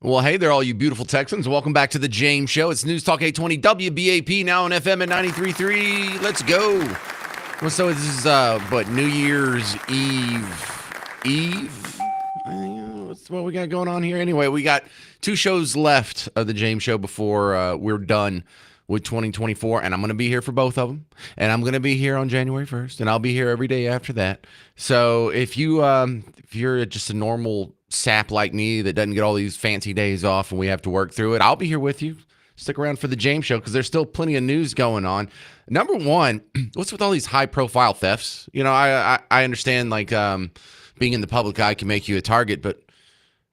Well, hey there, all you beautiful Texans. Welcome back to the James Show. It's News Talk 820 WBAP, now on FM at 93.3. Let's go. Well, so this is, New Year's Eve? What's what we got going on here? Anyway, we got two shows left of the James Show before we're done with 2024, and I'm going to be here for both of them. And I'm going to be here on January 1st, and I'll be here every day after that. So if you're just a normal sap like me that doesn't get all these fancy days off and we have to work through it, I'll be here with you. Stick around for the James Show because there's still plenty of news going on. Number one, what's with all these high-profile thefts? You know, I understand being in the public eye can make you a target, but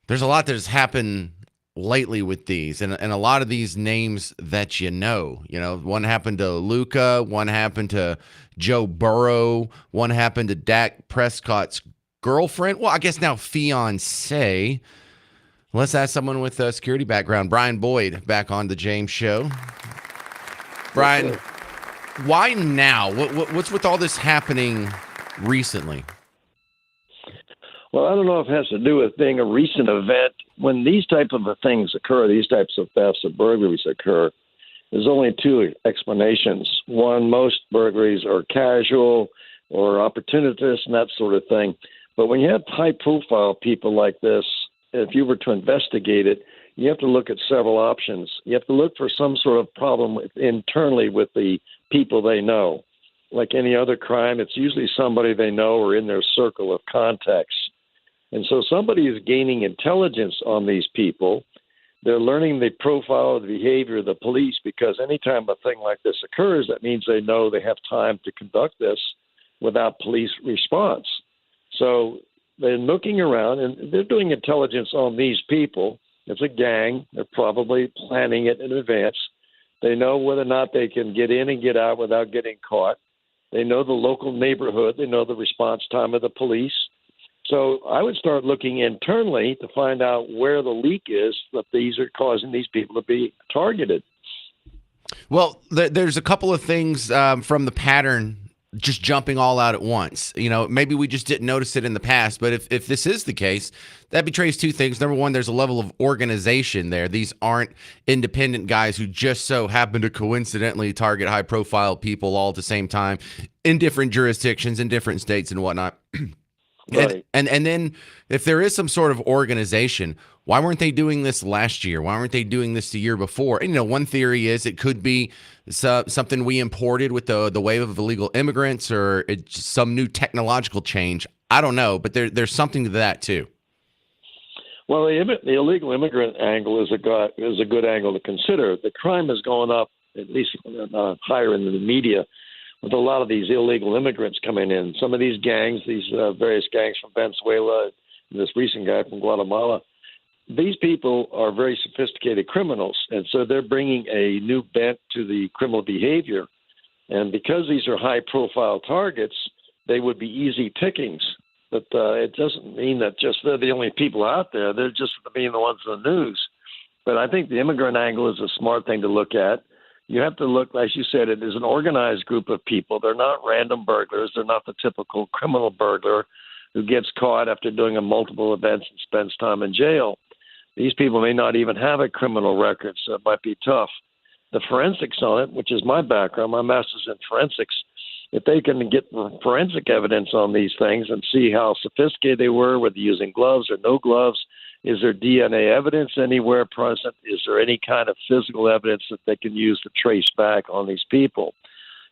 there's a lot that has happened lately with these, and a lot of these names that you know. You know, one happened to Luka, one happened to Joe Burrow, one happened to Dak Prescott's girlfriend. Well, I guess now fiance. Let's ask someone with a security background. Brian Boyd back on the James Show. Brian, why now? What's with all this happening recently? Well, I don't know if it has to do with being a recent event. When these type of things occur, these types of thefts or burglaries occur, there's only two explanations. One, most burglaries are casual or opportunist and that sort of thing. But when you have high-profile people like this, if you were to investigate it, you have to look at several options. You have to look for some sort of problem internally with the people they know. Like any other crime, it's usually somebody they know or in their circle of contacts. And so somebody is gaining intelligence on these people. They're learning the profile of the behavior of the police because anytime a thing like this occurs, that means they know they have time to conduct this without police response. So they're looking around and they're doing intelligence on these people. It's a gang. They're probably planning it in advance. They know whether or not they can get in and get out without getting caught. They know the local neighborhood. They know the response time of the police. So I would start looking internally to find out where the leak is that these are causing these people to be targeted. Well, there's a couple of things from the pattern just jumping all out at once. You know, maybe we just didn't notice it in the past, but if this is the case, that betrays two things. Number one, there's a level of organization there. These aren't independent guys who just so happen to coincidentally target high-profile people all at the same time in different jurisdictions, in different states and whatnot. Right. And then if there is some sort of organization, why weren't they doing this last year? Why weren't they doing this the year before? And, you know, one theory is it could be something we imported with the wave of illegal immigrants or it's some new technological change. I don't know, but there's something to that too. Well, the illegal immigrant angle is a good angle to consider. The crime has gone up, at least higher in the media, with a lot of these illegal immigrants coming in. Some of these gangs, these various gangs from Venezuela, and this recent guy from Guatemala, these people are very sophisticated criminals, and so they're bringing a new bent to the criminal behavior. And because these are high-profile targets, they would be easy pickings. But it doesn't mean that just they're the only people out there. They're just being the ones in the news. But I think the immigrant angle is a smart thing to look at. You have to look, as you said, it is an organized group of people. They're not random burglars. They're not the typical criminal burglar who gets caught after doing a multiple events and spends time in jail. These people may not even have a criminal record, so it might be tough. The forensics on it, which is my background, my master's in forensics, if they can get forensic evidence on these things and see how sophisticated they were, whether using gloves or no gloves, is there DNA evidence anywhere present? Is there any kind of physical evidence that they can use to trace back on these people?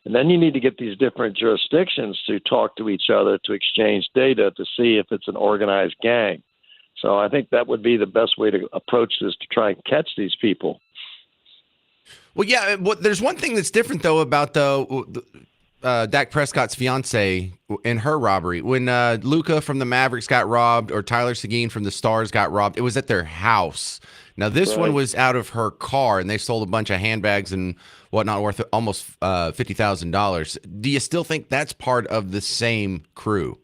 And then you need to get these different jurisdictions to talk to each other, to exchange data, to see if it's an organized gang. So I think that would be the best way to approach this to try and catch these people. Well, yeah, there's one thing that's different, though, about the Dak Prescott's fiance in her robbery. When Luka from the Mavericks got robbed or Tyler Seguin from the Stars got robbed, it was at their house. Now, this one was out of her car, and they stole a bunch of handbags and whatnot worth almost $50,000. Do you still think that's part of the same crew?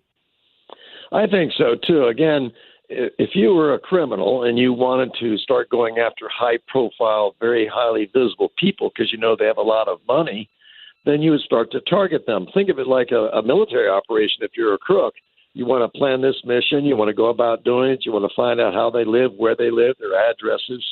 I think so, too. Again, if you were a criminal and you wanted to start going after high-profile, very highly visible people because you know they have a lot of money, then you would start to target them. Think of it like a military operation if you're a crook. You want to plan this mission. You want to go about doing it. You want to find out how they live, where they live, their addresses.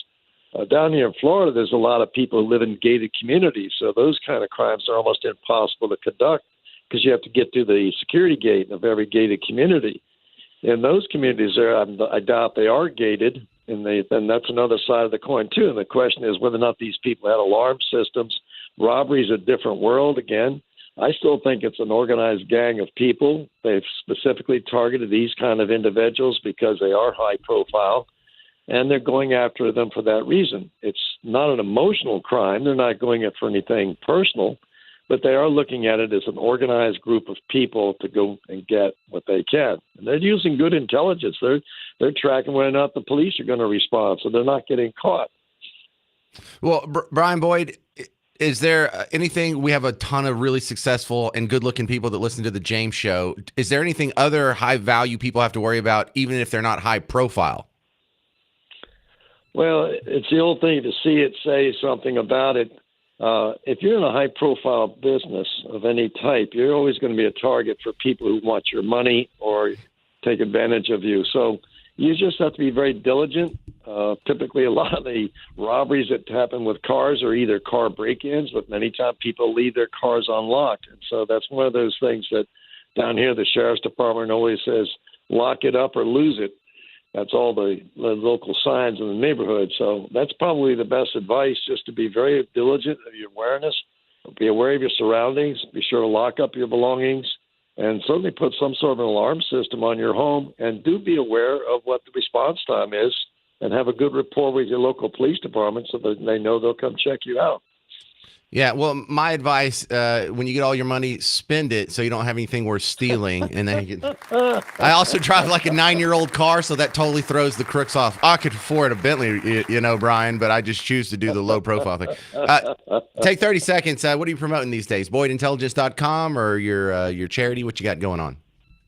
Down here in Florida, there's a lot of people who live in gated communities, so those kind of crimes are almost impossible to conduct because you have to get through the security gate of every gated community. In those communities, there, I doubt they are gated, and then that's another side of the coin too. And the question is whether or not these people had alarm systems. Robbery is a different world again. I still think it's an organized gang of people. They've specifically targeted these kind of individuals because they are high profile, and they're going after them for that reason. It's not an emotional crime. They're not going it for anything personal, but they are looking at it as an organized group of people to go and get what they can. And they're using good intelligence. They're tracking whether or not the police are going to respond, so they're not getting caught. Well, Brian Boyd, is there anything? We have a ton of really successful and good-looking people that listen to the James Show. Is there anything other high-value people have to worry about, even if they're not high-profile? Well, it's the old thing to see it, say something about it. If you're in a high-profile business of any type, you're always going to be a target for people who want your money or take advantage of you. So you just have to be very diligent. Typically, a lot of the robberies that happen with cars are either car break-ins, but many times people leave their cars unlocked. And so that's one of those things that down here the sheriff's department always says, lock it up or lose it. That's all the local signs in the neighborhood. So that's probably the best advice, just to be very diligent of your awareness, be aware of your surroundings, be sure to lock up your belongings, and certainly put some sort of an alarm system on your home, and do be aware of what the response time is and have a good rapport with your local police department so that they know they'll come check you out. Yeah, well, my advice, when you get all your money, spend it so you don't have anything worth stealing. And then you can... I also drive like a 9-year-old car, so that totally throws the crooks off. I could afford a Bentley, Brian, but I just choose to do the low profile thing. Take 30 seconds. What are you promoting these days? BoydIntelligence.com or your charity? What you got going on?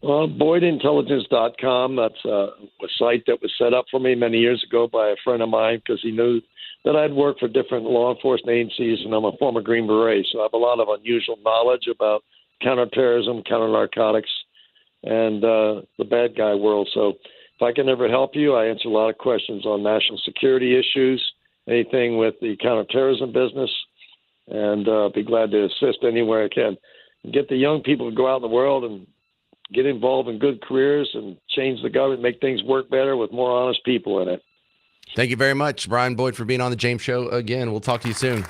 Well, BoydIntelligence.com. That's a site that was set up for me many years ago by a friend of mine because he knew that I'd worked for different law enforcement agencies, and I'm a former Green Beret, so I have a lot of unusual knowledge about counterterrorism, counter-narcotics, and the bad guy world. So if I can ever help you, I answer a lot of questions on national security issues, anything with the counterterrorism business, and be glad to assist anywhere I can. Get the young people to go out in the world and get involved in good careers and change the government, make things work better with more honest people in it. Thank you very much, Brian Boyd, for being on the James Show again. We'll talk to you soon.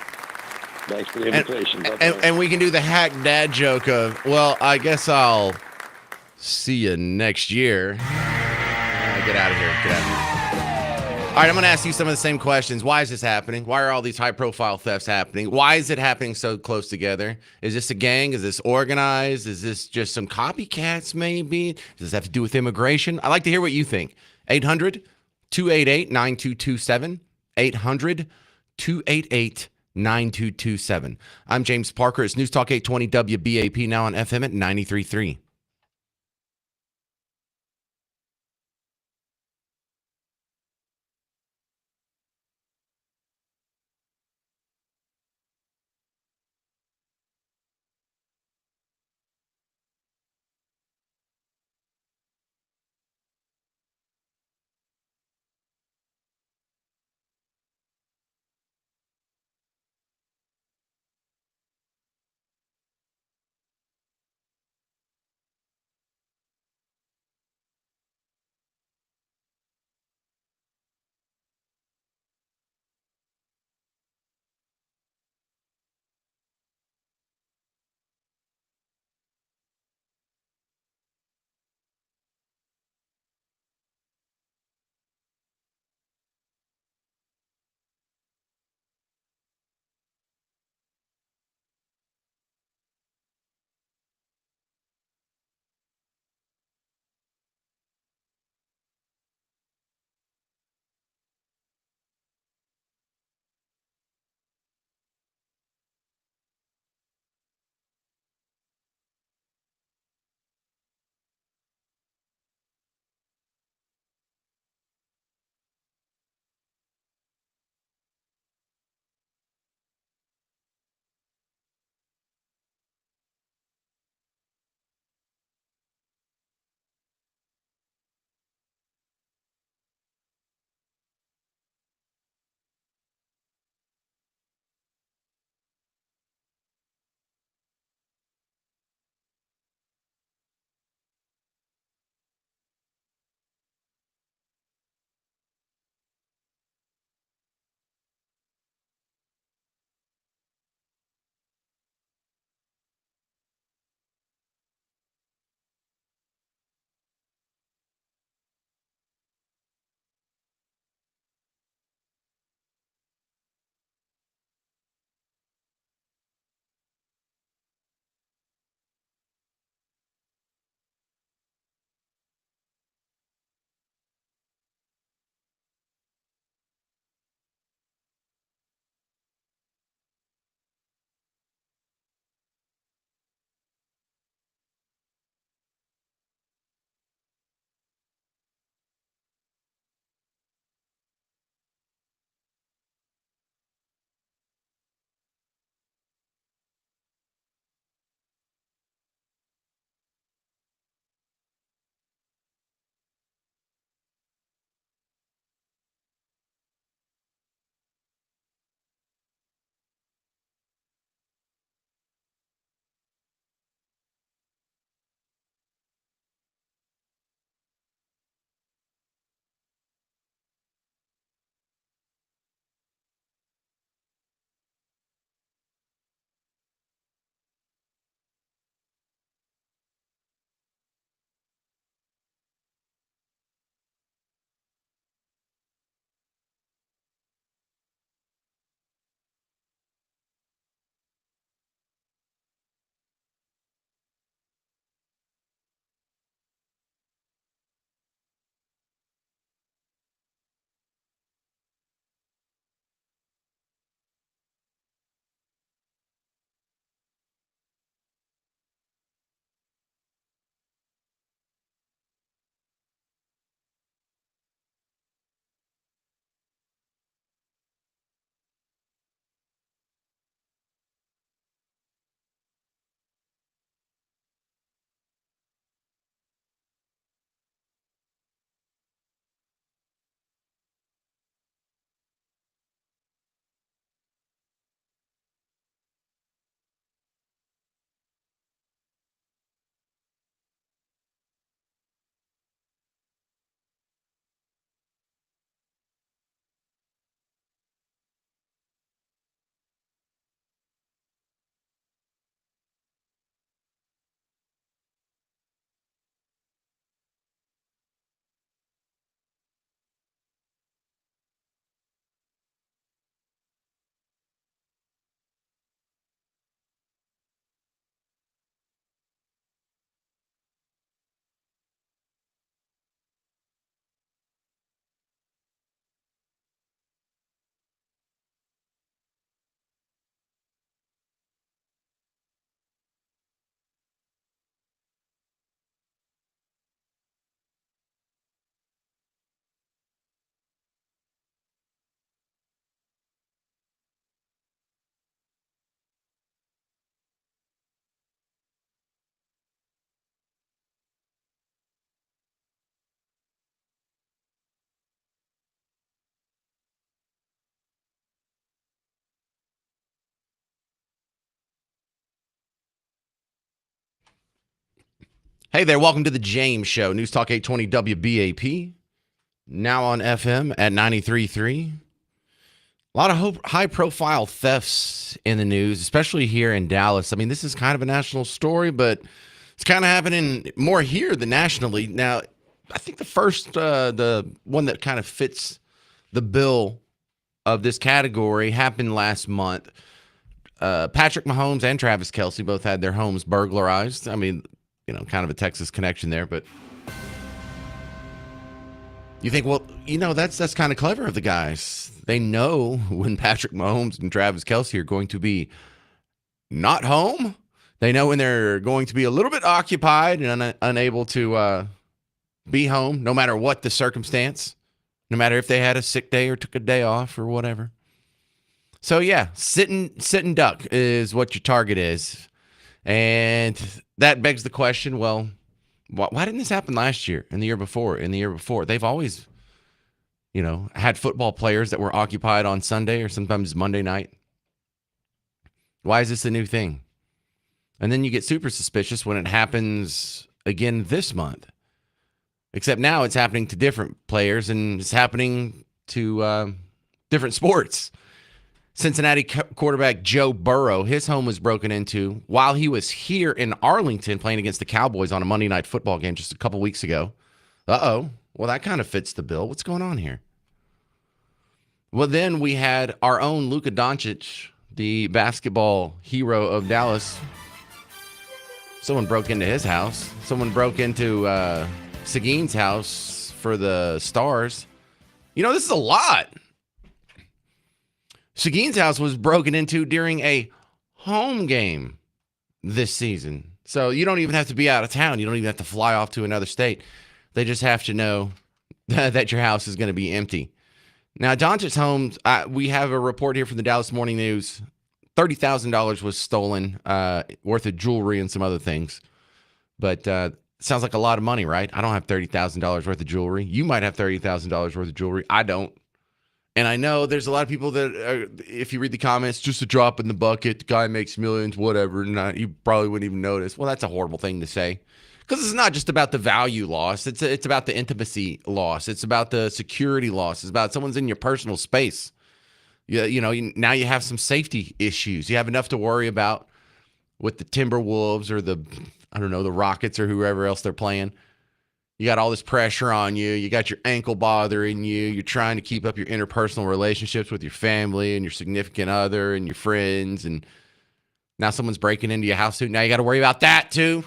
Thanks for the invitation. And we can do the hack dad joke of, well, I guess I'll see you next year. Get out of here. Get out of here. All right, I'm going to ask you some of the same questions. Why is this happening? Why are all these high-profile thefts happening? Why is it happening so close together? Is this a gang? Is this organized? Is this just some copycats, maybe? Does this have to do with immigration? I'd like to hear what you think. 800-288-9227. 800-288-9227. I'm James Parker. It's News Talk 820 WBAP, now on FM at 93.3. Hey there, welcome to the James Show. News Talk 820 WBAP. Now on FM at 93.3. A lot of high-profile thefts in the news, especially here in Dallas. I mean, this is kind of a national story, but it's kind of happening more here than nationally. Now, I think the one that kind of fits the bill of this category happened last month. Patrick Mahomes and Travis Kelce both had their homes burglarized. I mean, kind of a Texas connection there, but you think, well, that's kind of clever of the guys. They know when Patrick Mahomes and Travis Kelce are going to be not home. They know when they're going to be a little bit occupied and unable to be home, no matter what the circumstance, no matter if they had a sick day or took a day off or whatever. So yeah, sit and duck is what your target is. And that begs the question, well, why didn't this happen last year and the year before and the year before? They've always, had football players that were occupied on Sunday or sometimes Monday night. Why is this a new thing? And then you get super suspicious when it happens again this month. Except now it's happening to different players and it's happening to different sports. Cincinnati quarterback Joe Burrow, his home was broken into while he was here in Arlington playing against the Cowboys on a Monday Night Football game just a couple weeks ago. Uh-oh. Well, that kind of fits the bill. What's going on here? Well, then we had our own Luka Doncic, the basketball hero of Dallas. Someone broke into his house. Someone broke into Seguin's house for the Stars. This is a lot. Seguin's house was broken into during a home game this season. So you don't even have to be out of town. You don't even have to fly off to another state. They just have to know that your house is going to be empty. Now, Doncic's home, we have a report here from the Dallas Morning News. $30,000 was stolen, worth of jewelry and some other things. But sounds like a lot of money, right? I don't have $30,000 worth of jewelry. You might have $30,000 worth of jewelry. I don't. And I know there's a lot of people that, if you read the comments, just a drop in the bucket, the guy makes millions, whatever, and you probably wouldn't even notice. Well, that's a horrible thing to say. Because it's not just about the value loss. It's about the intimacy loss. It's about the security loss. It's about someone's in your personal space. Now you have some safety issues. You have enough to worry about with the Timberwolves or the Rockets or whoever else they're playing. You got all this pressure on you. You got your ankle bothering you. You're trying to keep up your interpersonal relationships with your family and your significant other and your friends. And now someone's breaking into your house too. Now you got to worry about that too.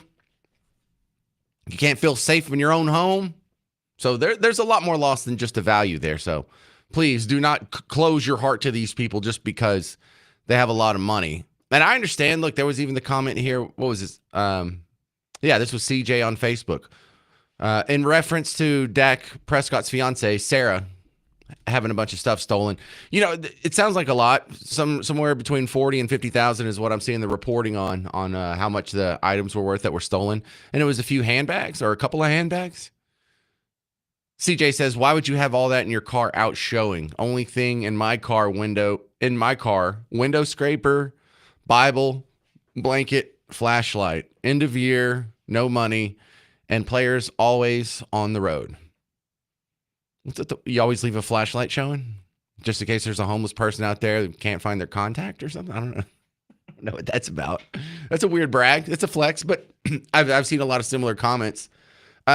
You can't feel safe in your own home. So there's a lot more loss than just a value there. So please do not close your heart to these people just because they have a lot of money. And I understand. Look, there was even the comment here. What was this? This was CJ on Facebook. In reference to Dak Prescott's fiance, Sarah, having a bunch of stuff stolen. It sounds like a lot. Somewhere between 40 and 50,000 is what I'm seeing the reporting on how much the items were worth that were stolen. And it was a few handbags or a couple of handbags. CJ says, why would you have all that in your car out showing? Only thing in my car, window scraper, Bible, blanket, flashlight. End of year, no money. And players always on the road. You always leave a flashlight showing? Just in case there's a homeless person out there that can't find their contact or something? I don't know what that's about. That's a weird brag. It's a flex, but I've seen a lot of similar comments.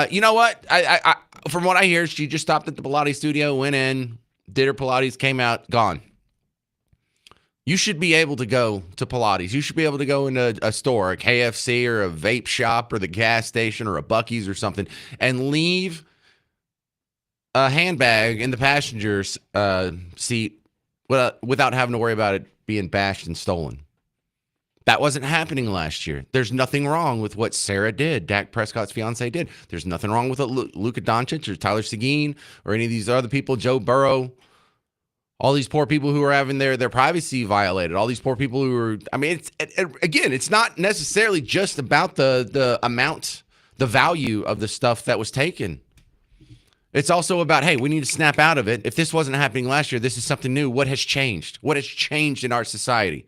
You know what? I from what I hear, she just stopped at the Pilates studio, went in, did her Pilates, came out, gone. You should be able to go to Pilates. You should be able to go into a store, a KFC or a vape shop or the gas station or a Buc-ee's or something and leave a handbag in the passenger's seat without having to worry about it being bashed and stolen. That wasn't happening last year. There's nothing wrong with what Sarah did, Dak Prescott's fiance did. There's nothing wrong with what Luka Doncic or Tyler Seguin or any of these other people, Joe Burrow. All these poor people who are having their privacy violated. All these poor people who are, it's not necessarily just about the amount, the value of the stuff that was taken. It's also about, hey, we need to snap out of it. If this wasn't happening last year, this is something new. What has changed? What has changed in our society?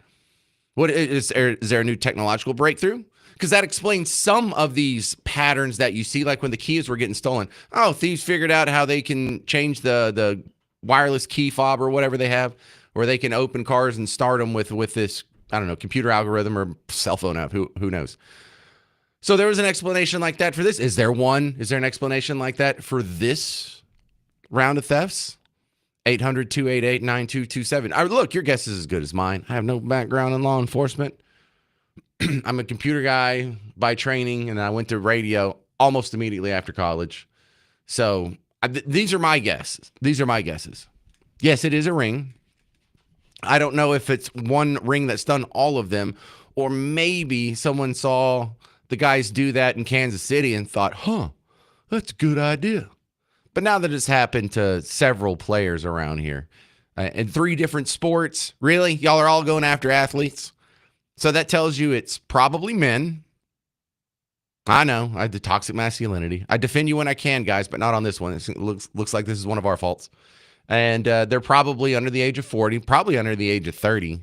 Is there a new technological breakthrough? because that explains some of these patterns that you see, like when the keys were getting stolen. Oh, thieves figured out how they can change the wireless key fob or whatever they have, where they can open cars and start them with this, I don't know, computer algorithm or cell phone app. Who knows? So there was an explanation like that for this. Is there an explanation like that for this round of thefts? 800-288-9227. Look, your guess is as good as mine. I have no background in law enforcement. I'm a computer guy by training, and I went to radio almost immediately after college. So these are my guesses. Yes, it is a ring. I don't know if it's one ring that's done all of them, or maybe someone saw the guys do that in Kansas City and thought, that's a good idea. But now that it's happened to several players around here in 3 different sports, really? Y'all are all going after athletes? So that tells you it's probably men. I know, I have the toxic masculinity. I defend you when I can, guys, but not on this one. It looks like this is one of our faults. And they're probably under the age of 40, probably under the age of 30,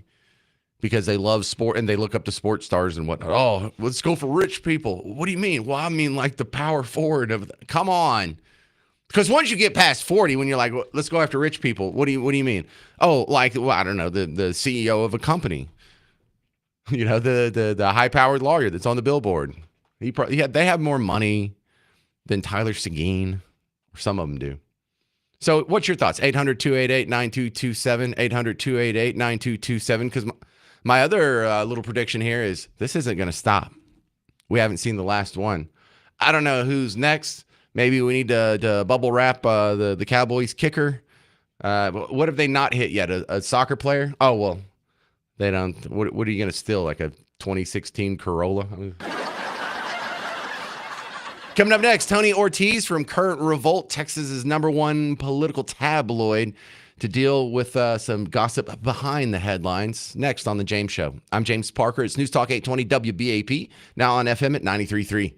because they love sport and they look up to sports stars and whatnot. Oh, let's go for rich people. What do you mean? Well, I mean like the power forward of come on. Because once you get past 40, when you're like, well, let's go after rich people, what do you mean? Oh, like, well, I don't know, the CEO of a company. You know, the high-powered lawyer that's on the billboard. They have more money than Tyler Seguin, or some of them do. So what's your thoughts? 800-288-9227, 800-288-9227, because my other little prediction here is this isn't going to stop. We haven't seen the last one. I don't know who's next. Maybe we need to bubble wrap the Cowboys kicker. What have they not hit yet? A soccer player? Oh, well, they don't. What are you going to steal? Like a 2016 Corolla? Coming up next, Tony Ortiz from Current Revolt, Texas's #1 political tabloid, to deal with some gossip behind the headlines. Next on The James Show. I'm James Parker. It's News Talk 820 WBAP, now on FM at 93.3.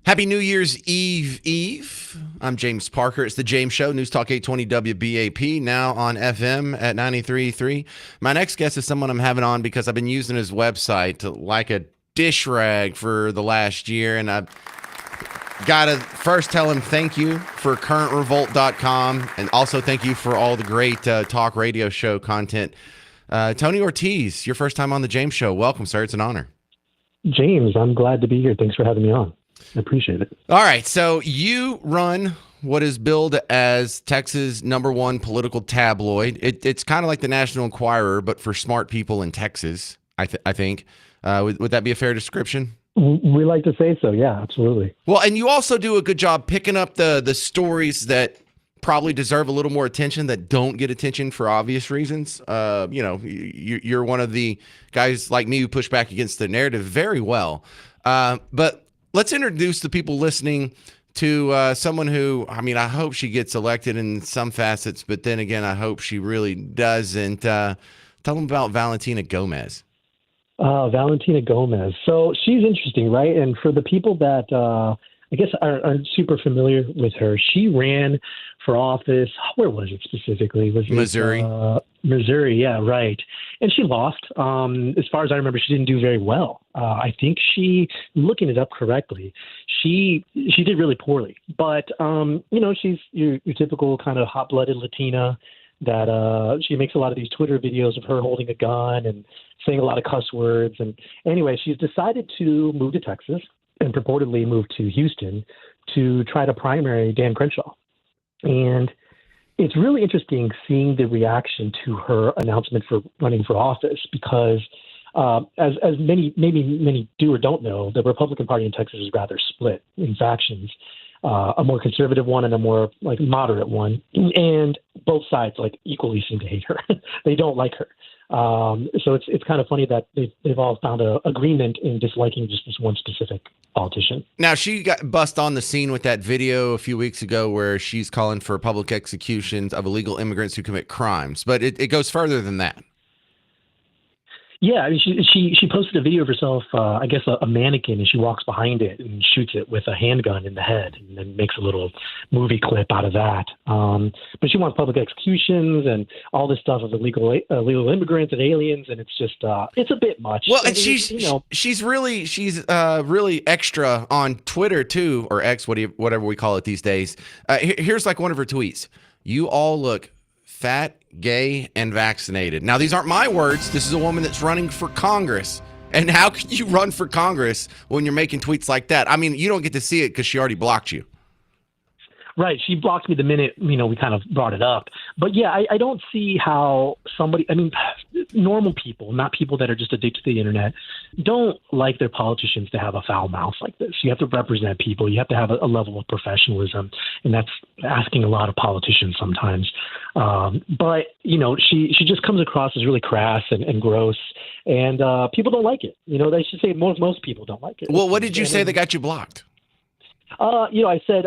Happy New Year's Eve. I'm James Parker. It's the James Show, News Talk 820 WBAP, now on FM at 93.3. My next guest is someone I'm having on because I've been using his website like a dish rag for the last year, and I've got to first tell him thank you for currentrevolt.com, and also thank you for all the great talk radio show content. Tony Ortiz, your first time on the James Show. Welcome, sir. It's an honor. James, I'm glad to be here. Thanks for having me on. I appreciate it. All right. So you run what is billed as Texas' #1 political tabloid. It's kind of like the National Enquirer, but for smart people in Texas, I think. Would that be a fair description? We like to say so. Yeah, absolutely. Well, and you also do a good job picking up the stories that probably deserve a little more attention that don't get attention for obvious reasons. You're one of the guys like me who push back against the narrative very well. But let's introduce the people listening to someone who, I hope she gets elected in some facets, but then again, I hope she really doesn't. Tell them about Valentina Gomez. Valentina Gomez. So she's interesting, right? And for the people that I guess aren't super familiar with her, she ran for office. Where was it specifically? Was it Missouri? Missouri, yeah, right. And she lost. As far as I remember, she didn't do very well. I think looking it up correctly, she did really poorly. But she's your typical kind of hot-blooded Latina that she makes a lot of these Twitter videos of her holding a gun and saying a lot of cuss words. And anyway, she's decided to move to Texas and purportedly move to Houston to try to primary Dan Crenshaw. And it's really interesting seeing the reaction to her announcement for running for office because as many do or don't know, the Republican Party in Texas is rather split in factions. A more conservative one and a more moderate one, and both sides equally seem to hate her. They don't like her. So it's kind of funny that they've all found an agreement in disliking just this one specific politician. Now, she got bust on the scene with that video a few weeks ago where she's calling for public executions of illegal immigrants who commit crimes, but it goes further than that. Yeah, I mean, she posted a video of herself, I guess a mannequin, and she walks behind it and shoots it with a handgun in the head and then makes a little movie clip out of that. But she wants public executions and all this stuff of illegal immigrants and aliens, and it's just it's a bit much. Well, and she's really extra on Twitter too, or X, whatever we call it these days. Here's one of her tweets: "You all look fat, gay, and vaccinated." Now, these aren't my words. This is a woman that's running for Congress. And how can you run for Congress when you're making tweets like that? I mean, you don't get to see it because she already blocked you. Right. She blocked me the minute, we kind of brought it up. But yeah, I don't see how normal people, not people that are just addicted to the internet, don't like their politicians to have a foul mouth like this. You have to represent people. You have to have a level of professionalism. And that's asking a lot of politicians sometimes. But she just comes across as really crass and gross. And people don't like it. They should say most people don't like it. Well, what did you say that got you blocked? I said,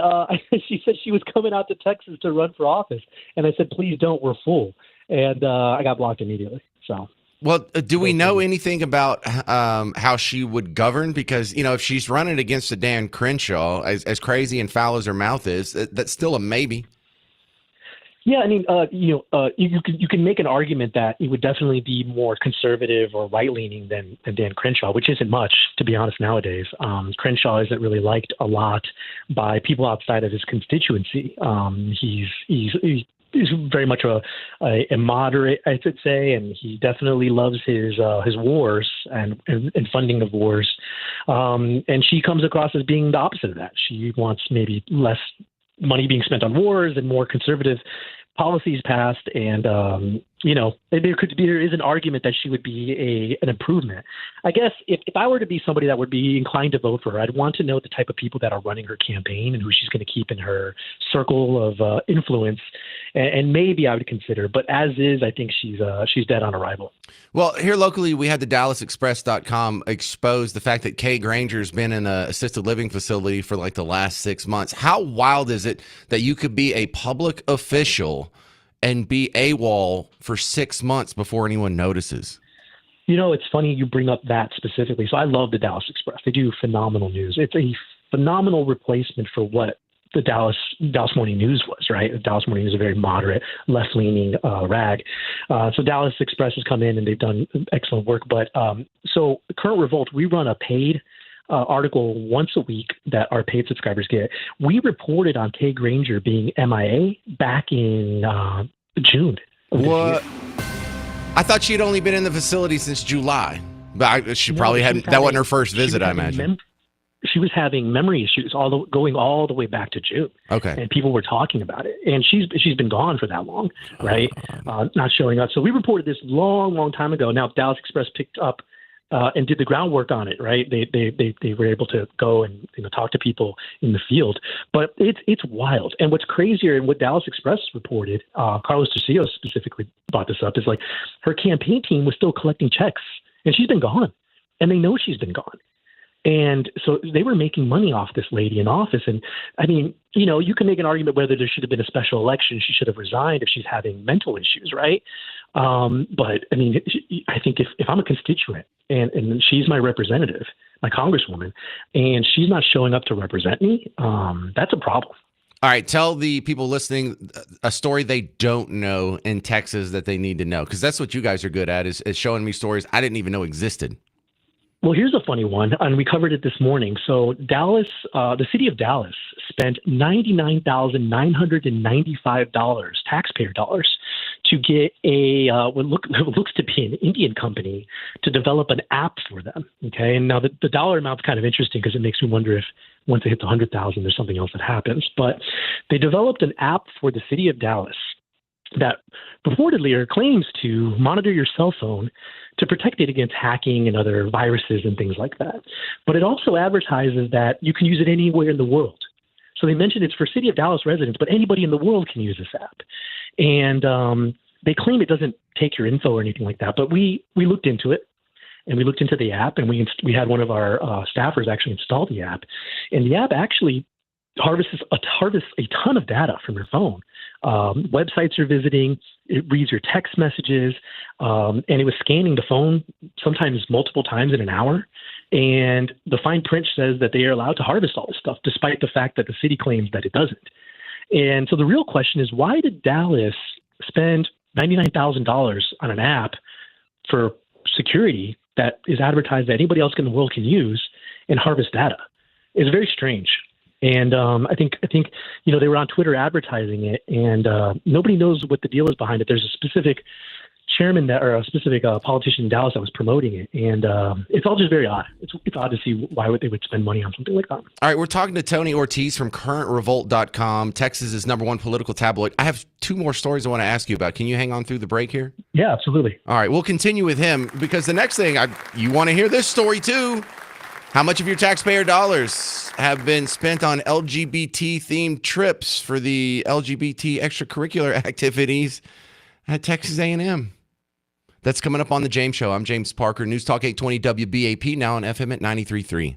she said she was coming out to Texas to run for office. And I said, please don't, we're full. And I got blocked immediately. So, well, do we know anything about how she would govern? Because, if she's running against a Dan Crenshaw, as crazy and foul as her mouth is, that's still a maybe. Yeah, I mean, you can make an argument that it would definitely be more conservative or right-leaning than Dan Crenshaw, which isn't much, to be honest, nowadays. Crenshaw isn't really liked a lot by people outside of his constituency. He's very much a moderate, I should say, and he definitely loves his wars and funding of wars. And she comes across as being the opposite of that. She wants maybe less money being spent on wars and more conservative policies passed, and there is an argument that she would be an improvement. I guess if I were to be somebody that would be inclined to vote for her, I'd want to know the type of people that are running her campaign and who she's going to keep in her circle of influence, and maybe I would consider. But as is, I think she's dead on arrival. Well, here locally, we had the DallasExpress.com expose the fact that Kay Granger's been in an assisted living facility for the last 6 months. How wild is it that you could be a public official and be AWOL for 6 months before anyone notices? It's funny you bring up that specifically. So I love the Dallas Express. They do phenomenal news. It's a phenomenal replacement for what the Dallas Morning News was, right? The Dallas Morning News is a very moderate, left-leaning rag. So Dallas Express has come in and they've done excellent work. But so Current Revolt, we run a paid article once a week that our paid subscribers get. We reported on Kay Granger being MIA back in June of this What? year. I thought she had only been in the facility since July. But she No, probably she hadn't. was That wasn't her having- first she was visit, I having imagine. she was having memory issues going all the way back to June. Okay. And people were talking about it. And she's been gone for that long, right? Not showing up. So we reported this long time ago. Now Dallas Express picked up and did the groundwork on it, right? They were able to go and talk to people in the field. But it's wild. And what's crazier, and what Dallas Express reported, Carlos Tercio specifically brought this up, is like her campaign team was still collecting checks, and she's been gone, and they know she's been gone. And so they were making money off this lady in office. And I mean, you can make an argument whether there should have been a special election. She should have resigned if she's having mental issues, right? But I mean, I think if I'm a constituent and she's my representative, my congresswoman, and she's not showing up to represent me, that's a problem. All right. Tell the people listening a story they don't know in Texas that they need to know, because that's what you guys are good at, is showing me stories I didn't even know existed. Well, here's a funny one, and we covered it this morning. So Dallas, the city of Dallas spent $99,995 taxpayer dollars to get what looks to be an Indian company to develop an app for them. Okay, and now the dollar amount's kind of interesting because it makes me wonder if once they hit the 100,000, there's something else that happens. But they developed an app for the city of Dallas that purportedly or claims to monitor your cell phone to protect it against hacking and other viruses and things like that. But it also advertises that you can use it anywhere in the world. So they mentioned it's for City of Dallas residents, but anybody in the world can use this app. And they claim it doesn't take your info or anything like that. But we looked into it, and we looked into the app, and we had one of our staffers actually install the app. And the app actually harvests a ton of data from your phone. Websites you're visiting, it reads your text messages, and it was scanning the phone sometimes multiple times in an hour. And the fine print says that they are allowed to harvest all this stuff, despite the fact that the city claims that it doesn't. And so the real question is, why did Dallas spend $99,000 on an app for security that is advertised that anybody else in the world can use and harvest data? It's very strange. And I think they were on Twitter advertising it, and nobody knows what the deal is behind it. There's a specific chairman or a specific politician in Dallas that was promoting it, and it's all just very odd. It's odd to see why they would spend money on something like that. All right, we're talking to Tony Ortiz from CurrentRevolt.com, Texas's #1 political tabloid. I have two more stories I want to ask you about. Can you hang on through the break here? Yeah, absolutely. All right, we'll continue with him because the next thing you want to hear this story too. How much of your taxpayer dollars have been spent on LGBT-themed trips for the LGBT extracurricular activities at Texas A&M? That's coming up on The James Show. I'm James Parker, News Talk 820 WBAP, now on FM at 93.3.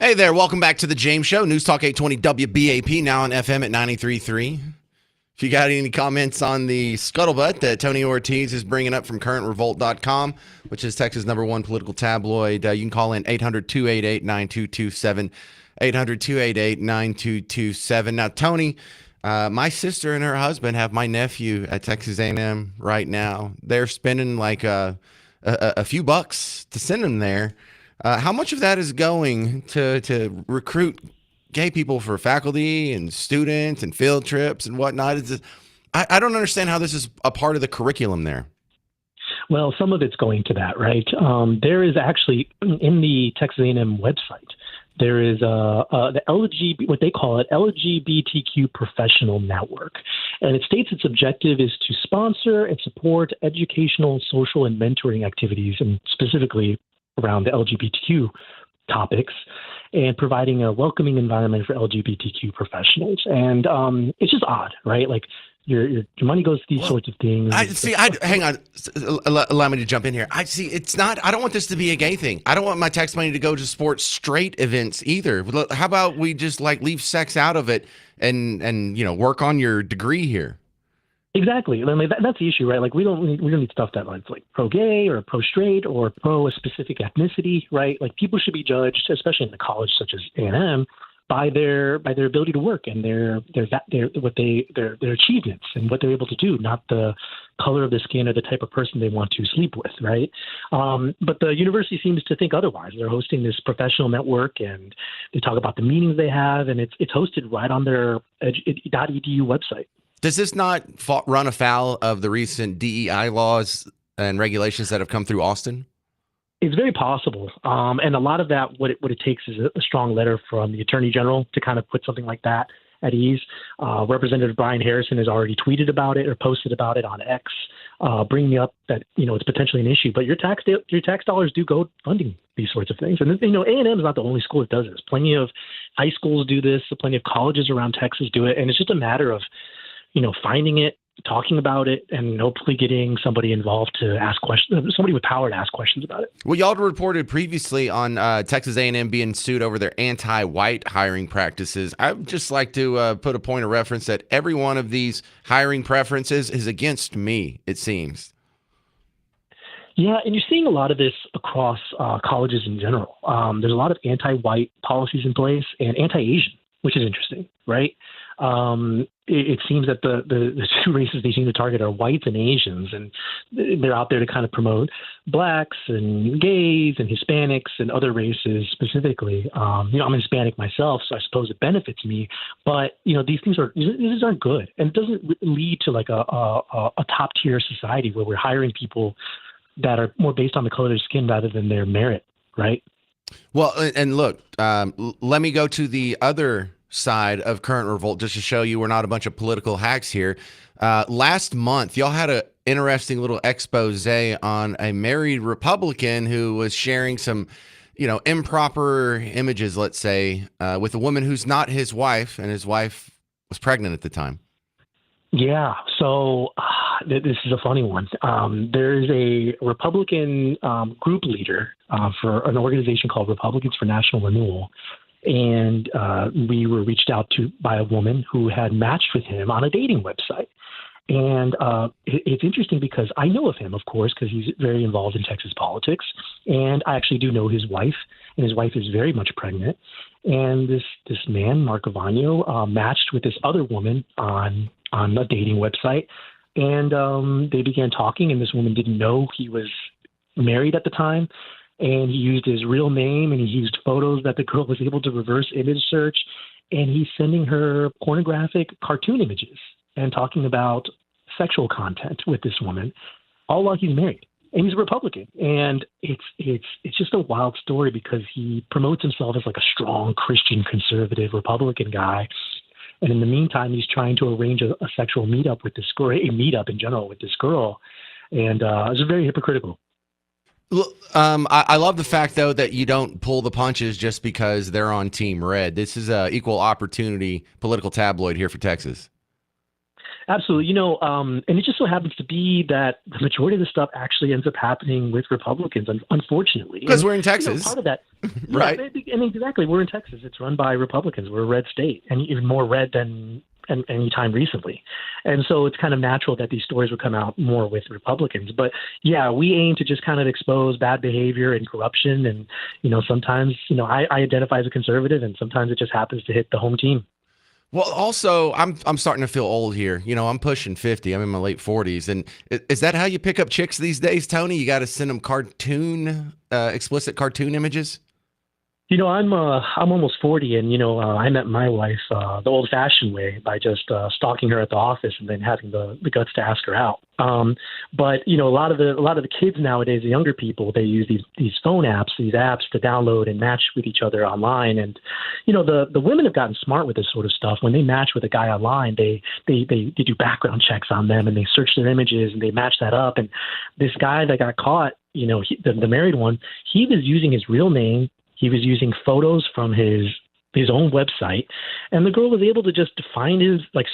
Hey there, welcome back to the James Show, News Talk 820 WBAP, now on FM at 93.3. If you got any comments on the scuttlebutt that Tony Ortiz is bringing up from currentrevolt.com, which is Texas' #1 political tabloid, you can call in 800-288-9227, 800-288-9227. Now, Tony, my sister and her husband have my nephew at Texas A&M right now. They're spending like a few bucks to send him there. How much of that is going to recruit gay people for faculty and students and field trips and whatnot? I don't understand how this is a part of the curriculum there. Well, some of it's going to that, right? There is actually in the Texas A&M website, there is the what they call it, LGBTQ Professional Network, and it states its objective is to sponsor and support educational, social, and mentoring activities, and specifically around the LGBTQ topics, and providing a welcoming environment for LGBTQ professionals. And it's just odd, right? Like your money goes to these sorts of things. Hang on. Allow me to jump in here. I don't want this to be a gay thing. I don't want my tax money to go to support straight events either. How about we just like leave sex out of it and work on your degree here? Exactly. I mean, that's the issue, right? Like we don't need stuff that like pro-gay or pro-straight or pro a specific ethnicity, right? Like people should be judged, especially in a college such as A&M, by their ability to work and their achievements and what they're able to do, not the color of the skin or the type of person they want to sleep with, right? But the university seems to think otherwise. They're hosting this professional network, and they talk about the meetings they have, and it's hosted right on their .edu website. Does this not run afoul of the recent DEI laws and regulations that have come through Austin? It's very possible. And a lot of that, what it takes is a strong letter from the Attorney General to kind of put something like that at ease. Representative Brian Harrison has already tweeted about it or posted about it on X, bringing up that, it's potentially an issue. But your tax dollars do go funding these sorts of things. And, A&M is not the only school that does this. Plenty of high schools do this. Plenty of colleges around Texas do it. And it's just a matter of finding it, talking about it, and hopefully getting somebody involved to ask questions, somebody with power to ask questions about it. Well, y'all reported previously on Texas A&M being sued over their anti-white hiring practices. I would just like to put a point of reference that every one of these hiring preferences is against me, it seems. Yeah, and you're seeing a lot of this across colleges in general. There's a lot of anti-white policies in place and anti-Asian, which is interesting, right? It seems that the two races they seem to target are whites and Asians, and they're out there to kind of promote blacks and gays and Hispanics and other races specifically. I'm Hispanic myself, so I suppose it benefits me. But these things aren't good, and it doesn't lead to like a top tier society where we're hiring people that are more based on the color of their skin rather than their merit, right? Well, and look, let me go to the other side of Current Revolt just to show you we're not a bunch of political hacks here. Last month, y'all had an interesting little expose on a married Republican who was sharing some, improper images, let's say, with a woman who's not his wife, and his wife was pregnant at the time. Yeah, so this is a funny one. There is a Republican group leader for an organization called Republicans for National Renewal. And we were reached out to by a woman who had matched with him on a dating website. And it's interesting because I know of him, of course, because he's very involved in Texas politics. And I actually do know his wife, and his wife is very much pregnant. And this man, Mark Avano, matched with this other woman on a dating website. And they began talking, and this woman didn't know he was married at the time. And he used his real name, and he used photos that the girl was able to reverse image search. And he's sending her pornographic cartoon images and talking about sexual content with this woman, all while he's married. And he's a Republican. And it's just a wild story because he promotes himself as like a strong Christian conservative Republican guy. And in the meantime, he's trying to arrange a sexual meetup with this girl, a meetup in general with this girl. And it's very hypocritical. I love the fact, though, that you don't pull the punches just because they're on Team Red. This is a equal opportunity political tabloid here for Texas. Absolutely. And it just so happens to be that the majority of the stuff actually ends up happening with Republicans, unfortunately. Because we're in Texas. Part of that. Yeah, right? and exactly. We're in Texas. It's run by Republicans. We're a red state, and even more red than any time recently. And so it's kind of natural that these stories would come out more with Republicans. But yeah, we aim to just kind of expose bad behavior and corruption. And sometimes I identify as a conservative, and sometimes it just happens to hit the home team. Well, also, I'm starting to feel old here. I'm pushing 50. I'm in my late 40s, and is that how you pick up chicks these days, Tony? You got to send them explicit cartoon images. I'm almost 40, and I met my wife the old-fashioned way by just stalking her at the office and then having the guts to ask her out. But a lot of the kids nowadays, the younger people, they use these phone apps, these apps to download and match with each other online. And the women have gotten smart with this sort of stuff. When they match with a guy online, they do background checks on them, and they search their images and they match that up. And this guy that got caught, the married one, he was using his real name. He was using photos from his own website, and the girl was able to just find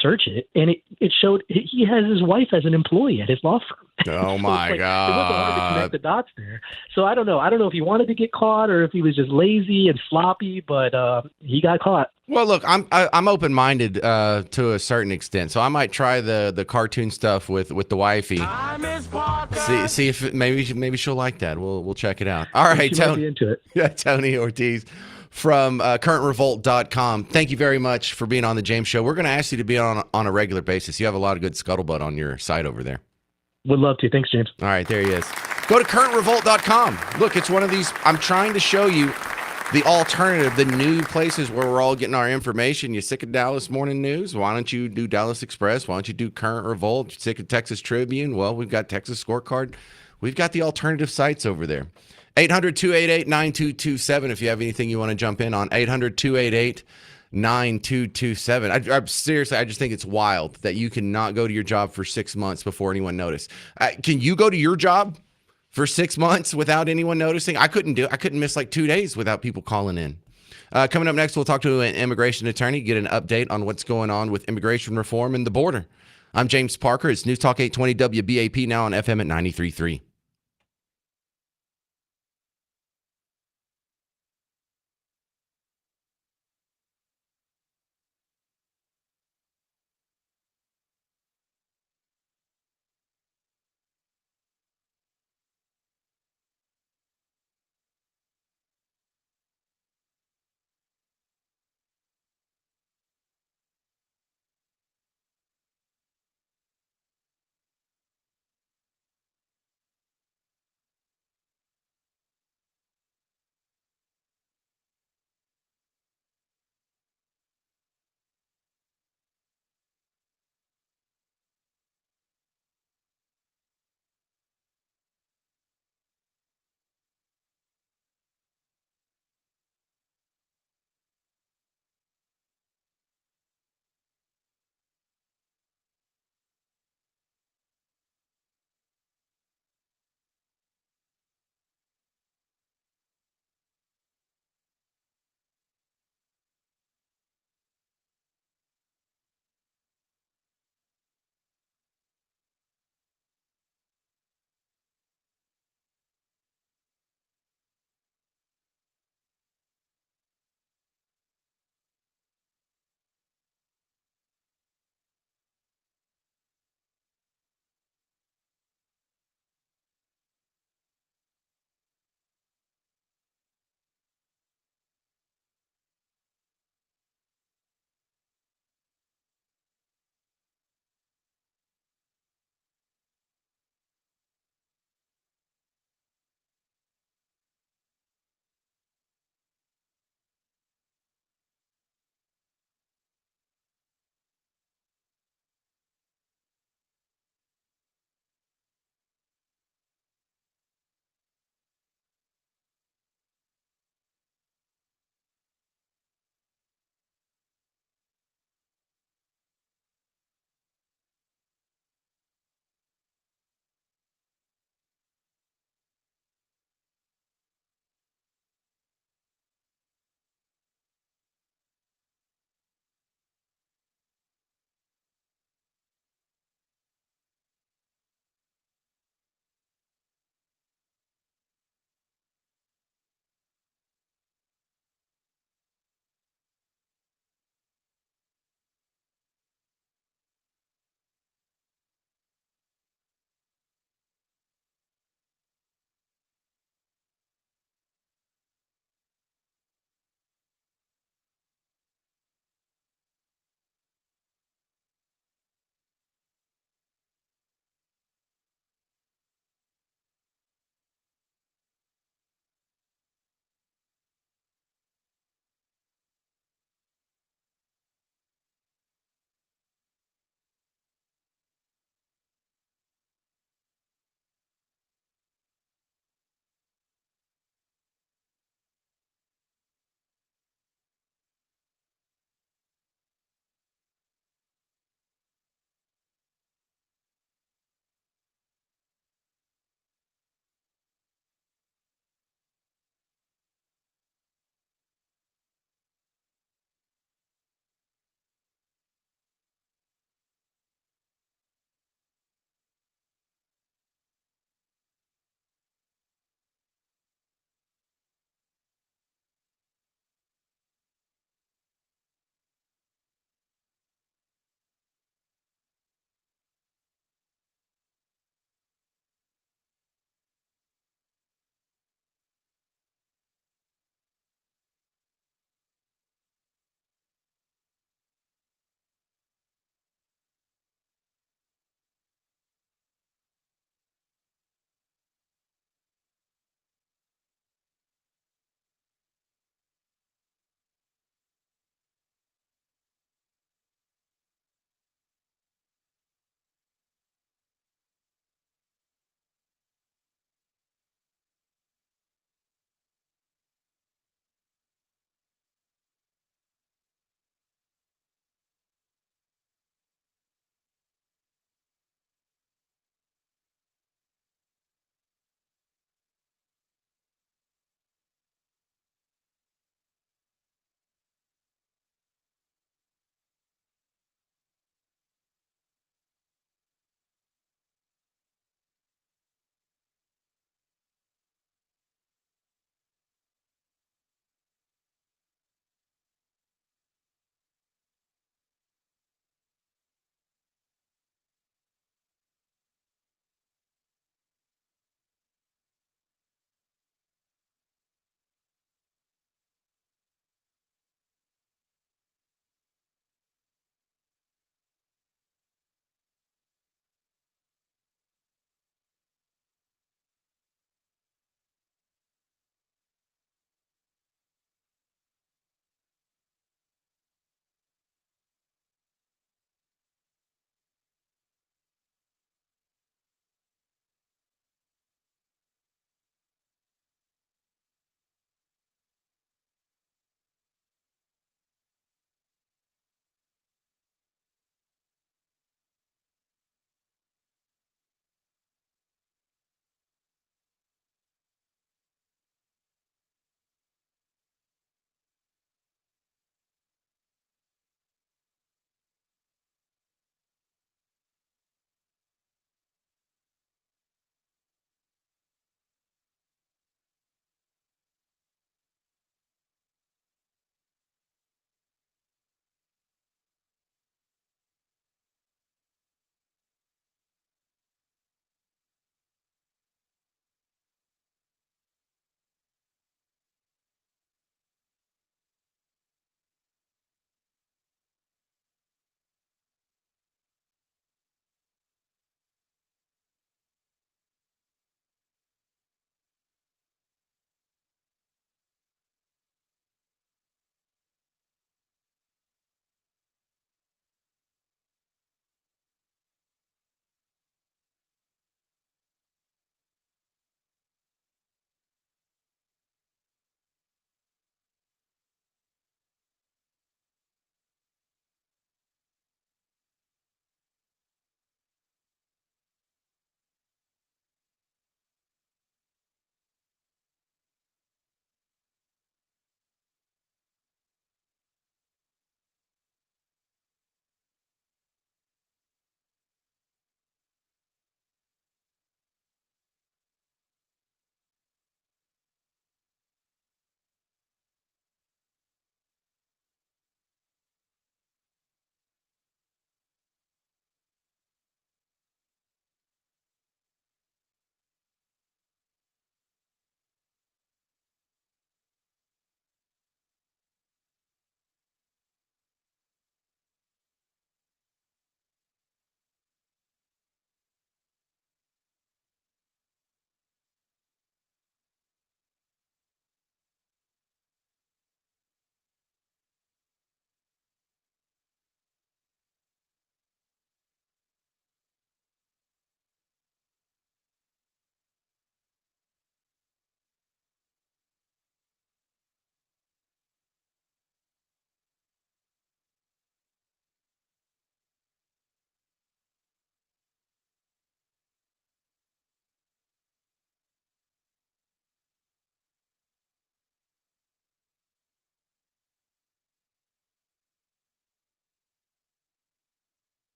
search it, and it showed he has his wife as an employee at his law firm. Oh So my it wasn't hard to connect God. the dots there. So I don't know. I don't know if he wanted to get caught or if he was just lazy and sloppy, but he got caught. Well, look, I'm open minded to a certain extent, so I might try the cartoon stuff with the wifey. See if maybe she'll like that. We'll check it out. All right, She might be Tony. into it. Yeah, Tony Ortiz from currentrevolt.com. Thank you very much for being on the James Show. We're going to ask you to be on a regular basis. You have a lot of good scuttlebutt on your site over there. Would love to. Thanks, James. All right, there he is. Go to currentrevolt.com. Look, it's one of these. I'm trying to show you the alternative, the new places where we're all getting our information. You sick of Dallas Morning News? Why don't you do Dallas Express? Why don't you do Current Revolt? Sick of Texas Tribune? Well, we've got Texas Scorecard. We've got the alternative sites over there. 800-288-9227 if you have anything you want to jump in on. 800-288-9227. Seriously, I just think it's wild that you cannot go to your job for 6 months before anyone noticed. Can you go to your job for 6 months without anyone noticing? I couldn't miss like 2 days without people calling in. Coming up next, we'll talk to an immigration attorney, get an update on what's going on with immigration reform and the border. I'm James Parker. It's News Talk 820 WBAP, now on FM at 93.3.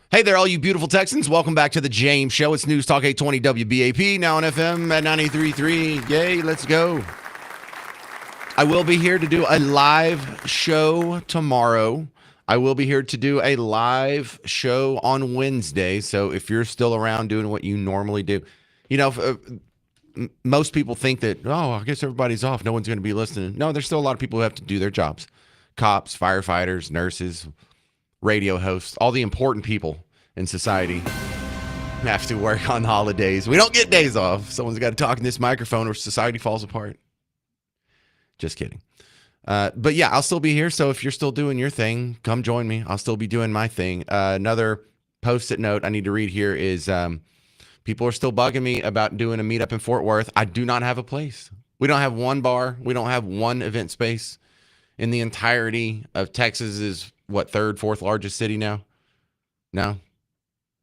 Hey there, all you beautiful Texans. Welcome back to the James Show. It's News Talk 820 WBAP, now on FM at 93.3. Yay, let's go. I will be here to do a live show tomorrow. I will be here to do a live show on Wednesday. So if you're still around doing what you normally do, most people think that, oh, I guess everybody's off. No one's going to be listening. No, there's still a lot of people who have to do their jobs. Cops, firefighters, nurses, radio hosts, all the important people in society have to work on holidays. We don't get days off. Someone's got to talk in this microphone or society falls apart. Just kidding. But yeah, I'll still be here. So if you're still doing your thing, come join me. I'll still be doing my thing. Another post-it note I need to read here is people are still bugging me about doing a meetup in Fort Worth. I do not have a place. We don't have one bar. We don't have one event space in the entirety of Texas. Is what, third, fourth largest city now? No.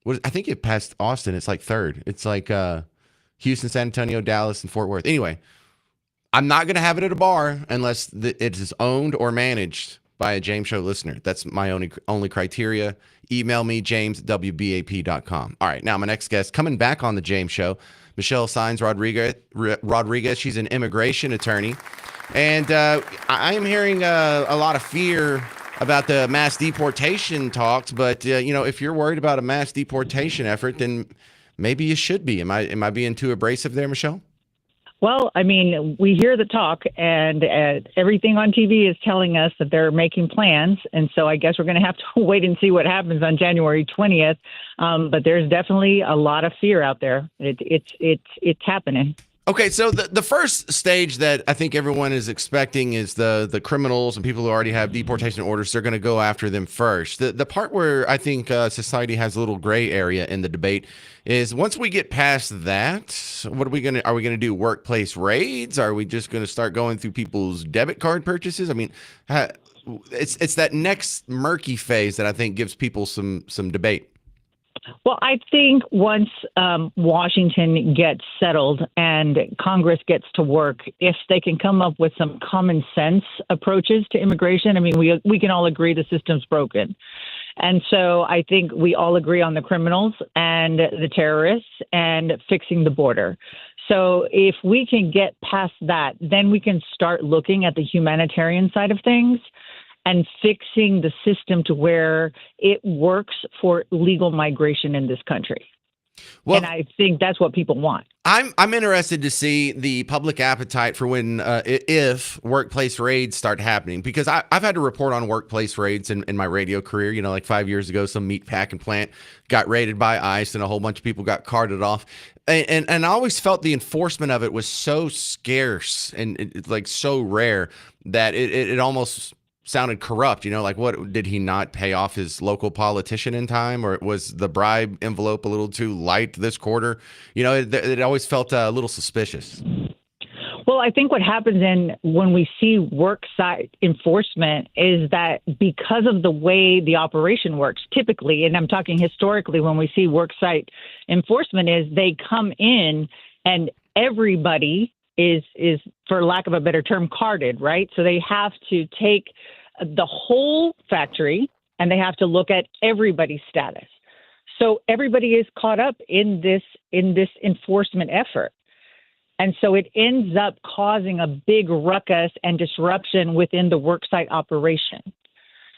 I think it passed Austin. It's like third. It's like Houston, San Antonio, Dallas, and Fort Worth. Anyway, I'm not going to have it at a bar unless it is owned or managed by a James Show listener. That's my only criteria. Email me, james@wbap.com. All right, now my next guest, coming back on the James Show, Michelle Saenz Rodriguez. She's an immigration attorney. And I am hearing a lot of fear about the mass deportation talks, but if you're worried about a mass deportation effort, then maybe you should be. Am I being too abrasive there, Michelle? Well, I mean, we hear the talk, and everything on TV is telling us that they're making plans, and so I guess we're going to have to wait and see what happens on January 20th. But there's definitely a lot of fear out there. It's happening. Okay, so the first stage that I think everyone is expecting is the criminals and people who already have deportation orders. They're going to go after them first. The part where I think society has a little gray area in the debate is once we get past that, what are we going to do? Workplace raids? Are we just going to start going through people's debit card purchases? I mean, it's that next murky phase that I think gives people some debate. Well, I think once Washington gets settled and Congress gets to work, if they can come up with some common sense approaches to immigration, I mean, we can all agree the system's broken. And so I think we all agree on the criminals and the terrorists and fixing the border. So if we can get past that, then we can start looking at the humanitarian side of things and fixing the system to where it works for legal migration in this country. Well, and I think that's what people want. I'm interested to see the public appetite for when if workplace raids start happening, because I've had to report on workplace raids in my radio career. Like 5 years ago, some meat packing plant got raided by ICE and a whole bunch of people got carted off. And I always felt the enforcement of it was so scarce and it's like so rare that it almost sounded corrupt. Like, what, did he not pay off his local politician in time, or was the bribe envelope a little too light this quarter? It always felt a little suspicious. Well, I think what happens when we see worksite enforcement is that because of the way the operation works, typically, and I'm talking historically, when we see worksite enforcement, is they come in and everybody is, for lack of a better term, carded, right? So they have to take the whole factory and they have to look at everybody's status. So everybody is caught up in this enforcement effort. And so it ends up causing a big ruckus and disruption within the worksite operation.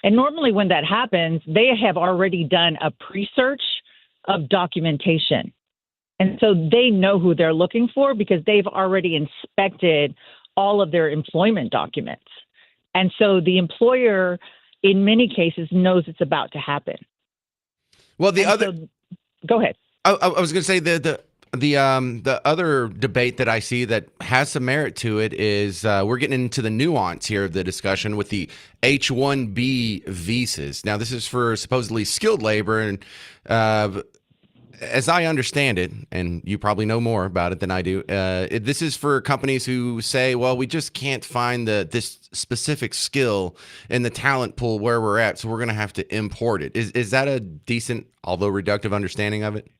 And normally when that happens, they have already done a pre-search of documentation. And so they know who they're looking for because they've already inspected all of their employment documents. And so the employer, in many cases, knows it's about to happen. Well, go ahead. I was going to say the other debate that I see that has some merit to it is we're getting into the nuance here of the discussion with the H-1B visas. Now, this is for supposedly skilled labor, and as I understand it, and you probably know more about it than I do, this is for companies who say, well, we just can't find this specific skill in the talent pool where we're at, so we're going to have to import it. Is that a decent, although reductive, understanding of it?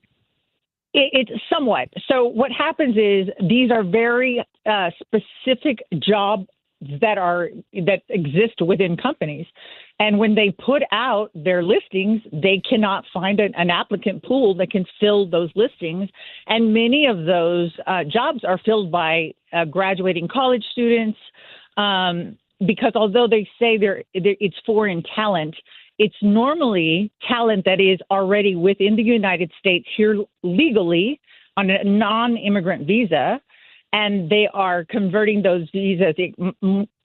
It's somewhat. So what happens is these are very specific job that exist within companies. And when they put out their listings, they cannot find an applicant pool that can fill those listings. And many of those jobs are filled by graduating college students, because although they say it's foreign talent, it's normally talent that is already within the United States here legally on a non-immigrant visa, and they are converting those visas.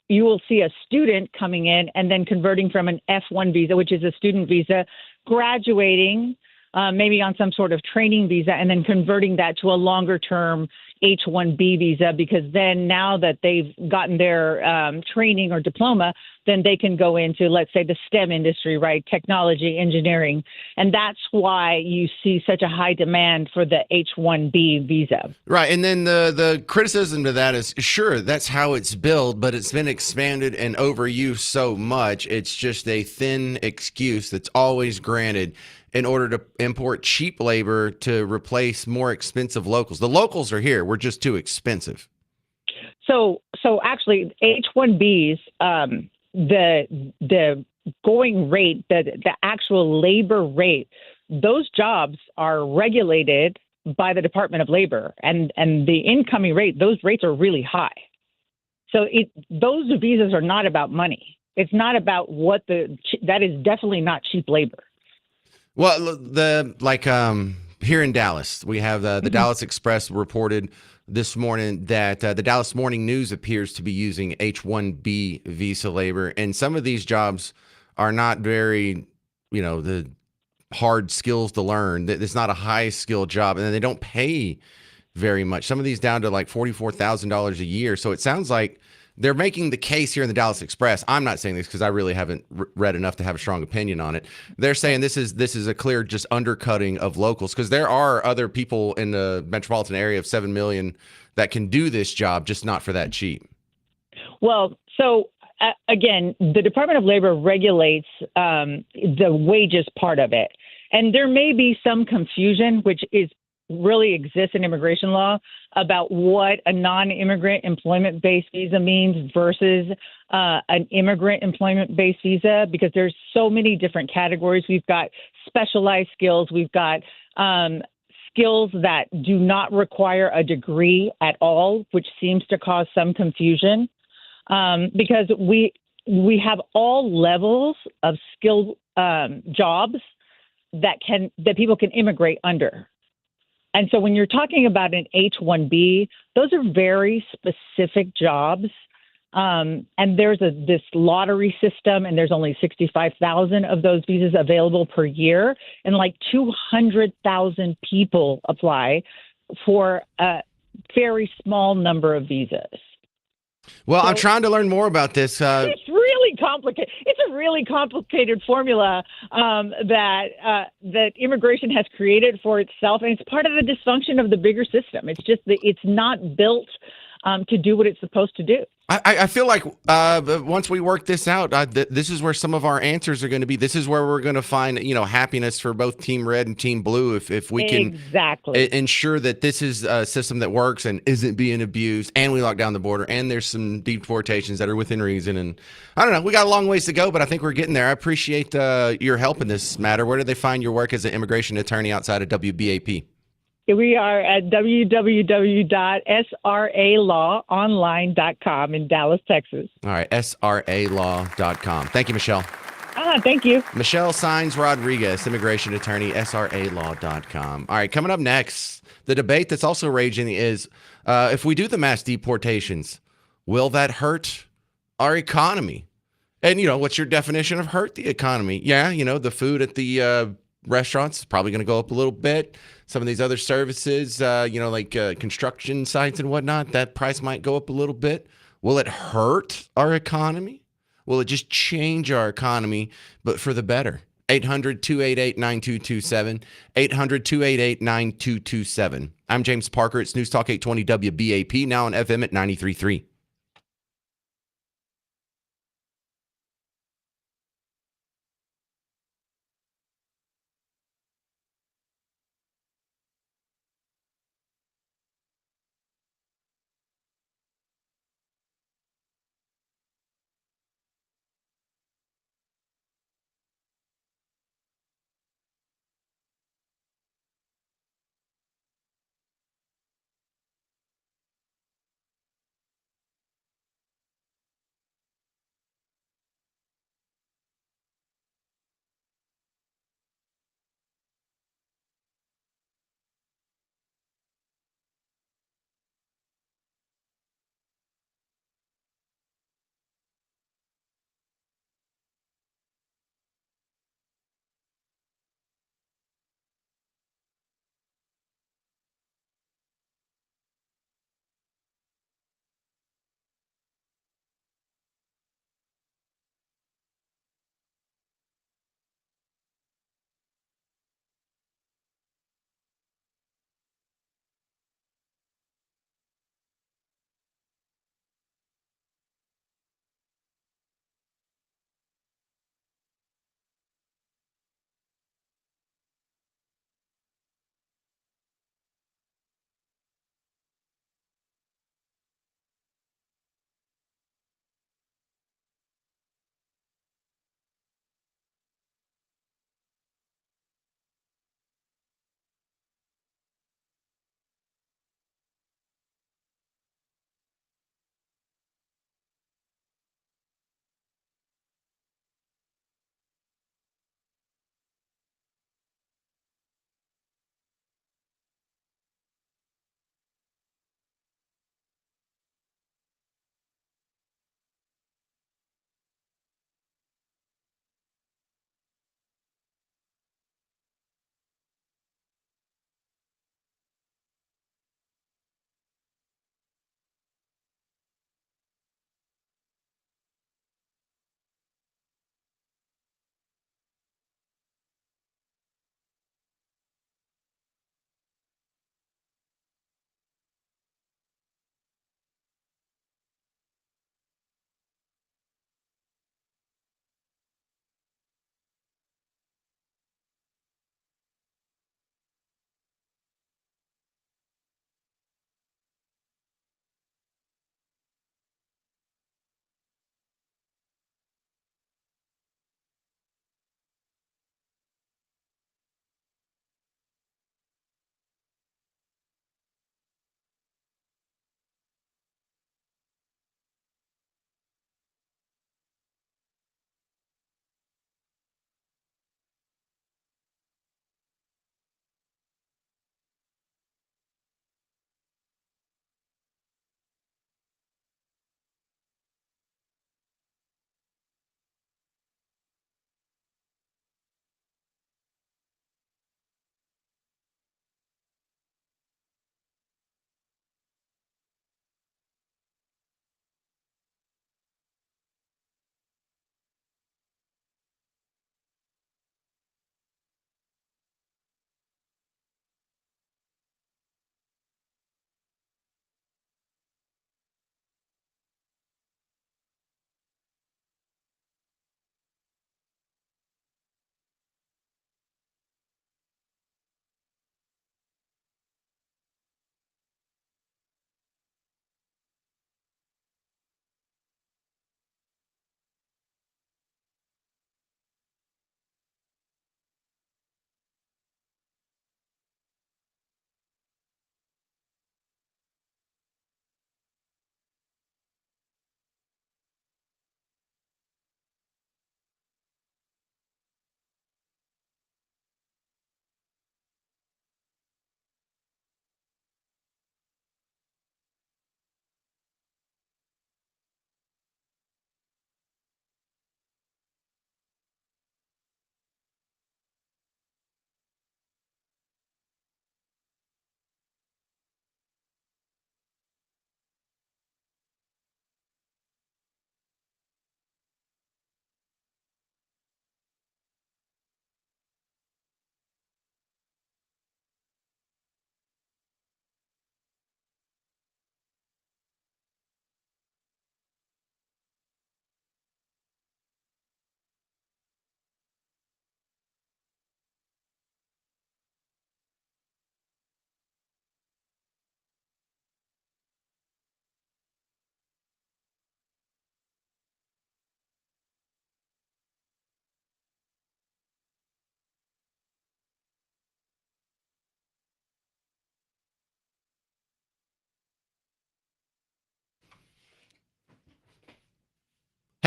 You will see a student coming in and then converting from an F1 visa, which is a student visa, graduating maybe on some sort of training visa, and then converting that to a longer-term H-1B visa, because then now that they've gotten their training or diploma, then they can go into, let's say, the STEM industry, right? Technology, engineering. And that's why you see such a high demand for the H-1B visa. Right. And then the criticism to that is, sure, that's how it's billed, but it's been expanded and overused so much. It's just a thin excuse that's always granted in order to import cheap labor to replace more expensive locals. The locals are here. We're just too expensive. So actually, H-1Bs, the going rate, the actual labor rate, those jobs are regulated by the Department of Labor, and the incoming rate, those rates are really high. So those visas are not about money. It's not about that is definitely not cheap labor. Well, here in Dallas, we have the Dallas Express reported this morning that the Dallas Morning News appears to be using H-1B visa labor, and some of these jobs are not very, the hard skills to learn. It's not a high skill job, and they don't pay very much. Some of these down to like $44,000 a year. So it sounds like they're making the case here in the Dallas Express. I'm not saying this because I really haven't read enough to have a strong opinion on it. They're saying this is a clear just undercutting of locals, because there are other people in the metropolitan area of 7 million that can do this job, just not for that cheap. Well, so again, the Department of Labor regulates the wages part of it. And there may be some confusion, which really exists in immigration law, about what a non-immigrant employment-based visa means versus an immigrant employment-based visa, because there's so many different categories. We've got specialized skills. We've got skills that do not require a degree at all, which seems to cause some confusion, because we have all levels of skilled jobs that people can immigrate under. And so when you're talking about an H-1B, those are very specific jobs. And there's this lottery system, and there's only 65,000 of those visas available per year. And like 200,000 people apply for a very small number of visas. Well, I'm trying to learn more about this. It's really complicated. It's a really complicated formula that immigration has created for itself, and it's part of the dysfunction of the bigger system. It's just that it's not built to do what it's supposed to do. I feel like once we work this out, this is where some of our answers are going to be. This is where we're going to find, happiness for both Team Red and Team Blue if we can ensure that this is a system that works and isn't being abused, and we lock down the border, and there's some deportations that are within reason. And I don't know, we got a long ways to go, but I think we're getting there. I appreciate your help in this matter. Where do they find your work as an immigration attorney outside of WBAP? We are at www.sralawonline.com in Dallas, Texas. All right, sralaw.com. Thank you, Michelle. Thank you. Michelle Saenz Rodriguez, immigration attorney, sralaw.com. All right, coming up next, the debate that's also raging is if we do the mass deportations, will that hurt our economy? And, what's your definition of hurt the economy? Yeah, the food at the restaurants is probably going to go up a little bit. Some of these other services, like construction sites and whatnot, that price might go up a little bit. Will it hurt our economy? Will it just change our economy, but for the better? 800-288-9227. 800-288-9227. I'm James Parker. It's News Talk 820 WBAP, now on FM at 93.3.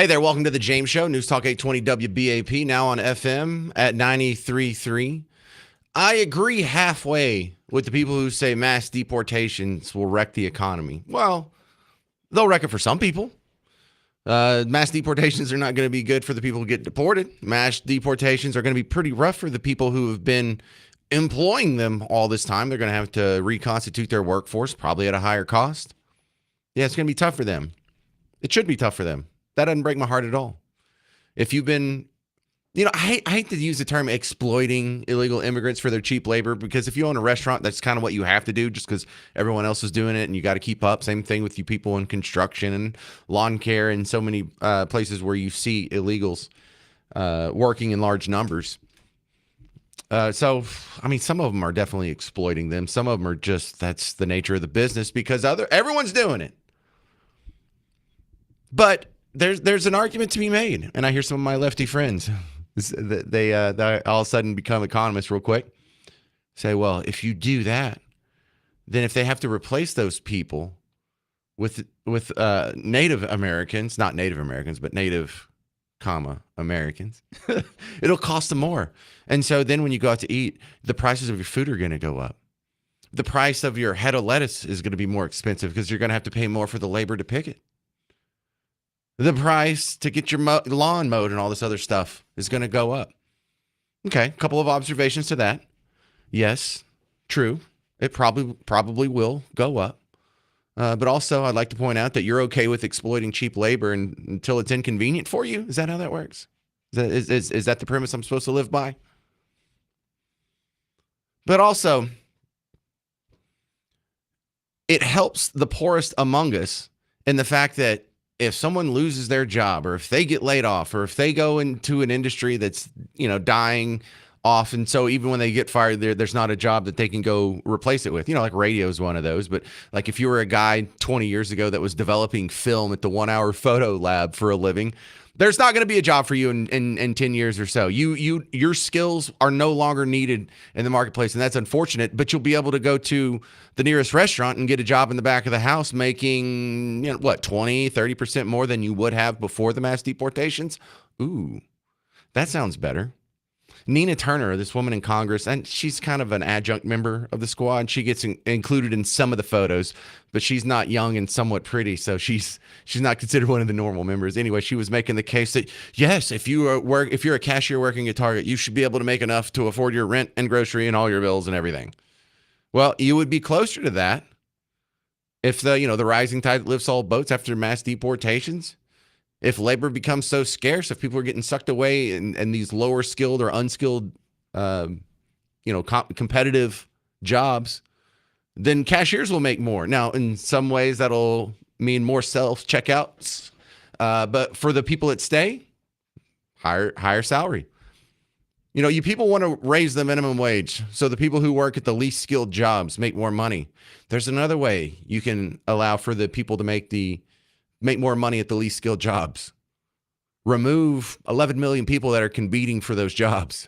Hey there, welcome to the James Show, News Talk 820 WBAP, now on FM at 93.3. I agree halfway with the people who say mass deportations will wreck the economy. Well, they'll wreck it for some people. Mass deportations are not going to be good for the people who get deported. Mass deportations are going to be pretty rough for the people who have been employing them all this time. They're going to have to reconstitute their workforce, probably at a higher cost. Yeah, it's going to be tough for them. It should be tough for them. That doesn't break my heart at all. If you've been, I hate to use the term exploiting illegal immigrants for their cheap labor, because if you own a restaurant, that's kind of what you have to do just because everyone else is doing it and you got to keep up. Same thing with you people in construction and lawn care and so many places where you see illegals working in large numbers. Some of them are definitely exploiting them. Some of them are just, that's the nature of the business because everyone's doing it. But there's an argument to be made, and I hear some of my lefty friends, they all of a sudden become economists real quick, say, well, if you do that, then if they have to replace those people with Native Americans, not Native Americans, but Native, Americans, it'll cost them more. And so then when you go out to eat, the prices of your food are going to go up. The price of your head of lettuce is going to be more expensive because you're going to have to pay more for the labor to pick it. The price to get your lawn mowed and all this other stuff is going to go up. Okay, a couple of observations to that. Yes, true. It probably will go up. But also, I'd like to point out that you're okay with exploiting cheap labor until it's inconvenient for you. Is that how that works? Is that the premise I'm supposed to live by? But also, it helps the poorest among us in the fact that if someone loses their job or if they get laid off or if they go into an industry that's, dying off, and so even when they get fired, there's not a job that they can go replace it with. Like radio is one of those. But like if you were a guy 20 years ago that was developing film at the 1 hour photo lab for a living, there's not going to be a job for you in 10 years or so. Your skills are no longer needed in the marketplace, and that's unfortunate, but you'll be able to go to the nearest restaurant and get a job in the back of the house making, 20, 30% more than you would have before the mass deportations. Ooh, that sounds better. Nina Turner, this woman in Congress, and she's kind of an adjunct member of the squad, and she gets included in some of the photos, but she's not young and somewhat pretty, so she's not considered one of the normal members. Anyway, she was making the case that yes, if you're a cashier working at Target, you should be able to make enough to afford your rent and grocery and all your bills and everything. Well, you would be closer to that if the rising tide lifts all boats after mass deportations. If labor becomes so scarce, if people are getting sucked away in these lower skilled or unskilled, competitive jobs, then cashiers will make more. Now, in some ways, that'll mean more self-checkouts. But for the people that stay, higher salary. You people want to raise the minimum wage so the people who work at the least skilled jobs make more money. There's another way you can allow for the people to make more money at the least skilled jobs. Remove 11 million people that are competing for those jobs.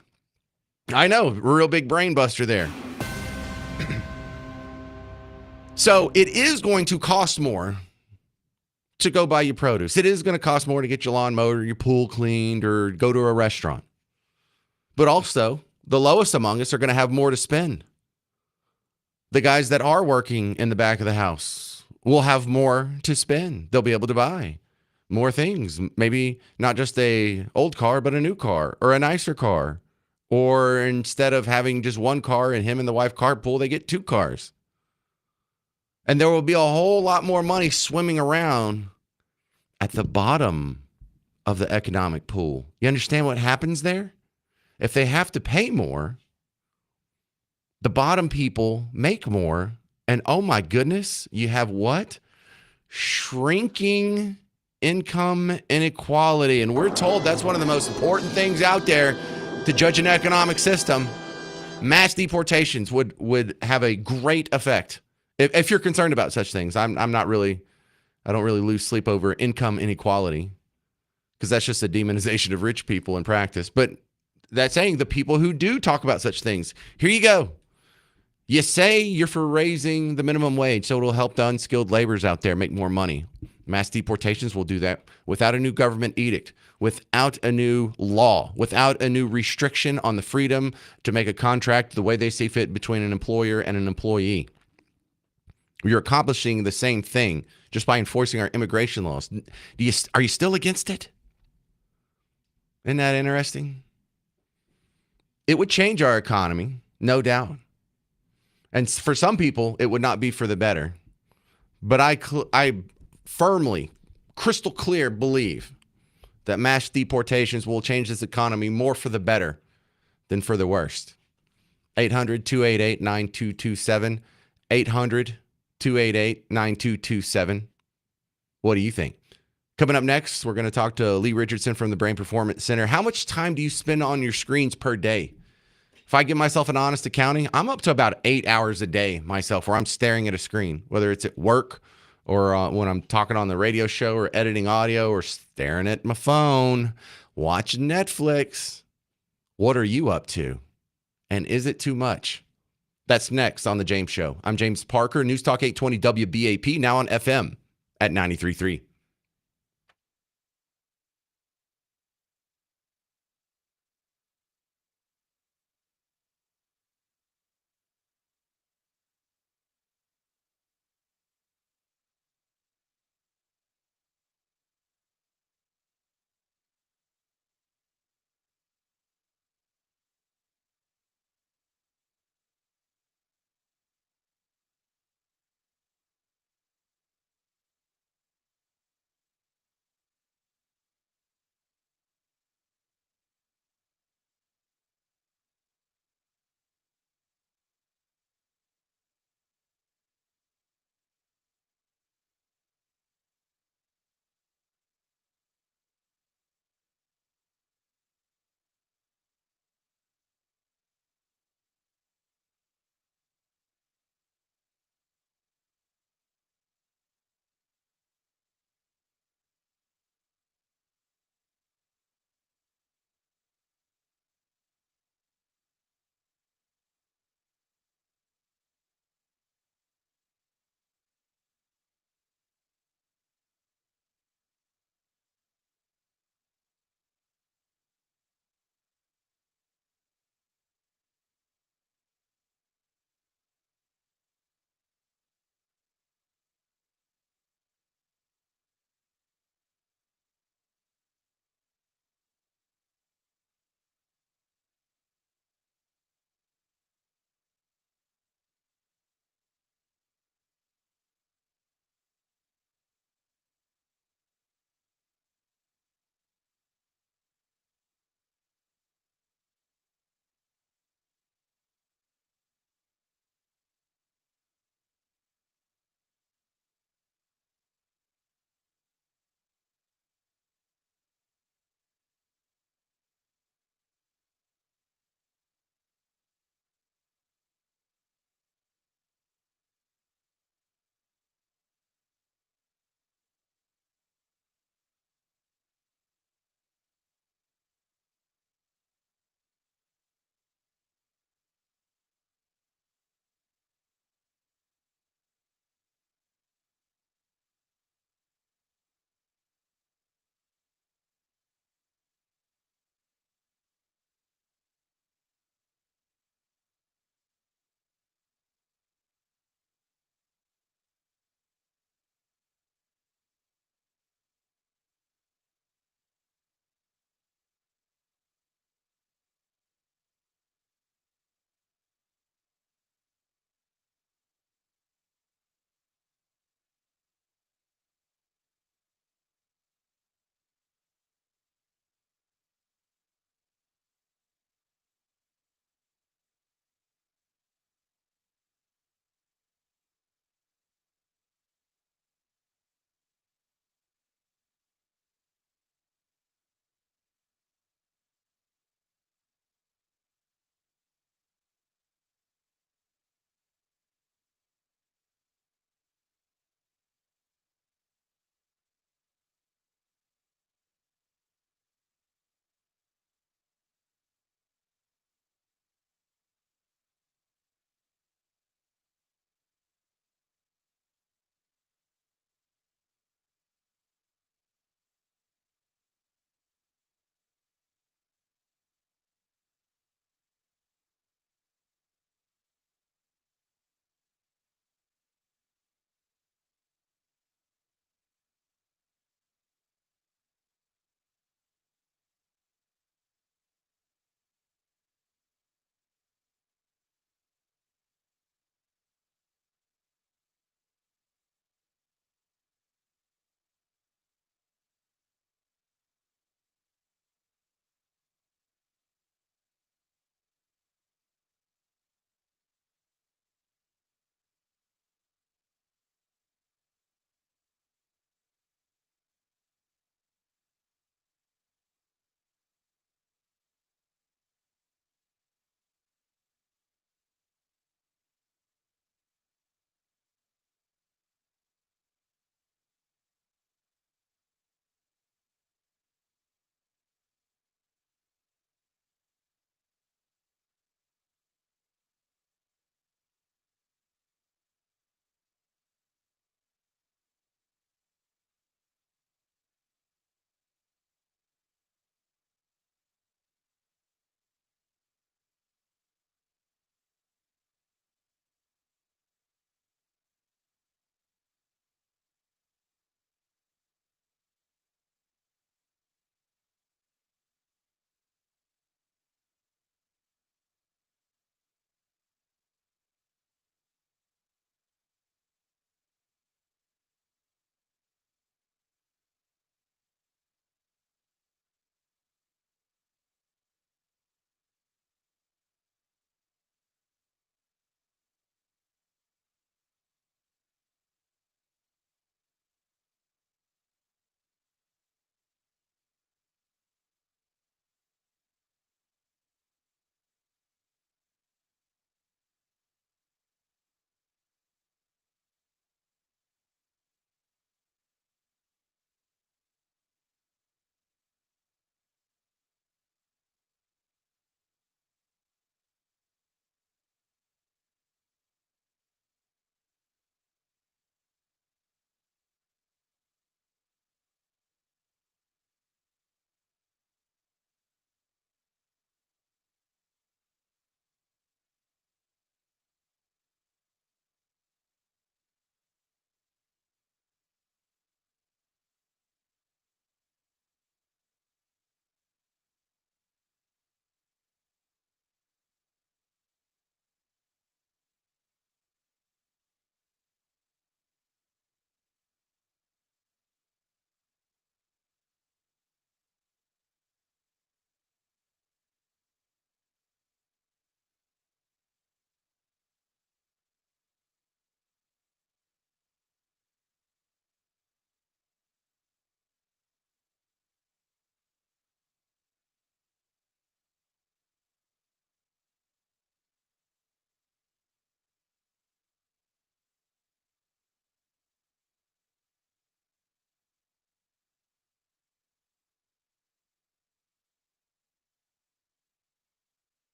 I know, real big brain buster there. So it is going to cost more to go buy your produce. It is going to cost more to get your lawn mowed or your pool cleaned or go to a restaurant. But also, the lowest among us are going to have more to spend. The guys that are working in the back of the house will have more to spend. They'll be able to buy more things. Maybe not just a old car, but a new car or a nicer car. Or instead of having just one car and him and the wife carpool, they get two cars. And there will be a whole lot more money swimming around at the bottom of the economic pool. You understand what happens there? If they have to pay more, the bottom people make more. And oh my goodness, you have what? Shrinking income inequality. And we're told that's one of the most important things out there to judge an economic system. Mass deportations would have a great effect. If you're concerned about such things, I don't really lose sleep over income inequality because that's just a demonization of rich people in practice. But that's saying the people who do talk about such things, here you go. You say you're for raising the minimum wage so it'll help the unskilled laborers out there make more money. Mass deportations will do that without a new government edict, without a new law, without a new restriction on the freedom to make a contract the way they see fit between an employer and an employee. You're accomplishing the same thing just by enforcing our immigration laws. Are you still against it? Isn't that interesting? It would change our economy, no doubt. And for some people, it would not be for the better. But I firmly, crystal clear believe that mass deportations will change this economy more for the better than for the worst. 800-288-9227. 800-288-9227. What do you think? Coming up next, we're going to talk to Lee Richardson from the Brain Performance Center. How much time do you spend on your screens per day? If I give myself an honest accounting, I'm up to about 8 hours a day myself where I'm staring at a screen, whether it's at work or when I'm talking on the radio show or editing audio or staring at my phone, watching Netflix. What are you up to? And is it too much? That's next on The James Show. I'm James Parker, News Talk 820 WBAP, now on FM at 93.3.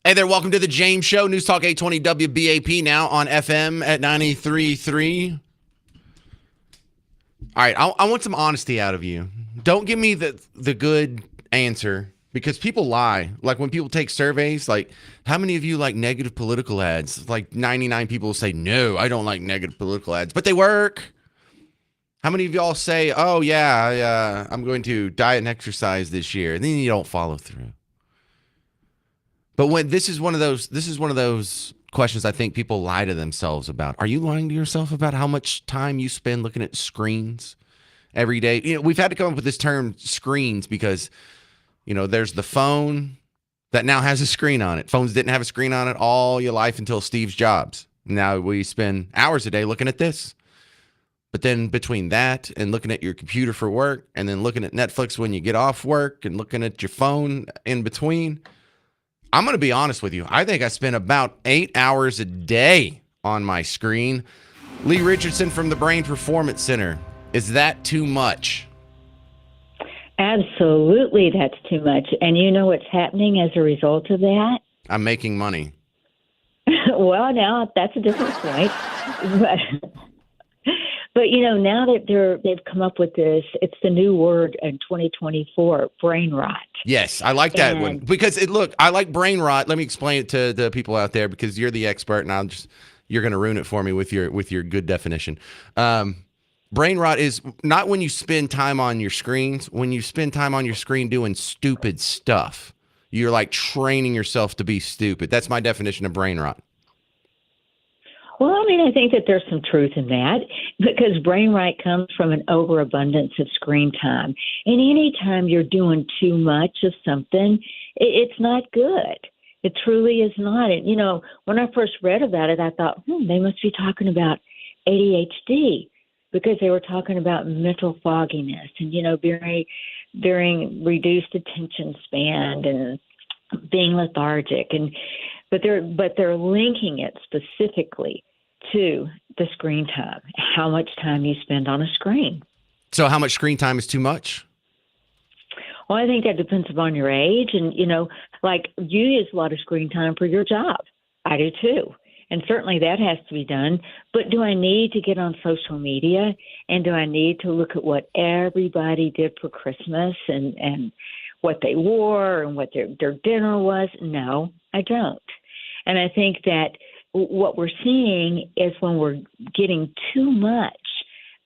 Hey there, welcome to the James Show. News Talk 820 WBAP now on FM at 93.3. All right, I want some honesty out of you. Don't give me the good answer because people lie. Like when people take surveys, like how many of you like negative political ads? Like 99 people will say, no, I don't like negative political ads, but they work. How many of y'all say, oh yeah, I'm going to diet and exercise this year, and then you don't follow through? But when this is one of those questions I think people lie to themselves about. Are you lying to yourself about how much time you spend looking at screens every day? You know, we've had to come up with this term screens because, you know, there's the phone that now has a screen on it. Phones didn't have a screen on it all your life until Steve Jobs. Now we spend hours a day looking at this. But then between that and looking at your computer for work and then looking at Netflix when you get off work and looking at your phone in between, I'm going to be honest with you. I think I spend about 8 hours a day on my screen. Lee Richardson from the Brain Performance Center. Is that too much? Absolutely, that's too much. And you know what's happening as a result of that? I'm making money. Well, now that's a different point. But you know, now that they've come up with this, it's the new word in 2024, brain rot. Yes, I like that one because I like brain rot. Let me explain it to the people out there because you're the expert, and you're going to ruin it for me with your good definition. Brain rot is not when you spend time on your screens. When you spend time on your screen doing stupid stuff, you're like training yourself to be stupid. That's my definition of brain rot. Well, I mean, I think that there's some truth in that because brain rot comes from an overabundance of screen time. And any time you're doing too much of something, it's not good. It truly is not. And, you know, when I first read about it, I thought, they must be talking about ADHD because they were talking about mental fogginess and, you know, during reduced attention span and being lethargic. But they're linking it specifically to the screen time, how much time you spend on a screen. So how much screen time is too much? Well, I think that depends upon your age. And, you know, like you use a lot of screen time for your job. I do too. And certainly that has to be done. But do I need to get on social media? And do I need to look at what everybody did for Christmas and what they wore and what their dinner was? No, I don't. And I think that what we're seeing is when we're getting too much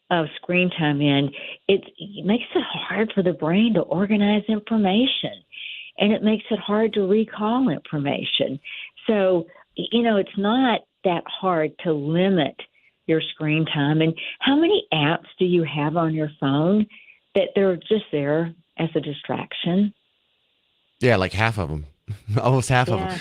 of screen time in, it makes it hard for the brain to organize information, and it makes it hard to recall information. So, you know, it's not that hard to limit your screen time. And how many apps do you have on your phone that they're just there as a distraction? Yeah, like half of them. Almost half of them.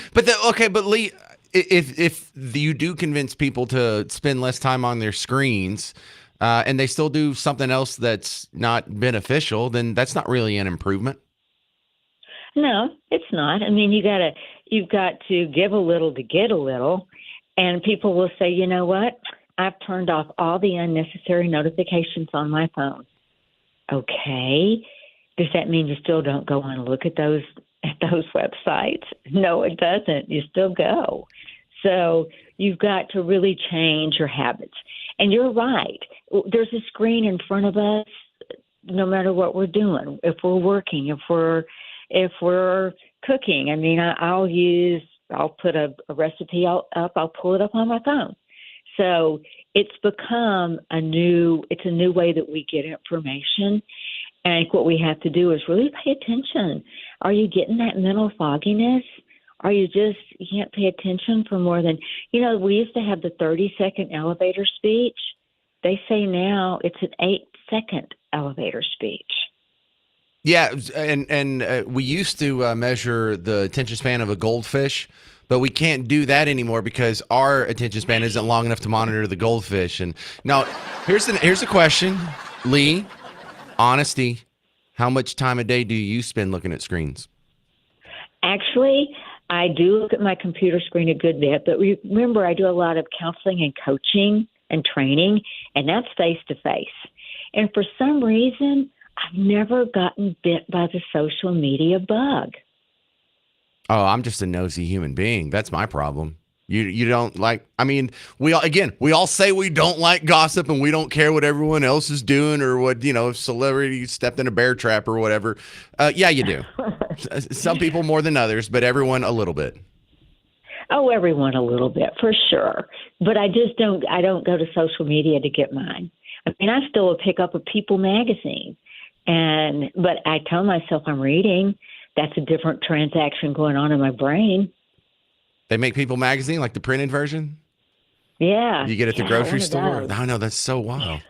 But Lee, if you do convince people to spend less time on their screens and they still do something else that's not beneficial, then that's not really an improvement. No, it's not. I mean, you've got to give a little to get a little, and people will say, you know what? I've turned off all the unnecessary notifications on my phone. Okay. Does that mean you still don't go and look at those websites? No, it doesn't. You still go. So you've got to really change your habits. And you're right. There's a screen in front of us no matter what we're doing. If we're working, if we're cooking. I mean, I'll put a recipe up, I'll pull it up on my phone. So it's become a new way that we get information. And I think what we have to do is really pay attention. Are you getting that mental fogginess? Are you can't pay attention for more than, you know, we used to have the 30-second elevator speech. They say now it's an 8-second elevator speech. Yeah, and we used to measure the attention span of a goldfish, but we can't do that anymore because our attention span isn't long enough to monitor the goldfish. And now here's the question, Lee. Honesty, how much time a day do you spend looking at screens? Actually, I do look at my computer screen a good bit, but remember, I do a lot of counseling and coaching and training, and that's face-to-face. And for some reason, I've never gotten bit by the social media bug. Oh, I'm just a nosy human being. That's my problem. You don't like. I mean, we all say we don't like gossip and we don't care what everyone else is doing or what if celebrity stepped in a bear trap or whatever. Yeah, you do. Some people more than others, but everyone a little bit. Oh, everyone a little bit for sure. But I just don't. I don't go to social media to get mine. I mean, I still pick up a People magazine, but I tell myself I'm reading. That's a different transaction going on in my brain. They make People magazine like the printed version. Yeah, You get it at the yeah, grocery one of store. those. I know that's so wild.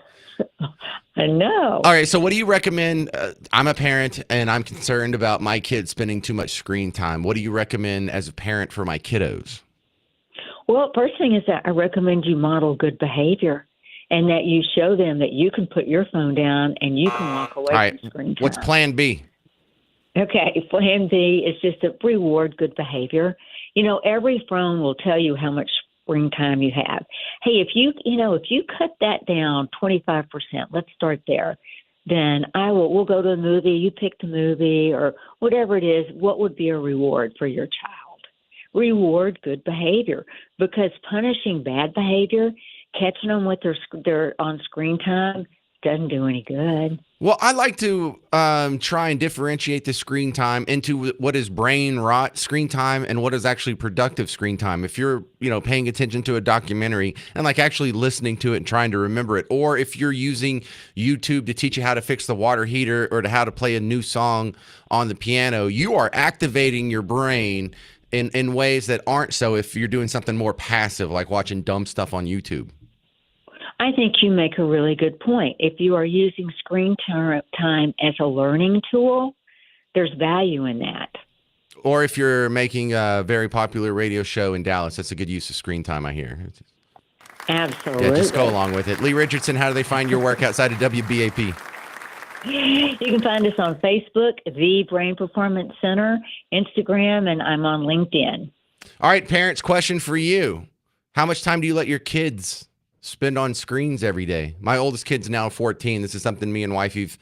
I know. All right, so what do you recommend? I'm a parent and I'm concerned about my kids spending too much screen time. What do you recommend as a parent for my kiddos? Well, first thing is that I recommend you model good behavior, and that you show them that you can put your phone down and you can walk All away right, from screen what's time. plan B? Okay, Plan B is just to reward good behavior. Every phone will tell you how much screen time you have. Hey, if you cut that down 25%, let's start there. Then we'll go to a movie, you pick the movie or whatever it is. What would be a reward for your child? Reward good behavior, because punishing bad behavior, catching them with their on screen time doesn't do any good. Well, I like to try and differentiate the screen time into what is brain rot screen time and what is actually productive screen time. If you're, paying attention to a documentary and like actually listening to it and trying to remember it, or if you're using YouTube to teach you how to fix the water heater or to how to play a new song on the piano, you are activating your brain in ways that aren't so if you're doing something more passive, like watching dumb stuff on YouTube. I think you make a really good point. If you are using screen time as a learning tool, there's value in that. Or if you're making a very popular radio show in Dallas, that's a good use of screen time, I hear. Absolutely. Yeah, just go along with it. Lee Richardson, how do they find your work outside of WBAP? You can find us on Facebook, The Brain Performance Center, Instagram, and I'm on LinkedIn. All right, parents, question for you. How much time do you let your kids spend on screens every day? My oldest kid's now 14. This is something me and wifey've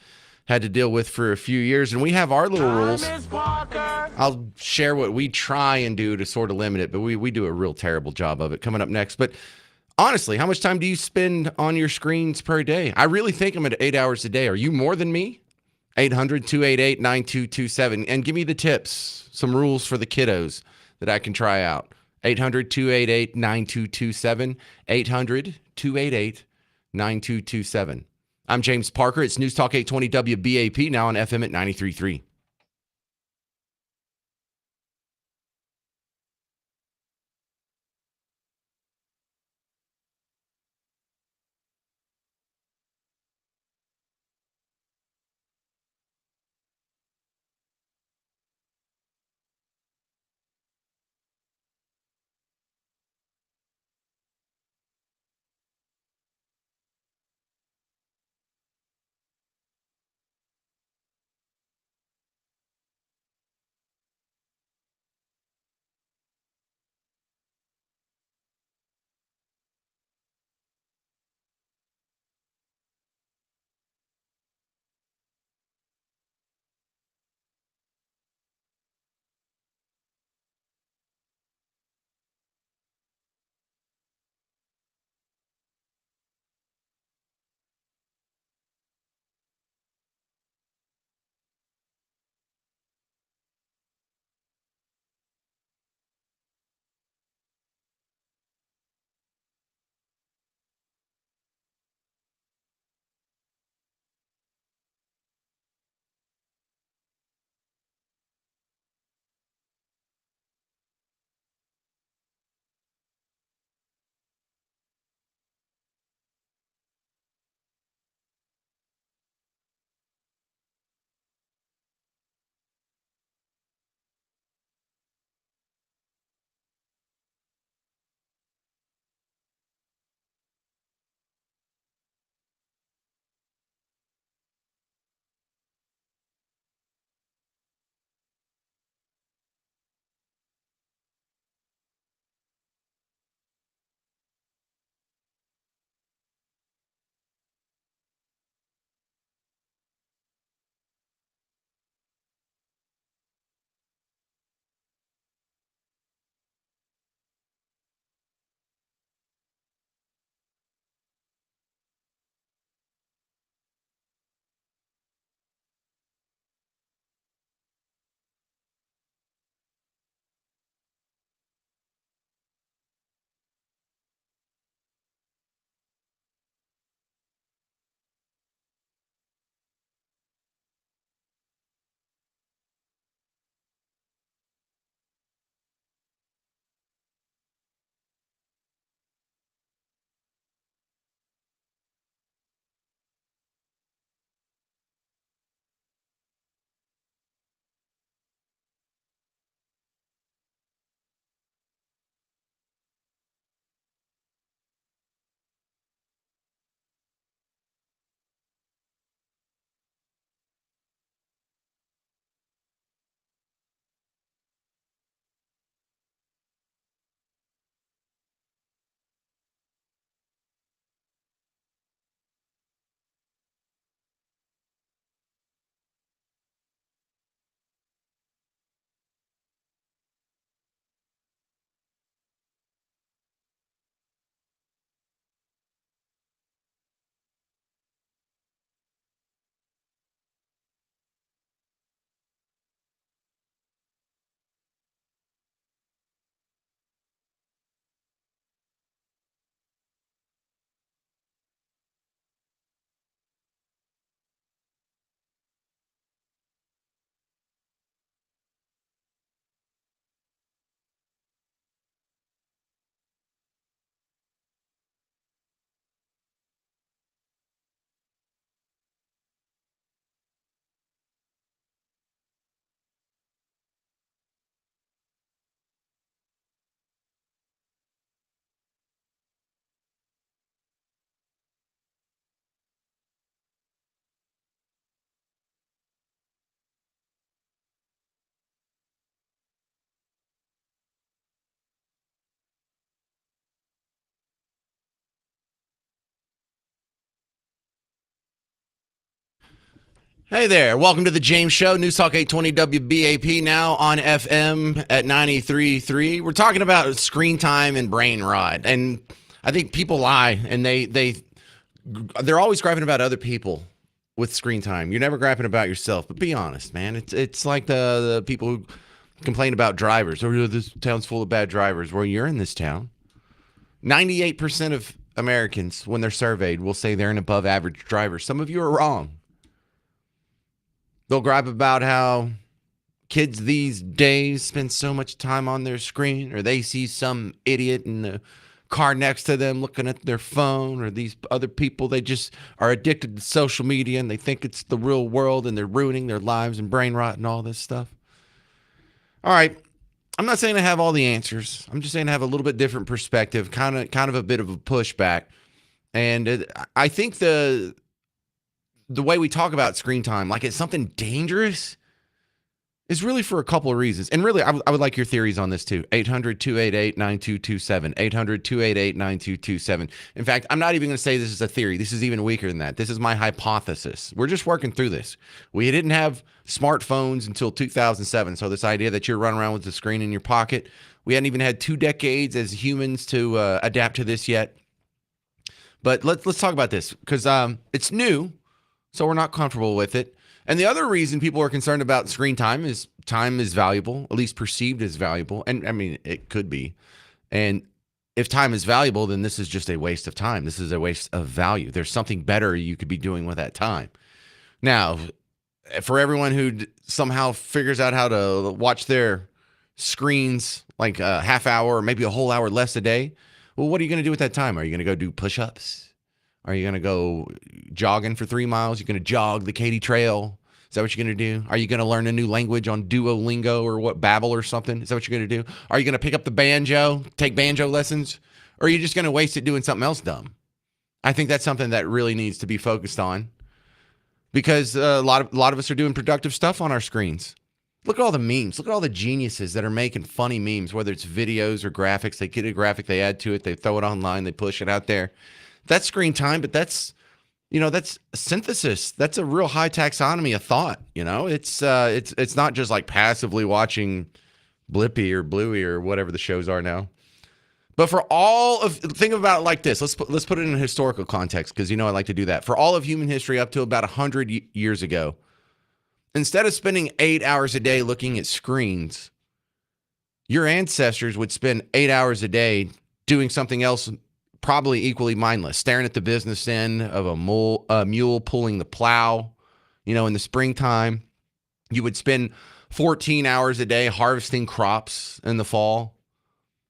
had to deal with for a few years, and we have our little rules. I'll share what we try and do to sort of limit it, but we do a real terrible job of it. Coming up next. But honestly, how much time do you spend on your screens per day? I really think I'm at 8 hours a day. Are you more than me? 800-288-9227. And give me the tips, some rules for the kiddos that I can try out. 800-288-9227. 800-288-9227. I'm James Parker. It's News Talk 820 WBAP, now on FM at 93.3. Hey there. Welcome to the James Show. News Talk 820 WBAP, now on FM at 93.3. We're talking about screen time and brain rot. And I think people lie, and they're always griping about other people with screen time. You're never griping about yourself. But be honest, man. It's like the people who complain about drivers. Oh, this town's full of bad drivers. Well, you're in this town. 98% of Americans, when they're surveyed, will say they're an above average driver. Some of you are wrong. They'll gripe about how kids these days spend so much time on their screen, or they see some idiot in the car next to them looking at their phone, or these other people, they just are addicted to social media and they think it's the real world and they're ruining their lives and brain rot and all this stuff. All right. I'm not saying I have all the answers. I'm just saying I have a little bit different perspective, kind of a bit of a pushback. And I think the way we talk about screen time, like it's something dangerous, is really for a couple of reasons. And really, I would like your theories on this too. 800-288-9227. 800-288-9227. In fact, I'm not even going to say this is a theory. This is even weaker than that. This is my hypothesis. We're just working through this. We didn't have smartphones until 2007. So this idea that you're running around with the screen in your pocket, we hadn't even had 2 decades as humans to adapt to this yet. But let's talk about this because it's new. So we're not comfortable with it. And the other reason people are concerned about screen time is valuable, at least perceived as valuable. And I mean, it could be. And if time is valuable, then this is just a waste of time. This is a waste of value. There's something better you could be doing with that time. Now, for everyone who somehow figures out how to watch their screens like a half hour or maybe a whole hour less a day, well, what are you going to do with that time? Are you going to go do push-ups? Are you going to go jogging for 3 miles? You're going to jog the Katy Trail? Is that what you're going to do? Are you going to learn a new language on Duolingo or Babbel or something? Is that what you're going to do? Are you going to pick up the banjo, take banjo lessons? Or are you just going to waste it doing something else dumb? I think that's something that really needs to be focused on because a lot of us are doing productive stuff on our screens. Look at all the memes. Look at all the geniuses that are making funny memes, whether it's videos or graphics. They get a graphic, they add to it, they throw it online, they push it out there. That's screen time, but that's synthesis. That's a real high taxonomy of thought. It's not just like passively watching Blippy or Bluey or whatever the shows are now. But think about it like this. Let's put it in a historical context because I like to do that. For all of human history up to about 100 years ago, instead of spending 8 hours a day looking at screens, your ancestors would spend 8 hours a day doing something else probably equally mindless, staring at the business end of a mule pulling the plow. In the springtime, you would spend 14 hours a day harvesting crops in the fall.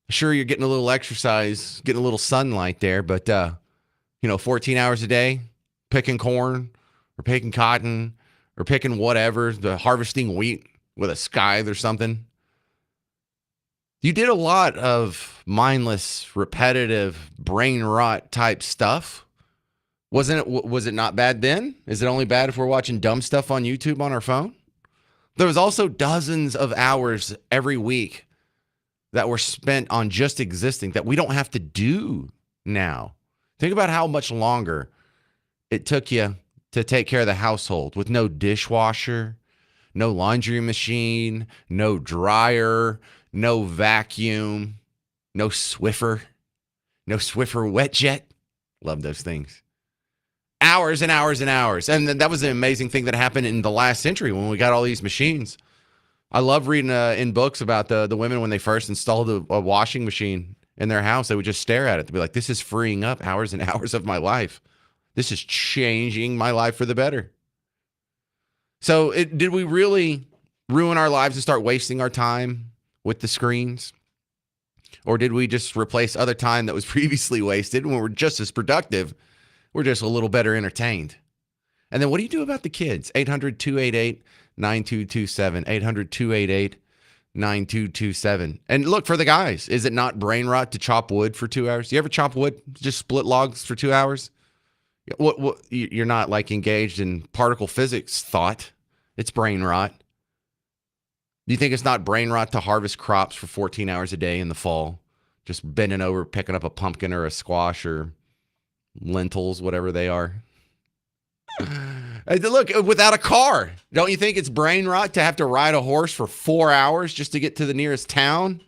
Sure, you're getting a little exercise, getting a little sunlight there, but 14 hours a day picking corn or picking cotton or picking whatever, harvesting wheat with a scythe or something. You did a lot of mindless, repetitive, brain rot type stuff. Was it not bad then? Is it only bad if we're watching dumb stuff on YouTube on our phone? There was also dozens of hours every week that were spent on just existing that we don't have to do now. Think about how much longer it took you to take care of the household with no dishwasher, no laundry machine, no dryer, no vacuum, no Swiffer wet jet. Love those things. Hours and hours and hours. And that was an amazing thing that happened in the last century when we got all these machines. I love reading in books about the women when they first installed a washing machine in their house. They would just stare at it. They'd be like, this is freeing up hours and hours of my life. This is changing my life for the better. So did we really ruin our lives and start wasting our time with the screens? Or did we just replace other time that was previously wasted when we're just as productive? We're just a little better entertained. And then what do you do about the kids? 800-288-9227. 800-288-9227. And look, for the guys, is it not brain rot to chop wood for 2 hours? Do you ever chop wood? Just split logs for 2 hours? What you're not like engaged in particle physics thought. It's brain rot. Do you think it's not brain rot to harvest crops for 14 hours a day in the fall? Just bending over, picking up a pumpkin or a squash or lentils, whatever they are. Look, without a car, don't you think it's brain rot to have to ride a horse for 4 hours just to get to the nearest town?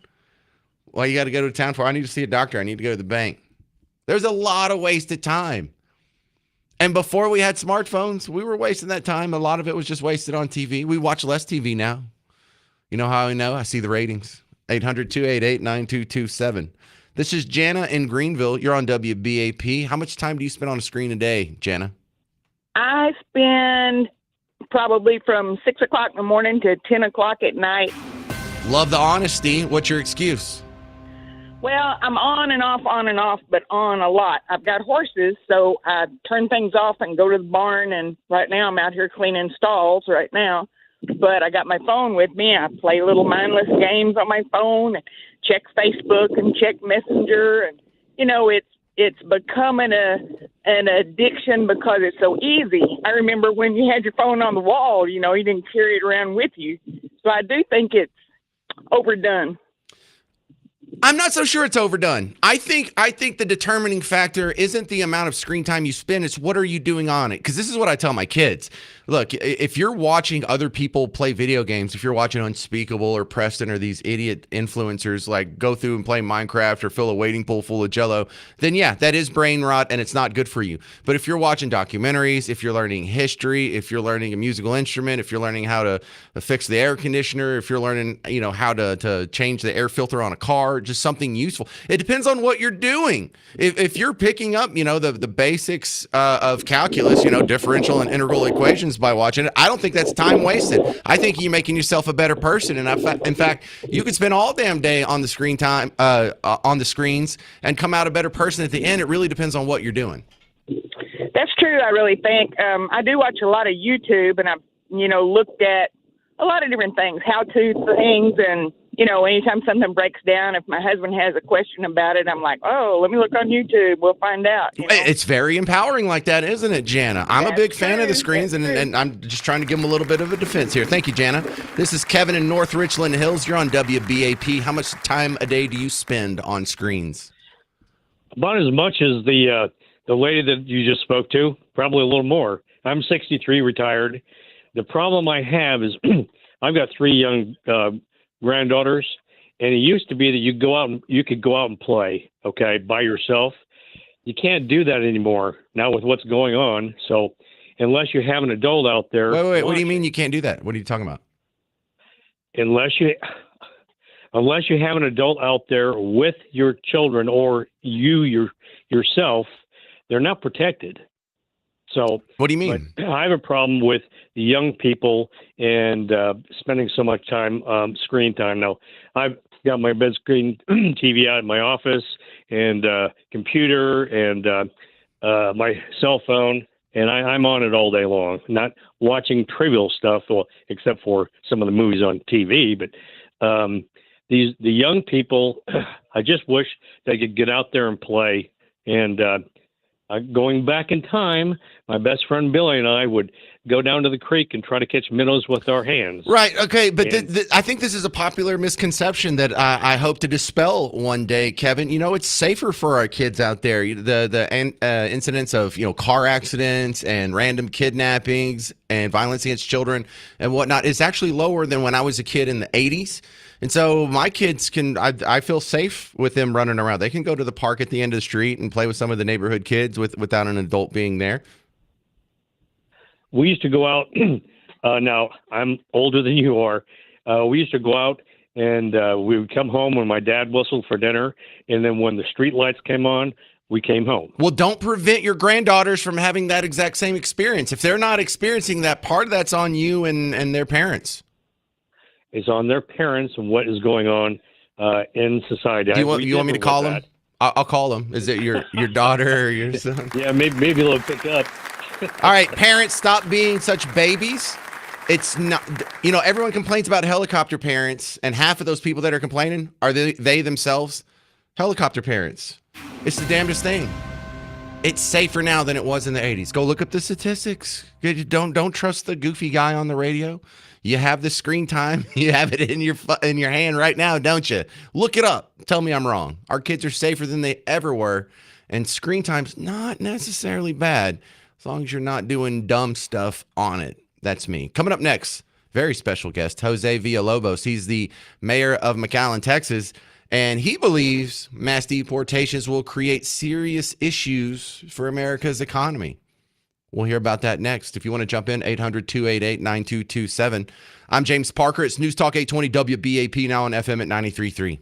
Well, you got to go to town for, I need to see a doctor. I need to go to the bank. There's a lot of wasted time. And before we had smartphones, we were wasting that time. A lot of it was just wasted on TV. We watch less TV now. You know how I know? I see the ratings. 800-288-9227. This is Jana in Greenville. You're on WBAP. How much time do you spend on a screen a day, Jana? I spend probably from 6 o'clock in the morning to 10 o'clock at night. Love the honesty. What's your excuse? Well, I'm on and off, but on a lot. I've got horses, so I turn things off and go to the barn, and right now I'm out here cleaning stalls right now. But I got my phone with me. I play little mindless games on my phone and check Facebook and check Messenger. And, you know, it's becoming an addiction because it's so easy. I remember when you had your phone on the wall, you know, you didn't carry it around with you. So I do think it's overdone. I'm not so sure it's overdone. I think the determining factor isn't the amount of screen time you spend, it's what are you doing on it? Because this is what I tell my kids. Look, if you're watching other people play video games, if you're watching Unspeakable or Preston or these idiot influencers like go through and play Minecraft or fill a wading pool full of Jell-O, then yeah, that is brain rot and it's not good for you. But if you're watching documentaries, if you're learning history, if you're learning a musical instrument, if you're learning how to fix the air conditioner, if you're learning, you know, how to change the air filter on a car, just something useful. It depends on what you're doing. If you're picking up, you know, the basics of calculus, you know, differential and integral equations by watching it, I don't think that's time wasted. I think you're making yourself a better person. And in fact, you could spend all damn day on the screen time, on the screens and come out a better person at the end. It really depends on what you're doing. That's true, I really think. I do watch a lot of YouTube, and I've, you know, looked at a lot of different things, how-to things, and, you know, anytime something breaks down, if my husband has a question about it, I'm like, oh, let me look on YouTube. We'll find out. You know? It's very empowering like that, isn't it, Jana? I'm a big fan of the screens, and I'm just trying to give them a little bit of a defense here. Thank you, Jana. This is Kevin in North Richland Hills. You're on WBAP. How much time a day do you spend on screens? About as much as the lady that you just spoke to, probably a little more. I'm 63, retired. The problem I have is I've got 3 young granddaughters, and it used to be that you could go out and play, okay, by yourself. You can't do that anymore now with what's going on. So unless you have an adult out there. Wait. What do you mean you can't do that? What are you talking about? Unless you have an adult out there with your children or yourself, they're not protected. So what do you mean? I have a problem with the young people and spending so much time screen time. Now, I've got my bed screen TV out in my office and computer and my cell phone, and I'm on it all day long, not watching trivial stuff, except for some of the movies on TV. But the young people, I just wish they could get out there and play. And going back in time, my best friend Billy and I would go down to the creek and try to catch minnows with our hands. Right. Okay. But I think this is a popular misconception that I hope to dispel one day, Kevin. You know, it's safer for our kids out there. The incidents of, you know, car accidents and random kidnappings and violence against children and whatnot is actually lower than when I was a kid in the 80s. And so my kids I feel safe with them running around. They can go to the park at the end of the street and play with some of the neighborhood kids without an adult being there. We used to go out. Now, I'm older than you are. We used to go out and we would come home when my dad whistled for dinner. And then when the street lights came on, we came home. Well, don't prevent your granddaughters from having that exact same experience. If they're not experiencing that, part of that's on you and their parents. It's on their parents and what is going on in society. You want me to call them? I'll call them. Is it your daughter or your son? Yeah, maybe they'll pick up. All right, parents, stop being such babies. It's not, you know, everyone complains about helicopter parents, and half of those people that are complaining are they themselves helicopter parents. It's the damnedest thing. It's safer now than it was in the 80s. Go look up the statistics. Don't trust the goofy guy on the radio. You have the screen time. You have it in your hand right now, don't you? Look it up. Tell me I'm wrong. Our kids are safer than they ever were, and screen time's not necessarily bad. As long as you're not doing dumb stuff on it. That's me. Coming up next, very special guest, Jose Villalobos. He's the mayor of McAllen, Texas, and he believes mass deportations will create serious issues for America's economy. We'll hear about that next. If you want to jump in, 800-288-9227. I'm James Parker. It's News Talk 820 WBAP, now on FM at 93.3.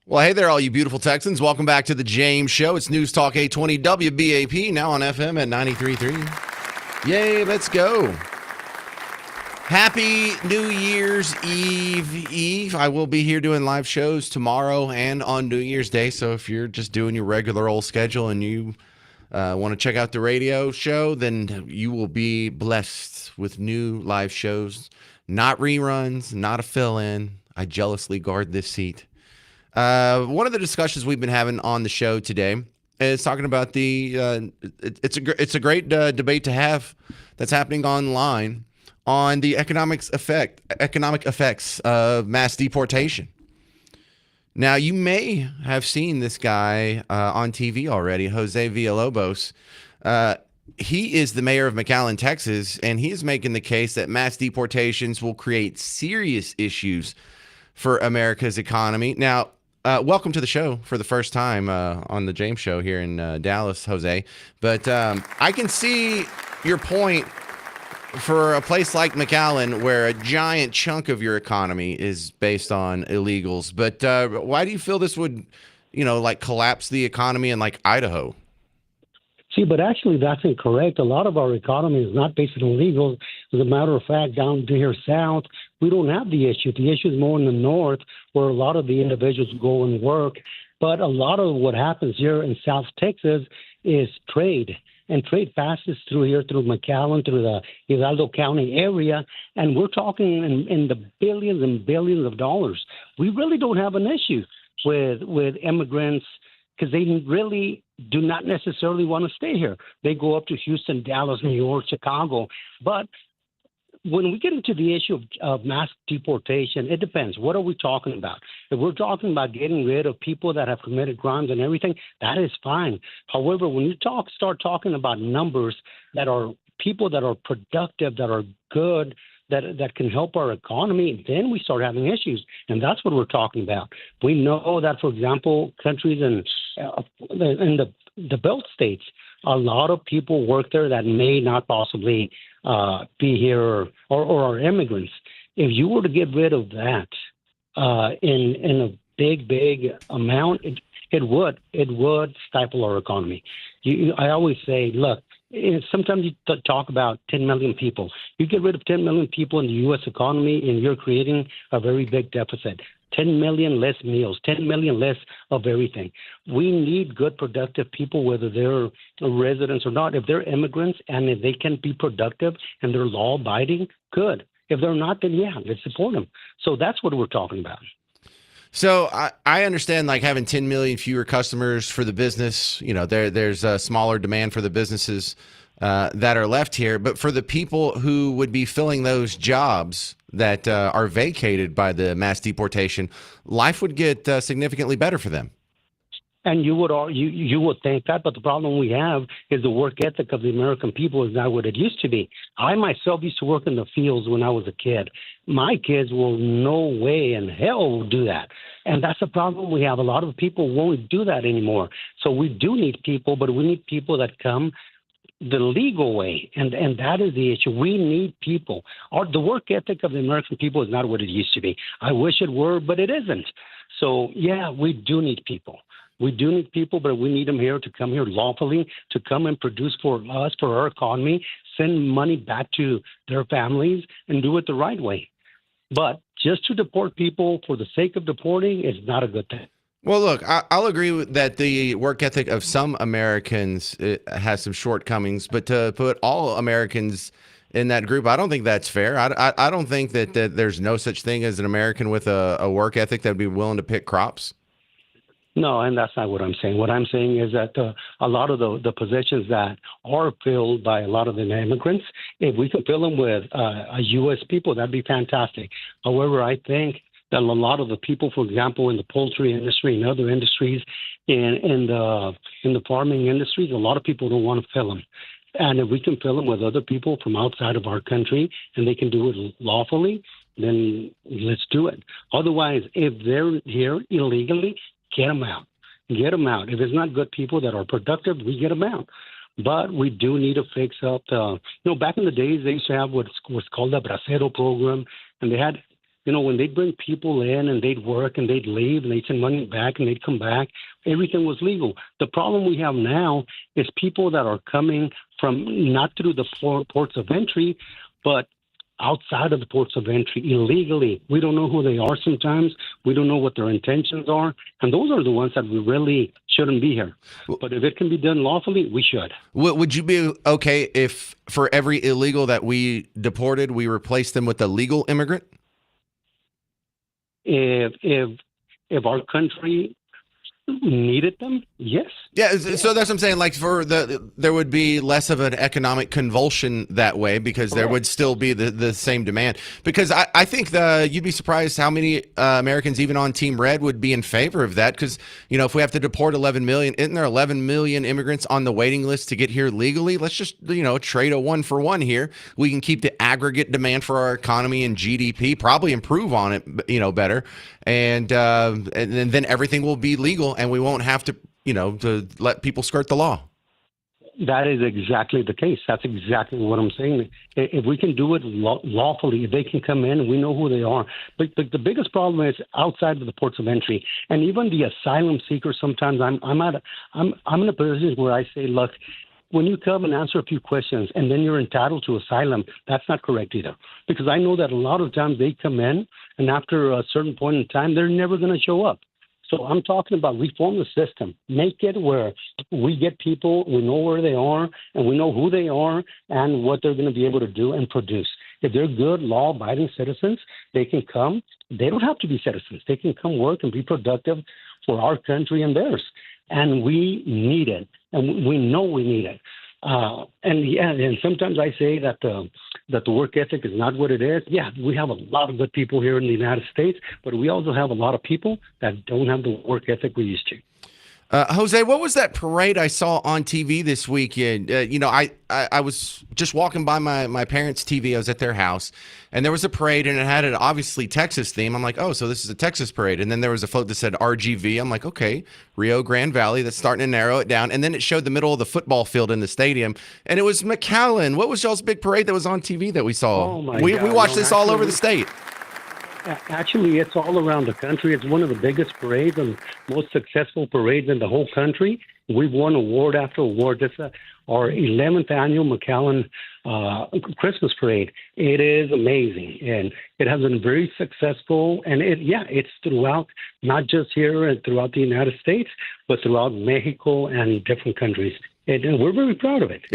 Well, hey there, all you beautiful Texans. Welcome back to the James Show. It's News Talk 820 WBAP, now on FM at 93.3. Yay, let's go. Happy New Year's Eve. I will be here doing live shows tomorrow and on New Year's Day. So if you're just doing your regular old schedule and you want to check out the radio show, then you will be blessed with new live shows. Not reruns, not a fill-in. I jealously guard this seat. One of the discussions we've been having on the show today is talking about it's a great debate to have that's happening online on the economic effects of mass deportation. Now, you may have seen this guy on TV already, Jose Villalobos. He is the mayor of McAllen, Texas, and he is making the case that mass deportations will create serious issues for America's economy. Now, welcome to the show for the first time on the James Show here in Dallas, Jose. But I can see your point for a place like McAllen, where a giant chunk of your economy is based on illegals. But why do you feel this would, like collapse the economy in like Idaho? See, but actually that's incorrect. A lot of our economy is not based on illegals. As a matter of fact, down here south, we don't have the issue. The issue is more in the north, where a lot of the individuals go and work. But a lot of what happens here in South Texas is trade. And trade passes through here, through McAllen, through the Hidalgo County area. And we're talking in the billions and billions of dollars. We really don't have an issue with immigrants, because they really do not necessarily want to stay here. They go up to Houston, Dallas, New York, Chicago. But when we get into the issue of mass deportation, it depends. What are we talking about? If we're talking about getting rid of people that have committed crimes and everything, that is fine. However, when you start talking about numbers that are people that are productive, that are good, that can help our economy, then we start having issues. And that's what we're talking about. We know that, for example, countries in the Belt States, a lot of people work there that may not possibly be here or are immigrants. If you were to get rid of that in a big amount, it would stifle our economy. I always say, look, sometimes you talk about 10 million people. You get rid of 10 million people in the U.S. economy, and you're creating a very big deficit. 10 million less meals, 10 million less of everything. We need good, productive people, whether they're residents or not. If they're immigrants and if they can be productive and they're law-abiding, good. If they're not, then yeah, let's support them. So that's what we're talking about. So I understand, like, having 10 million fewer customers for the business. There's a smaller demand for the businesses that are left here. But for the people who would be filling those jobs that are vacated by the mass deportation, life would get significantly better for them. And you would think that, but the problem we have is the work ethic of the American people is not what it used to be. I myself used to work in the fields when I was a kid. My kids will no way in hell do that. And that's the problem we have. A lot of people won't do that anymore. So we do need people, but we need people that come the legal way, and that is the issue. We need people. The work ethic of the American people is not what it used to be. I wish it were, but it isn't. So, yeah, we do need people. We do need people, but we need them here to come here lawfully, to come and produce for us, for our economy, send money back to their families, and do it the right way. But just to deport people for the sake of deporting is not a good thing. Well, look, I'll agree with that the work ethic of some Americans has some shortcomings, but to put all Americans in that group, I don't think that's fair. I don't think that there's no such thing as an American with a work ethic that would be willing to pick crops. No, and that's not what I'm saying. What I'm saying is that a lot of the positions that are filled by a lot of the immigrants, if we could fill them with U.S. people, that'd be fantastic. However, I think that a lot of the people, for example, in the poultry industry and other industries, in the farming industries, a lot of people don't want to fill them. And if we can fill them with other people from outside of our country and they can do it lawfully, then let's do it. Otherwise, if they're here illegally, get them out. Get them out. If it's not good people that are productive, we get them out. But we do need to fix up back in the days, they used to have what was called the Bracero program, and they had when they bring people in and they'd work and they'd leave and they'd send money back and they'd come back, everything was legal. The problem we have now is people that are coming from not through the ports of entry, but outside of the ports of entry illegally. We don't know who they are sometimes. We don't know what their intentions are. And those are the ones that we really shouldn't be here. But if it can be done lawfully, we should. Would you be okay if for every illegal that we deported, we replaced them with a legal immigrant? If our country needed them, yes. Yeah, so that's what I'm saying. Like there would be less of an economic convulsion that way because there would still be the same demand. Because I think you'd be surprised how many Americans, even on Team Red, would be in favor of that. Because if we have to deport 11 million, isn't there 11 million immigrants on the waiting list to get here legally? Let's just trade a 1-for-1 here. We can keep the aggregate demand for our economy and GDP, probably improve on it, better, and then everything will be legal, and we won't have to let people skirt the law. That is exactly the case. That's exactly what I'm saying. If we can do it lawfully, if they can come in and we know who they are. But the biggest problem is outside of the ports of entry, and even the asylum seekers. Sometimes I'm in a position where I say, look, when you come and answer a few questions and then you're entitled to asylum, that's not correct either. Because I know that a lot of times they come in and after a certain point in time, they're never going to show up. So I'm talking about reform the system, make it where we get people, we know where they are, and we know who they are and what they're going to be able to do and produce. If they're good, law-abiding citizens, they can come. They don't have to be citizens. They can come work and be productive for our country and theirs. And we need it, and we know we need it. And sometimes I say that the work ethic is not what it is. Yeah, we have a lot of good people here in the United States, but we also have a lot of people that don't have the work ethic we used to. Jose, what was that parade I saw on TV this weekend? I was just walking by my parents' TV. I was at their house, and there was a parade, and it had an obviously Texas theme. I'm like, oh, so this is a Texas parade. And then there was a float that said RGV. I'm like, okay, Rio Grande Valley. That's starting to narrow it down. And then it showed the middle of the football field in the stadium, and it was McAllen. What was y'all's big parade that was on TV that we saw? Oh, my we God. watched this all over the state. Actually, it's all around the country. It's one of the biggest parades and most successful parades in the whole country. We've won award after award. This is our 11th annual McAllen Christmas parade. It is amazing, and it has been very successful. And it's throughout, not just here and throughout the United States, but throughout Mexico and different countries. And we're very proud of it.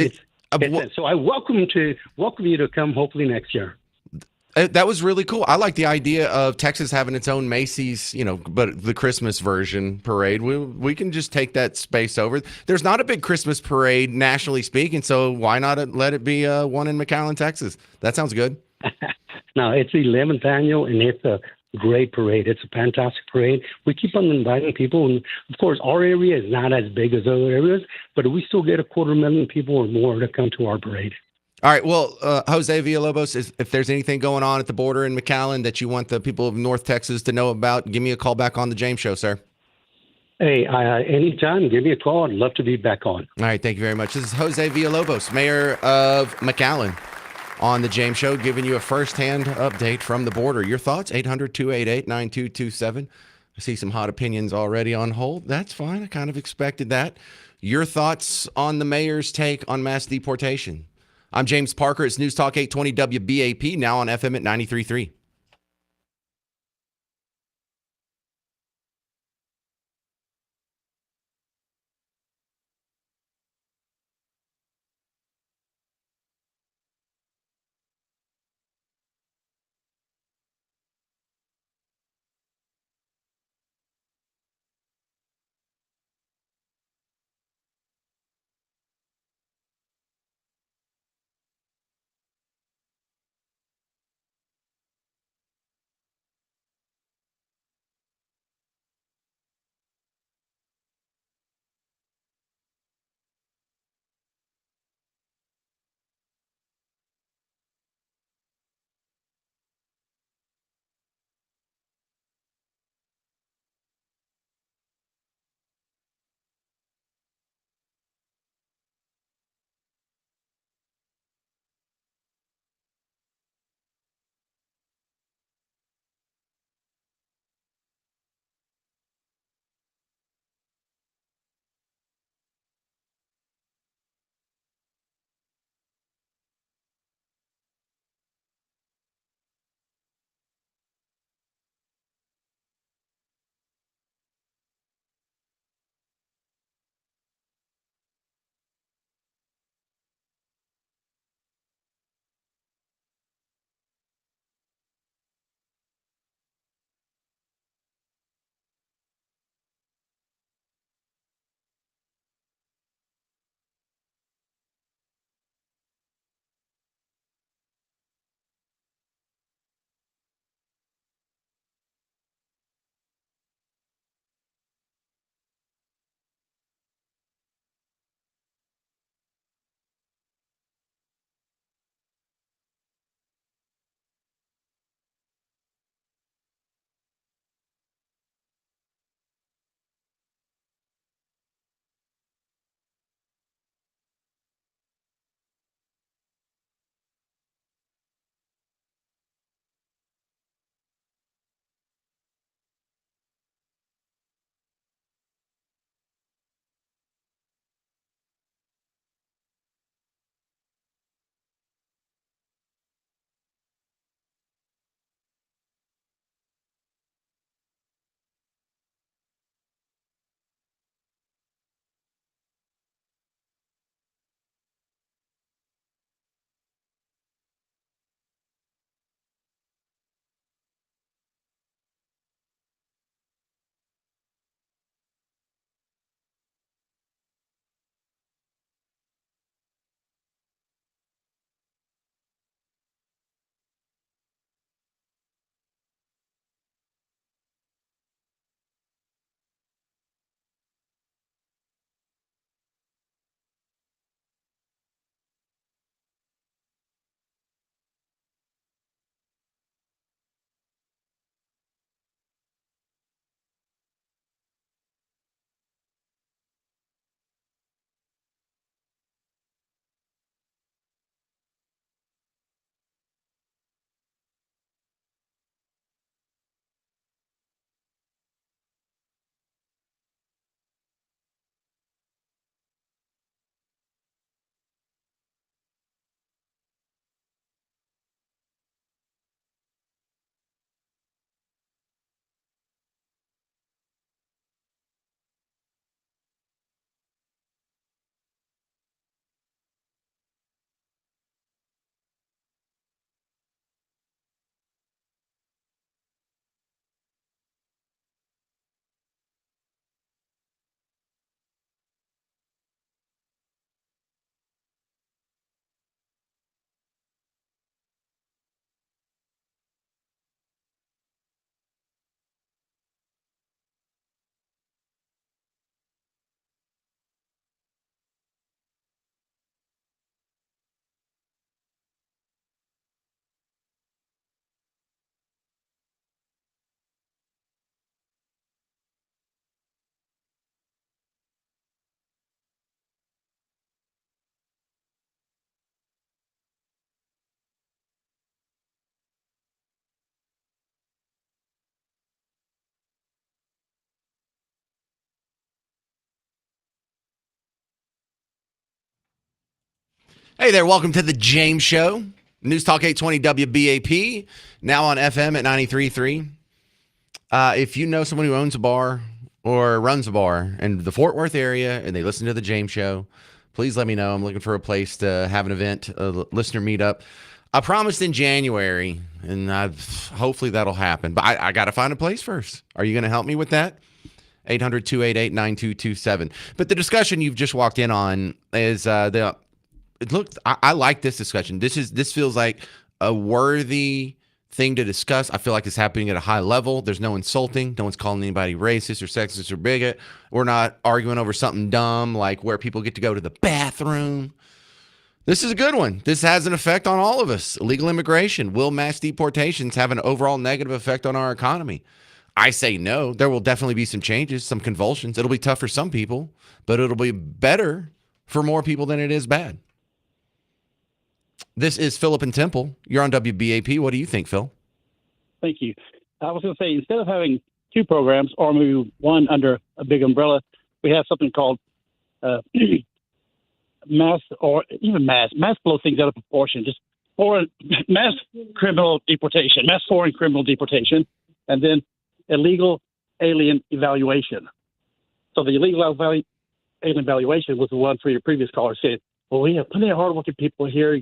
So I welcome you to come hopefully next year. That was really cool. I like the idea of Texas having its own Macy's, but the Christmas version parade. We can just take that space over. There's not a big Christmas parade nationally speaking, so why not let it be one in McAllen, Texas? That sounds good. No, it's the 11th annual, and it's a great parade. It's a fantastic parade. We keep on inviting people, and of course, our area is not as big as other areas, but we still get 250,000 people or more to come to our parade. All right. Well, Jose Villalobos, if there's anything going on at the border in McAllen that you want the people of North Texas to know about, give me a call back on the James Show, sir. Hey, anytime, give me a call. I'd love to be back on. All right. Thank you very much. This is Jose Villalobos, mayor of McAllen, on the James Show, giving you a firsthand update from the border. Your thoughts? 800-288-9227. I see some hot opinions already on hold. That's fine. I kind of expected that. Your thoughts on the mayor's take on mass deportation? I'm James Parker. It's News Talk 820 WBAP, now on FM at 93.3. Hey there, welcome to the James Show. News Talk 820 WBAP, now on FM at 93.3. If you know someone who owns a bar or runs a bar in the Fort Worth area and they listen to the James Show, please let me know. I'm looking for a place to have an event, a listener meetup. I promised in January, and hopefully that'll happen. But I got to find a place first. Are you going to help me with that? 800-288-9227. But the discussion you've just walked in on is I like this discussion. This feels like a worthy thing to discuss. I feel like it's happening at a high level. There's no insulting. No one's calling anybody racist or sexist or bigot. We're not arguing over something dumb like where people get to go to the bathroom. This is a good one. This has an effect on all of us. Illegal immigration. Will mass deportations have an overall negative effect on our economy? I say no. There will definitely be some changes, some convulsions. It'll be tough for some people, but it'll be better for more people than it is bad. This is Philip and Temple. You're on WBAP. What do you think, Phil? Thank you. I was going to say, instead of having two programs or maybe one under a big umbrella, we have something called mass blows things out of proportion. Just mass criminal deportation, mass foreign criminal deportation, and then illegal alien evaluation. So the illegal alien evaluation was the one for your previous caller said, well, we have plenty of hardworking people here,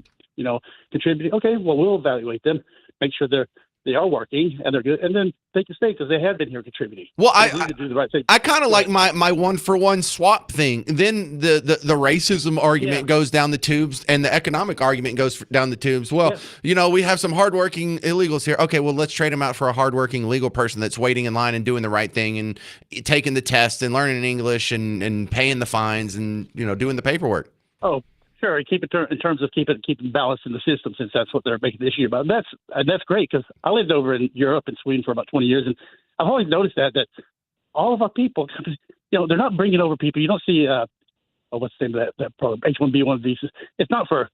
contributing. Okay, well, we'll evaluate them, make sure they are working and they're good, and then they can stay because they have been here contributing. Well, I do the right thing. I kind of like my 1-for-1 swap thing. Then the racism argument goes down the tubes, and the economic argument goes down the tubes. Well, we have some hardworking illegals here. Okay, well, let's trade them out for a hardworking legal person that's waiting in line and doing the right thing and taking the test and learning English and paying the fines and doing the paperwork. Oh, sure. Keep it in terms of keeping balance in the system, since that's what they're making the issue about. And that's great, because I lived over in Europe and Sweden for about 20 years, and I've always noticed that all of our people, they're not bringing over people. You don't see what's the name of that program, H-1B1 visas. It's not for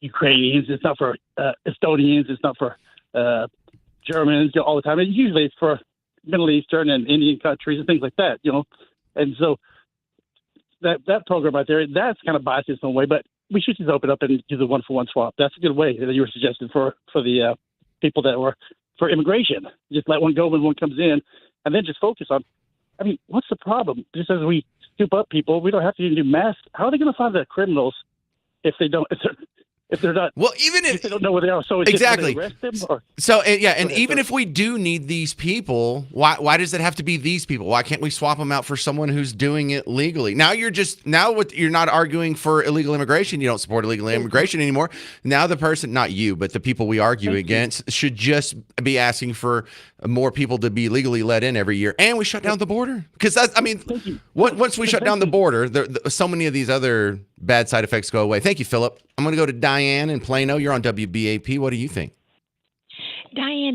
Ukrainians. It's not for Estonians. It's not for Germans. All the time. Usually it's for Middle Eastern and Indian countries and things like that. And so that program right there, that's kind of biased in some way, but we should just open up and do the 1-for-1 swap. That's a good way that you were suggesting for the people that were for immigration. Just let one go when one comes in, and then just focus on. I mean, what's the problem? Just as we scoop up people, we don't have to even do mass. How are they going to find the criminals if they don't? If they're not, well, even if they don't know where they are, so it's exactly. Just, arrest them or? So and even if we do need these people, why does it have to be these people? Why can't we swap them out for someone who's doing it legally? Now you're not arguing for illegal immigration. You don't support illegal immigration anymore. Now the person, not you, but the people we argue against, should just be asking for more people to be legally let in every year, and we shut down the border, because once we shut down the border, so many of these other bad side effects go away. Thank you, Philip. I'm going to go to Diane in Plano. You're on WBAP. What do you think? Diane,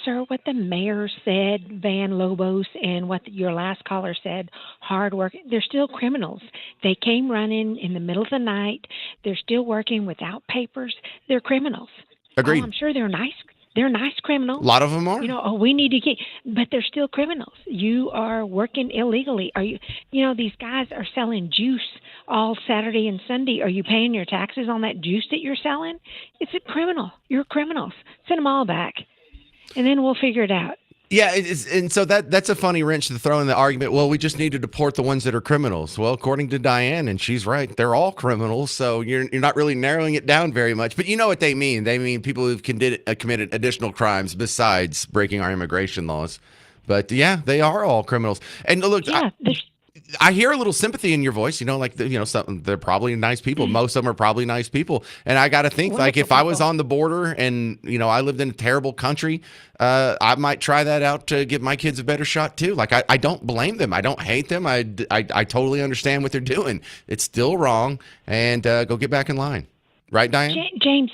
sir, what the mayor said, Van Lobos, and what your last caller said, hard work, they're still criminals. They came running in the middle of the night. They're still working without papers. They're criminals. Agreed. Oh, I'm sure they're nice. They're nice criminals. A lot of them are. We need to get, but they're still criminals. You are working illegally. Are you, these guys are selling juice all Saturday and Sunday. Are you paying your taxes on that juice that you're selling? It's a criminal. You're criminals. Send them all back, and then we'll figure it out. Yeah, and so that's a funny wrench to throw in the argument. Well, we just need to deport the ones that are criminals. Well, according to Diane, and she's right, they're all criminals. So you're not really narrowing it down very much. But you know what they mean? They mean people who've committed additional crimes besides breaking our immigration laws. But yeah, they are all criminals. And look, I hear a little sympathy in your voice, they're probably nice people. Most of them are probably nice people. And I got to think, if I was on the border and, I lived in a terrible country, I might try that out to give my kids a better shot too. I don't blame them. I don't hate them. I totally understand what they're doing. It's still wrong. And go get back in line. Right, Diane? James,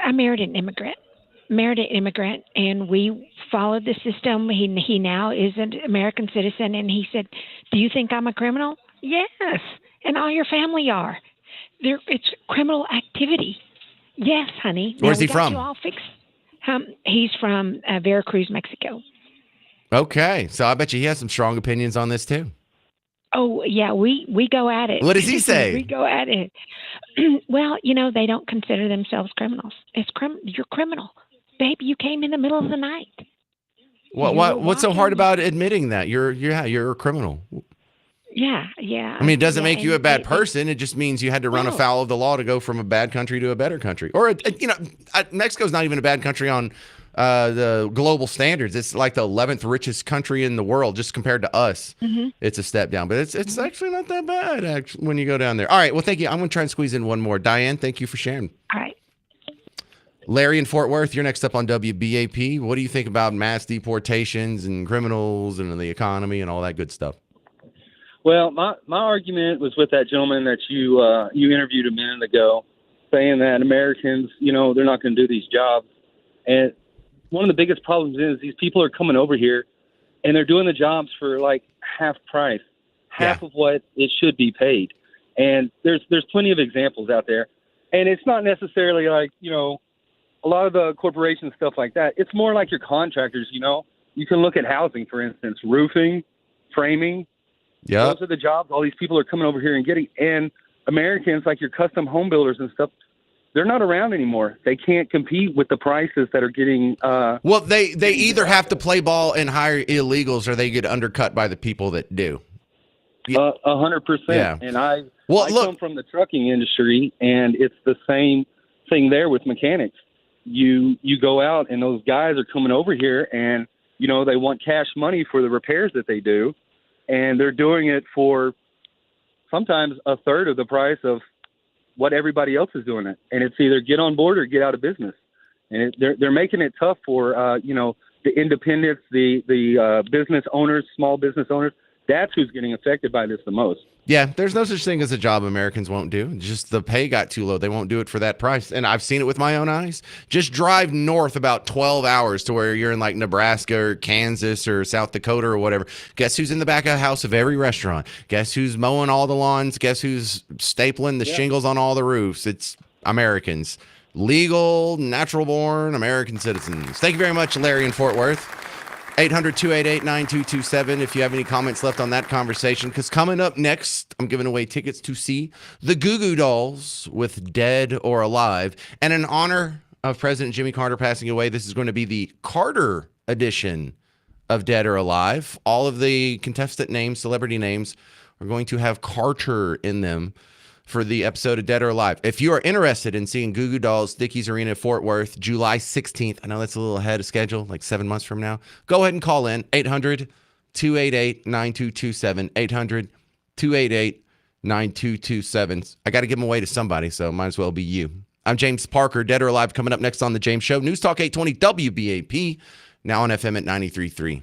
I married an immigrant, and we followed the system. He now is an American citizen, and he said, "Do you think I'm a criminal?" Yes, and all your family are. It's criminal activity. Yes, honey. Where's he from? You all fixed. He's from Veracruz, Mexico. Okay, so I bet you he has some strong opinions on this too. Oh yeah, we go at it. What does he say? We go at it. Well, they don't consider themselves criminals. You're criminal, baby. You came in the middle of the night. You were What's so hard walking. about admitting that you're a criminal? Yeah, I mean, it doesn't yeah, make you a and bad person. It just means you had to run well, afoul of the law to go from a bad country to a better country. Or, Mexico's not even a bad country on the global standards. It's like the 11th richest country in the world, just compared to us. It's a step down, but it's actually not that bad actually when you go down there. All right, well, thank you. I'm going to try and squeeze in one more. Diane, thank you for sharing. all right. Larry in Fort Worth, you're next up on WBAP. What do you think about mass deportations and criminals and the economy and all that good stuff? Well, my argument was with that gentleman that you interviewed a minute ago, saying that Americans, they're not going to do these jobs. And one of the biggest problems is these people are coming over here, and they're doing the jobs for like half price, half of what it should be paid. And there's plenty of examples out there. And it's not necessarily like, a lot of the corporations, stuff like that. It's more like your contractors, You can look at housing, for instance, roofing, framing. Yeah. Those are the jobs all these people are coming over here and getting. And Americans, like your custom home builders and stuff, they're not around anymore. They can't compete with the prices that are getting. Well, they either have to play ball and hire illegals, or they get undercut by the people that do. 100%. Yeah. And I come from the trucking industry, and it's the same thing there with mechanics. You go out, and those guys are coming over here, and they want cash money for the repairs that they do. And they're doing it for sometimes a third of the price of what everybody else is doing it. And it's either get on board or get out of business. And they're making it tough for, the independents, the business owners, small business owners. That's who's getting affected by this the most. Yeah, there's no such thing as a job Americans won't do. Just the pay got too low. They won't do it for that price. And I've seen it with my own eyes. Just drive north about 12 hours to where you're in like Nebraska or Kansas or South Dakota or whatever. Guess who's in the back of the house of every restaurant? Guess who's mowing all the lawns? Guess who's stapling the shingles on all the roofs? It's Americans. Legal, natural born American citizens. Thank you very much, Larry in Fort Worth. 800-288-9227 if you have any comments left on that conversation, because coming up next, I'm giving away tickets to see the Goo Goo Dolls with Dead or Alive. And in honor of President Jimmy Carter passing away, this is going to be the Carter edition of Dead or Alive. All of the contestant names, celebrity names, are going to have Carter in them for the episode of Dead or Alive. If you are interested in seeing Goo Goo Dolls, Dickies Arena, Fort Worth, July 16th, I know that's a little ahead of schedule, like 7 months from now, go ahead and call in, 800-288-9227, 800-288-9227. I got to give them away to somebody, so might as well be you. I'm James Parker, Dead or Alive, coming up next on The James Show. News Talk 820 WBAP, now on FM at 93.3.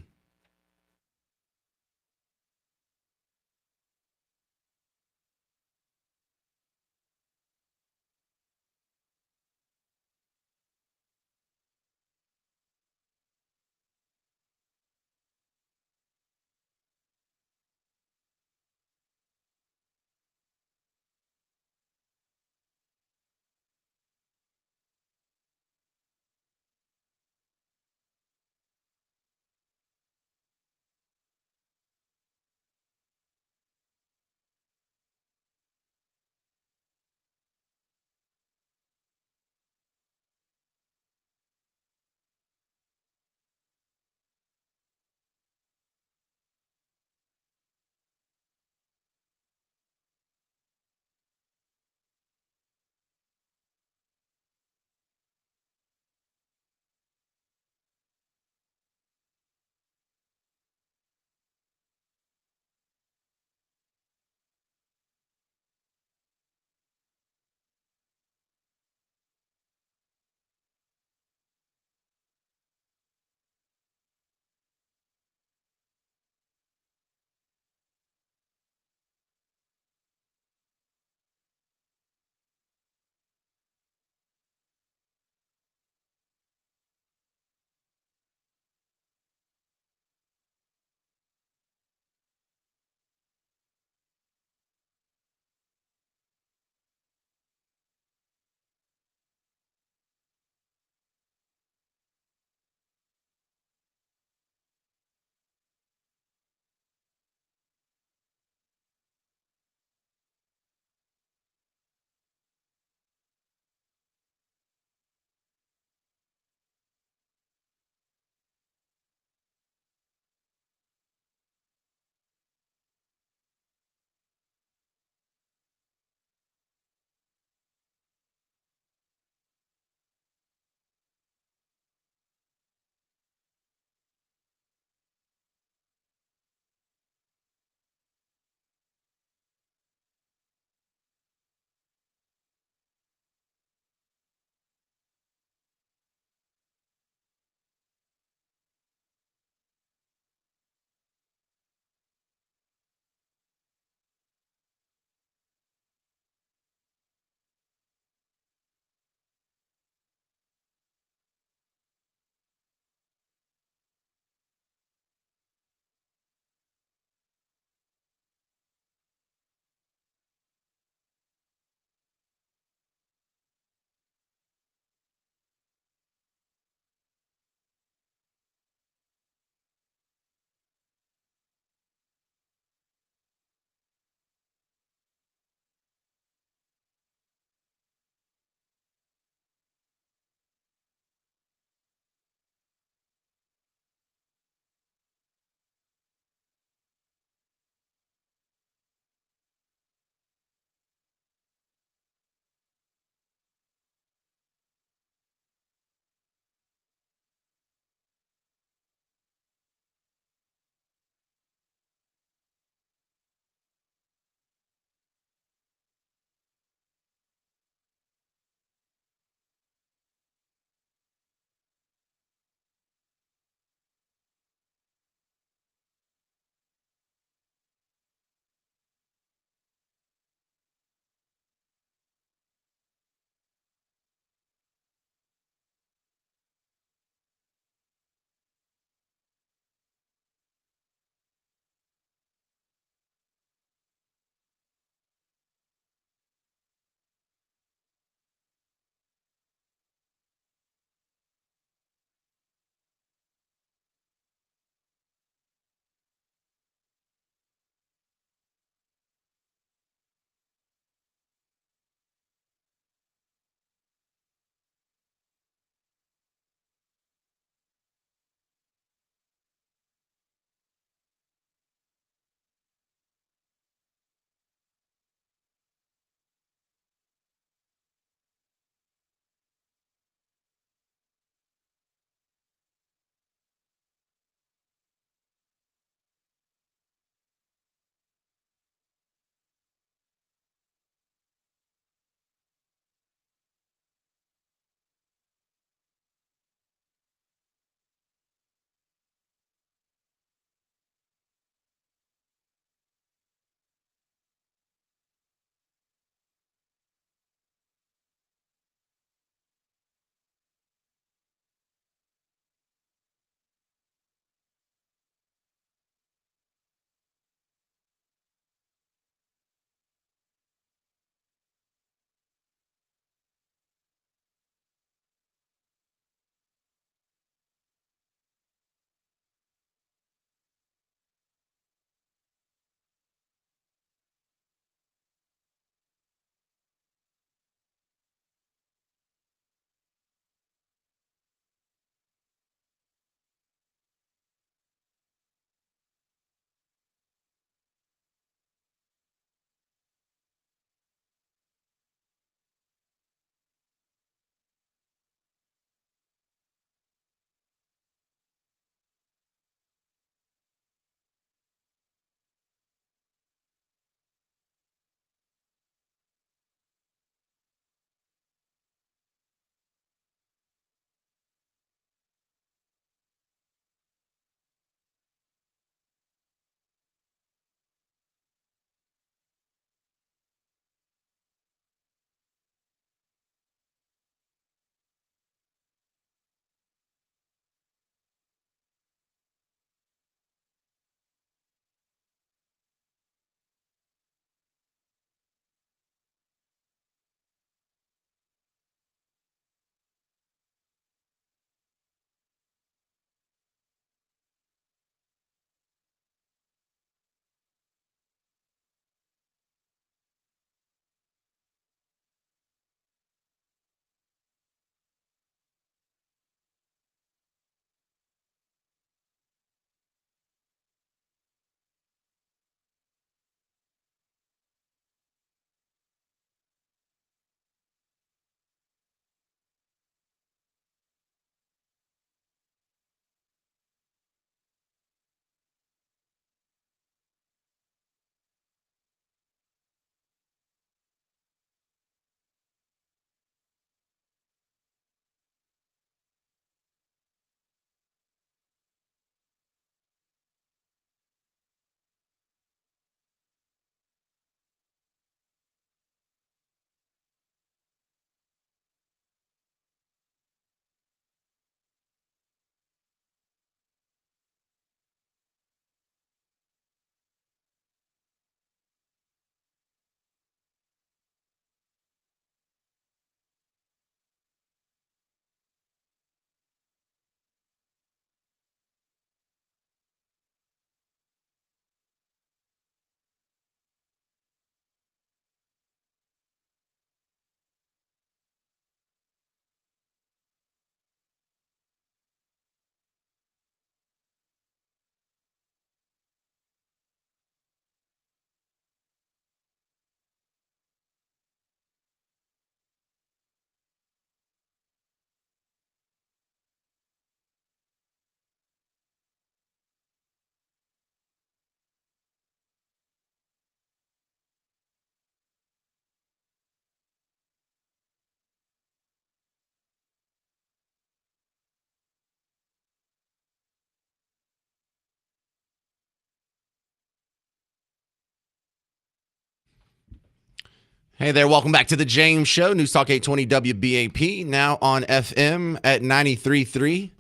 Hey there, welcome back to the James Show, News Talk 820 WBAP, now on FM at 93.3.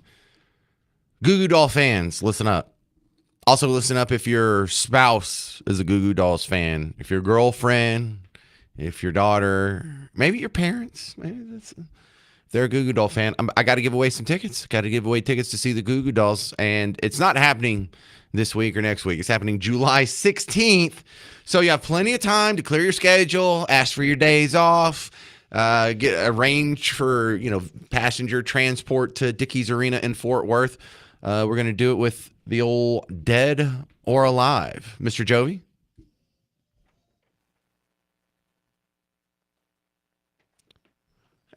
Goo Goo Doll fans, listen up. Also listen up if your spouse is a Goo Goo Dolls fan, if your girlfriend, if your daughter, maybe your parents, if they're a Goo Goo Doll fan. I got to give away some tickets. Got to give away tickets to see the Goo Goo Dolls, and it's not happening this week or next week. It's happening July 16th. So you have plenty of time to clear your schedule, ask for your days off, arrange for, passenger transport to Dickies Arena in Fort Worth. We're going to do it with the old Dead or Alive. Mr. Jovi?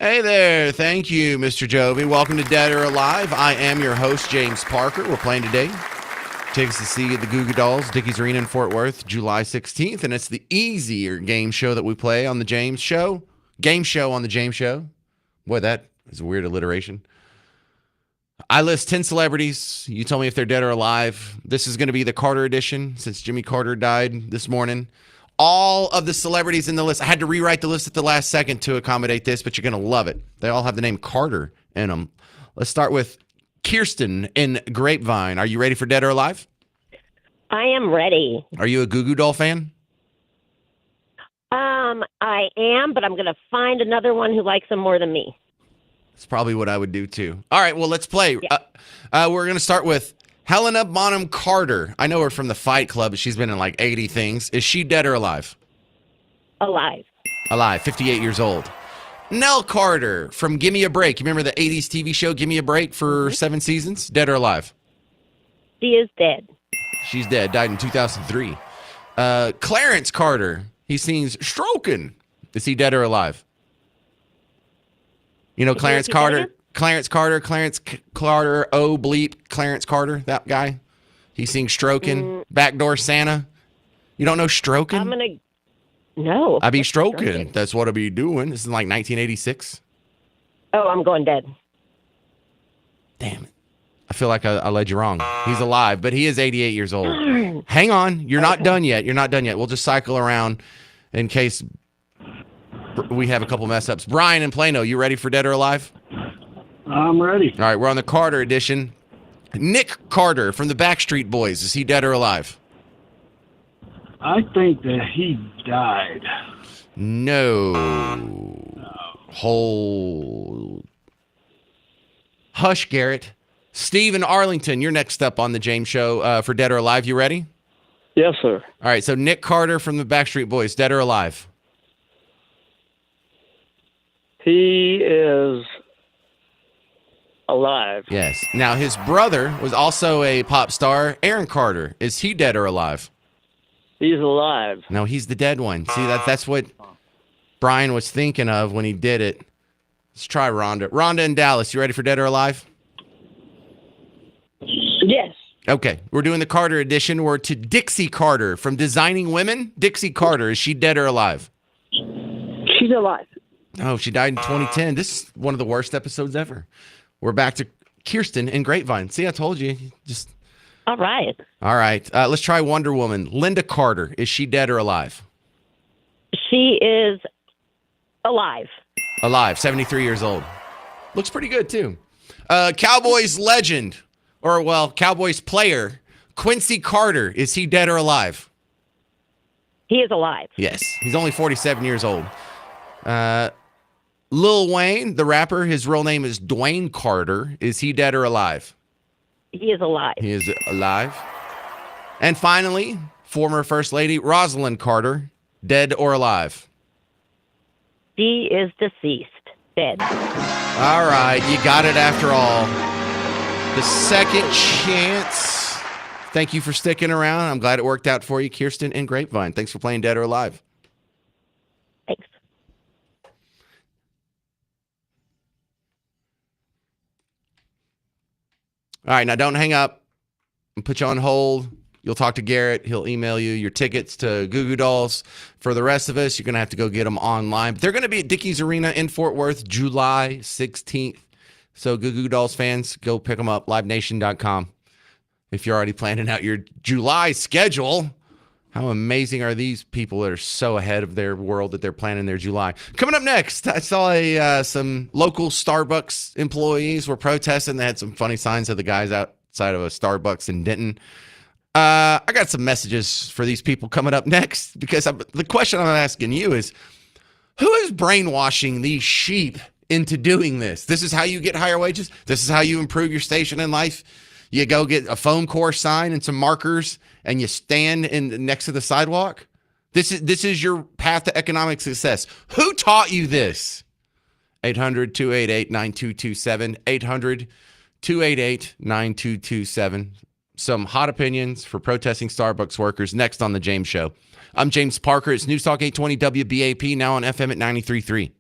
Hey there. Thank you, Mr. Jovi. Welcome to Dead or Alive. I am your host, James Parker. We're playing today. Tickets to see the Goo Goo Dolls, Dickies Arena in Fort Worth, July 16th. And it's the easier game show that we play on the James Show. Game show on the James Show. Boy, that is a weird alliteration. I list 10 celebrities. You tell me if they're dead or alive. This is going to be the Carter edition since Jimmy Carter died this morning. All of the celebrities in the list. I had to rewrite the list at the last second to accommodate this, but you're going to love it. They all have the name Carter in them. Let's start with Kirsten in Grapevine. Are you ready for Dead or Alive? I am ready. Are you a Goo Goo Doll fan? I am, but I'm going to find another one who likes them more than me. That's probably what I would do too. All right, well, let's play. Yeah. We're going to start with Helena Bonham Carter. I know her from the Fight Club. She's been in like 80 things. Is she dead or alive? Alive. Alive, 58 years old. Nell Carter from Gimme a Break. You remember the 80s TV show Gimme a Break for 7 seasons? Dead or alive? She is dead. She's dead. Died in 2003. Clarence Carter. He sings Stroking. Is he dead or alive? You know Clarence Carter? Clarence Carter, Clarence Carter, Clarence Carter, that guy. He sings Stroking. Backdoor Santa. You don't know Stroking? I'm going to... No. I be stroking. That's what I be doing. This is like 1986. Oh, I'm going dead. Damn it. I feel like I led you wrong. He's alive, but he is 88 years old. Hang on. You're not done yet. You're not done yet. We'll just cycle around in case we have a couple mess ups. Brian in Plano, you ready for Dead or Alive? I'm ready. All right, we're on the Carter edition. Nick Carter from the Backstreet Boys. Is he dead or alive? I think that he died. No. Hold. Hush, Garrett. Steve in Arlington, you're next up on the James Show for Dead or Alive. You ready? Yes, sir. All right, so Nick Carter from the Backstreet Boys, dead or alive? He is alive. Yes. Now, his brother was also a pop star, Aaron Carter. Is he dead or alive? He's alive. No, he's the dead one. See, that's what Brian was thinking of when he did it. Let's try Rhonda. Rhonda in Dallas, you ready for Dead or Alive? Yes. Okay, we're doing the Carter edition. We're to Dixie Carter from Designing Women. Dixie Carter, is she dead or alive? She's alive. Oh, she died in 2010. This is one of the worst episodes ever. We're back to Kirsten in Grapevine. See, I told you. Just... All right. All right. Let's try Wonder Woman. Linda Carter. Is she dead or alive? She is alive. Alive. 73 years old. Looks pretty good, too. Cowboys legend, Cowboys player, Quincy Carter. Is he dead or alive? He is alive. Yes. He's only 47 years old. Lil Wayne, the rapper, his real name is Dwayne Carter. Is he dead or alive? He is alive. He is alive. And finally, former First Lady Rosalind Carter, dead or alive? She is deceased. Dead. All right, you got it after all. The second chance. Thank you for sticking around. I'm glad it worked out for you, Kirsten and Grapevine. Thanks for playing Dead or Alive. Thanks. All right, now don't hang up. I'll put you on hold. You'll talk to Garrett. He'll email you your tickets to Goo Goo Dolls. For the rest of us, you're going to have to go get them online. But they're going to be at Dickies Arena in Fort Worth, July 16th. So Goo Goo Dolls fans, go pick them up, livenation.com. If you're already planning out your July schedule, How amazing are these people that are so ahead of their world that they're planning their July? Coming up next, I saw some local Starbucks employees were protesting. They had some funny signs of the guys outside of a Starbucks in Denton. I got some messages for these people coming up next because the question I'm asking you is, who is brainwashing these sheep into doing this? This is how you get higher wages? This is how you improve your station in life? You go get a foam core sign and some markers and you stand next to the sidewalk? This is your path to economic success. Who taught you this? 800-288-9227. 800-288-9227. Some hot opinions for protesting Starbucks workers next on The James Show. I'm James Parker. It's News Talk 820 WBAP, now on FM at 93.3.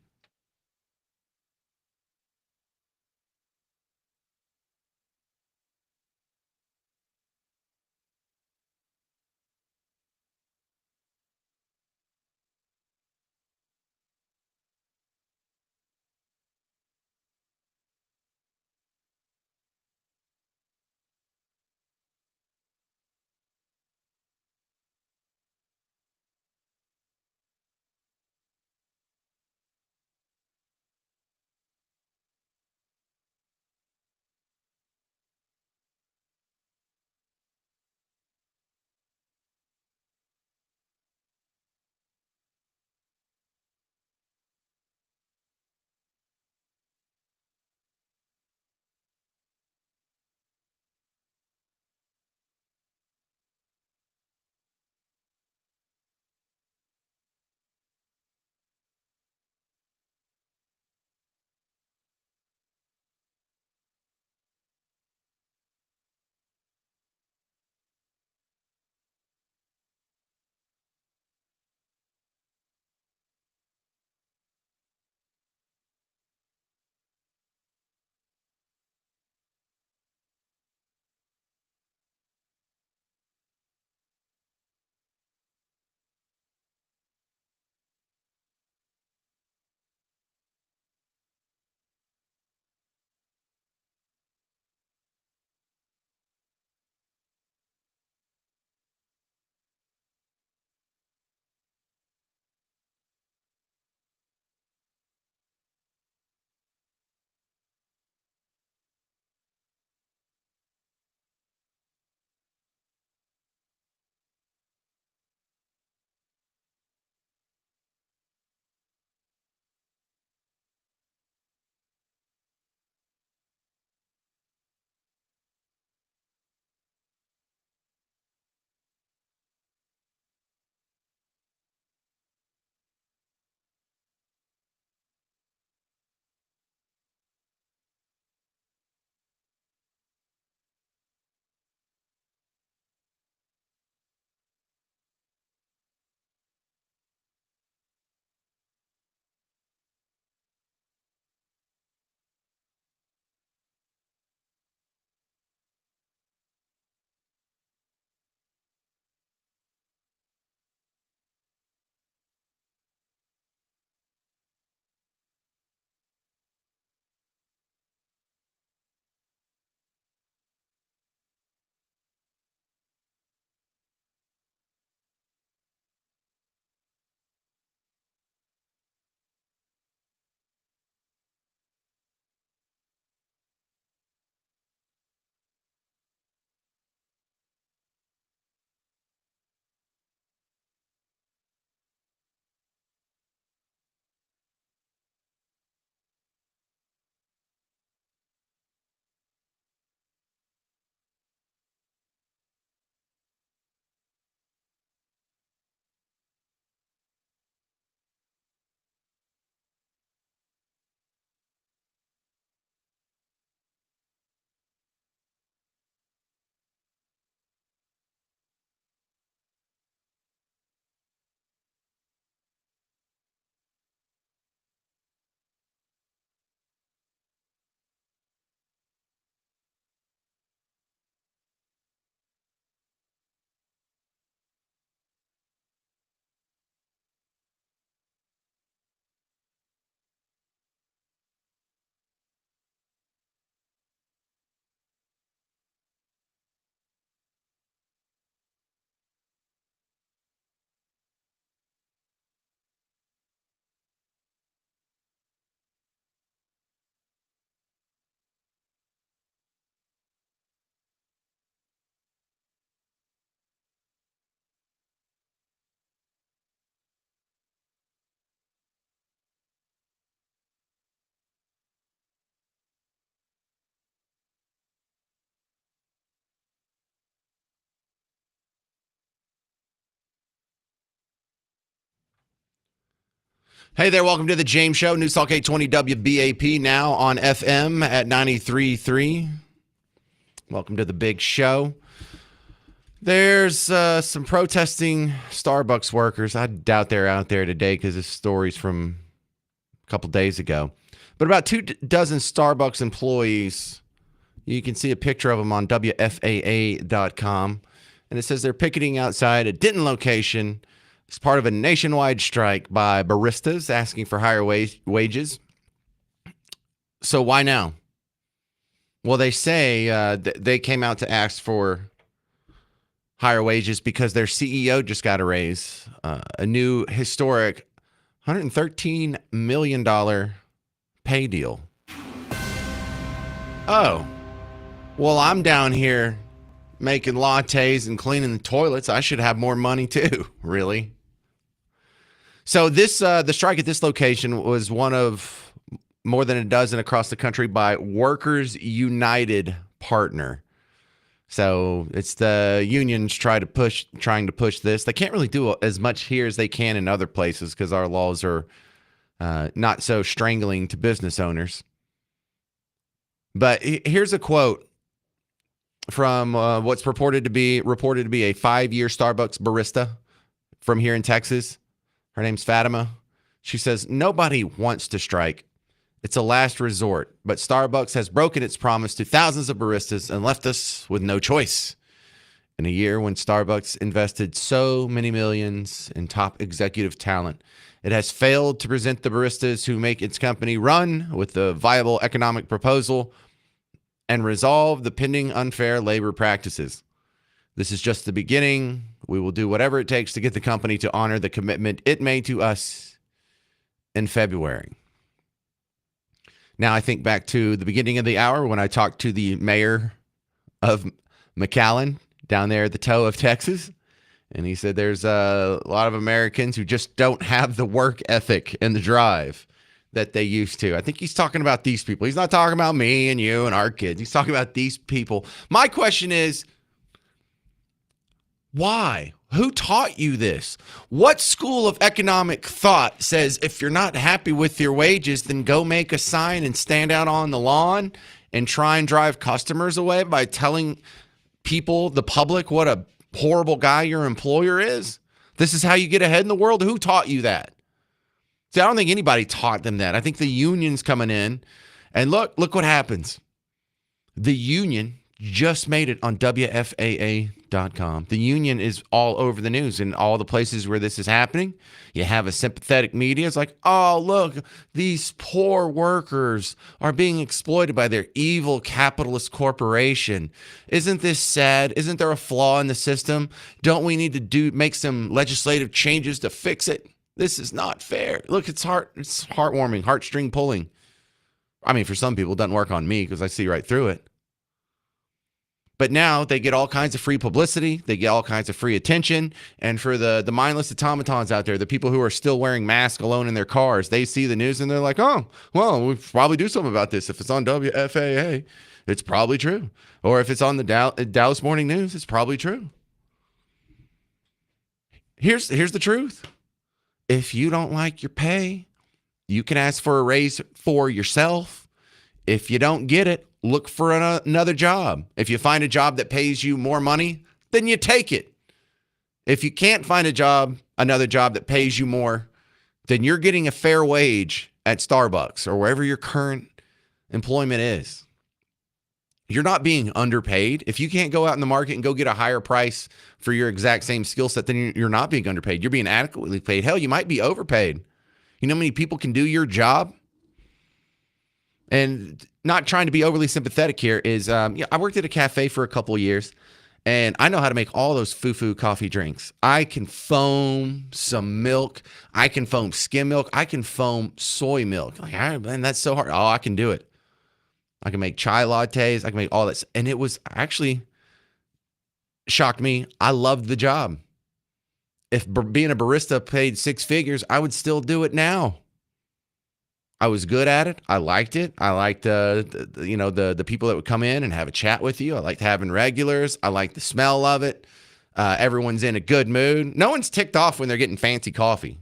Hey there, welcome to the James Show. News Talk 820 WBAP, now on FM at 93.3. Welcome to the big show. There's some protesting Starbucks workers. I doubt they're out there today because this story's from a couple days ago. But about 24 Starbucks employees, you can see a picture of them on WFAA.com. And it says they're picketing outside a Denton location as part of a nationwide strike by baristas asking for higher wages. So why now? Well, they say they came out to ask for higher wages because their CEO just got a raise, a new historic $113 million pay deal. Oh, well, I'm down here making lattes and cleaning the toilets. I should have more money too, really. So this the strike at this location was one of more than a dozen across the country by Workers United Partner. So it's the unions trying to push this. They can't really do as much here as they can in other places because our laws are not so strangling to business owners. But here's a quote from what's reported to be a 5-year Starbucks barista from here in Texas. Her name's Fatima. She says, "Nobody wants to strike. It's a last resort, but Starbucks has broken its promise to thousands of baristas and left us with no choice. In a year when Starbucks invested so many millions in top executive talent, it has failed to present the baristas who make its company run with a viable economic proposal and resolve the pending unfair labor practices. This is just the beginning. We will do whatever it takes to get the company to honor the commitment it made to us in February." Now, I think back to the beginning of the hour when I talked to the mayor of McAllen down there at the toe of Texas. And he said there's a lot of Americans who just don't have the work ethic and the drive that they used to. I think he's talking about these people. He's not talking about me and you and our kids. He's talking about these people. My question is, why? Who taught you this? What school of economic thought says if you're not happy with your wages, then go make a sign and stand out on the lawn and try and drive customers away by telling people, the public, what a horrible guy your employer is? This is how you get ahead in the world? Who taught you that? See, I don't think anybody taught them that. I think the union's coming in, and look what happens. The union just made it on WFAA.com. The union is all over the news in all the places where this is happening. You have a sympathetic media. It's like, oh, look, these poor workers are being exploited by their evil capitalist corporation. Isn't this sad? Isn't there a flaw in the system? Don't we need to make some legislative changes to fix it? This is not fair. Look, it's heartwarming, heartstring pulling. I mean, for some people, it doesn't work on me because I see right through it. But now they get all kinds of free publicity. They get all kinds of free attention. And for the mindless automatons out there, the people who are still wearing masks alone in their cars, they see the news and they're like, oh, well, we probably do something about this. If it's on WFAA, it's probably true. Or if it's on the Dallas Morning News, it's probably true. Here's the truth. If you don't like your pay, you can ask for a raise for yourself. If you don't get it, look for another job. If you find a job that pays you more money, then you take it. If you can't find another job that pays you more, then you're getting a fair wage at Starbucks or wherever your current employment is. You're not being underpaid. If you can't go out in the market and go get a higher price for your exact same skill set, then you're not being underpaid. You're being adequately paid. Hell, you might be overpaid. You know how many people can do your job? And not trying to be overly sympathetic here is, I worked at a cafe for a couple of years, and I know how to make all those foo-foo coffee drinks. I can foam some milk. I can foam skim milk. I can foam soy milk. Like, man, that's so hard. Oh, I can do it. I can make chai lattes. I can make all that. And it was actually shocked me. I loved the job. If being a barista paid 6 figures, I would still do it now. I was good at it. I liked it. I liked the people that would come in and have a chat with you. I liked having regulars. I liked the smell of it. Everyone's in a good mood. No one's ticked off when they're getting fancy coffee.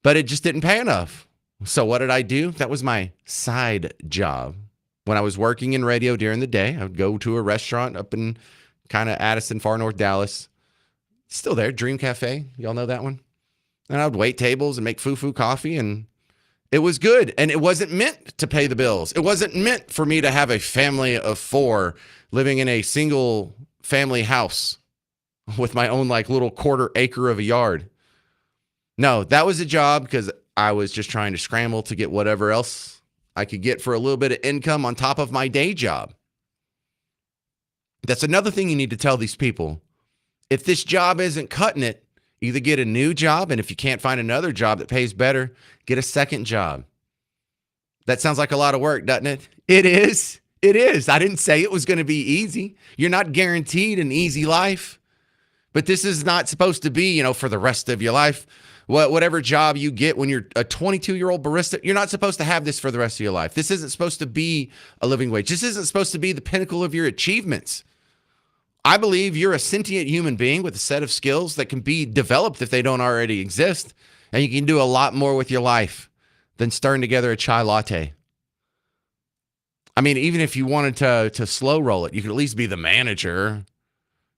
but it just didn't pay enough. So what did I do? That was my side job. When I was working in radio during the day, I would go to a restaurant up in kind of Addison, far north Dallas. Still there, Dream Cafe. Y'all know that one? And I would wait tables and make foo-foo coffee, and it was good. And it wasn't meant to pay the bills. It wasn't meant for me to have a family of 4 living in a single family house with my own like little quarter acre of a yard. No, that was a job because I was just trying to scramble to get whatever else I could get for a little bit of income on top of my day job. That's another thing you need to tell these people. If this job isn't cutting it, either get a new job, and if you can't find another job that pays better, get a second job. That sounds like a lot of work, doesn't it? It is. It is. I didn't say it was going to be easy. You're not guaranteed an easy life. But this is not supposed to be, for the rest of your life. Whatever job you get when you're a 22-year-old barista, you're not supposed to have this for the rest of your life. This isn't supposed to be a living wage. This isn't supposed to be the pinnacle of your achievements. I believe you're a sentient human being with a set of skills that can be developed if they don't already exist. And you can do a lot more with your life than stirring together a chai latte. I mean, even if you wanted to slow roll it, you could at least be the manager.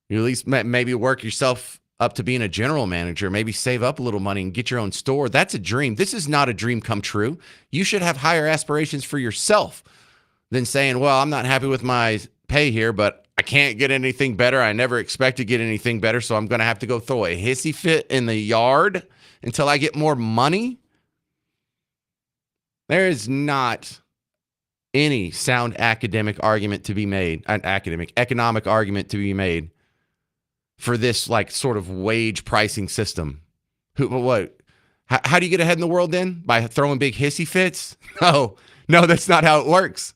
You at least maybe work yourself up to being a general manager, maybe save up a little money and get your own store. That's a dream. This is not a dream come true. You should have higher aspirations for yourself than saying, well, I'm not happy with my pay here, but I can't get anything better. I never expect to get anything better, so I'm going to have to go throw a hissy fit in the yard until I get more money. There is not any sound economic argument to be made for this like sort of wage pricing system. How do you get ahead in the world then? By throwing big hissy fits? No, that's not how it works.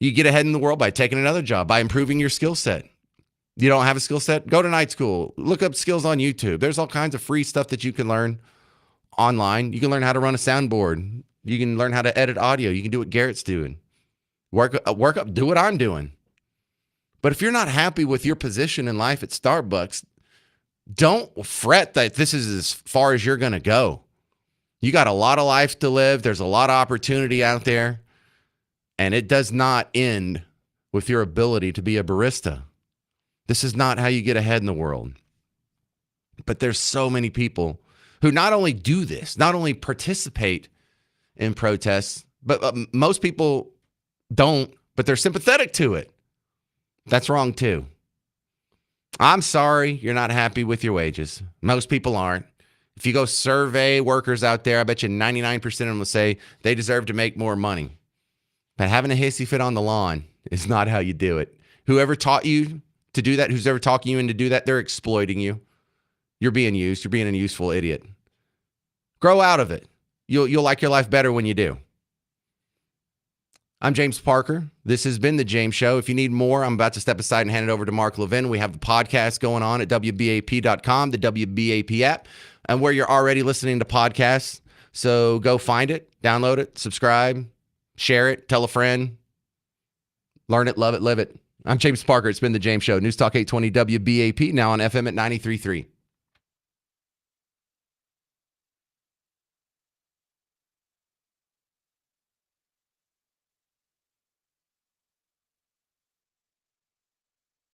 You get ahead in the world by taking another job, by improving your skill set. You don't have a skill set? Go to night school. Look up skills on YouTube. There's all kinds of free stuff that you can learn online. You can learn how to run a soundboard. You can learn how to edit audio. You can do what Garrett's doing. Work up, do what I'm doing. But if you're not happy with your position in life at Starbucks, don't fret that this is as far as you're going to go. You got a lot of life to live. There's a lot of opportunity out there. And it does not end with your ability to be a barista. This is not how you get ahead in the world. But there's so many people who not only do this, not only participate in protests, but most people don't, but they're sympathetic to it. That's wrong too. I'm sorry you're not happy with your wages. Most people aren't. If you go survey workers out there, I bet you 99% of them will say they deserve to make more money. But having a hissy fit on the lawn is not how you do it. Whoever taught you to do that, who's ever talking you into do that, they're exploiting you. You're being used. You're being a useful idiot. Grow out of it. You'll like your life better when you do. I'm James Parker. This has been The James Show. If you need more, I'm about to step aside and hand it over to Mark Levin. We have the podcast going on at WBAP.com, the WBAP app, and where you're already listening to podcasts. So go find it, download it, subscribe, share it, tell a friend, learn it, love it, live it. I'm James Parker. It's been The James Show. News Talk 820 WBAP, now on FM at 93.3.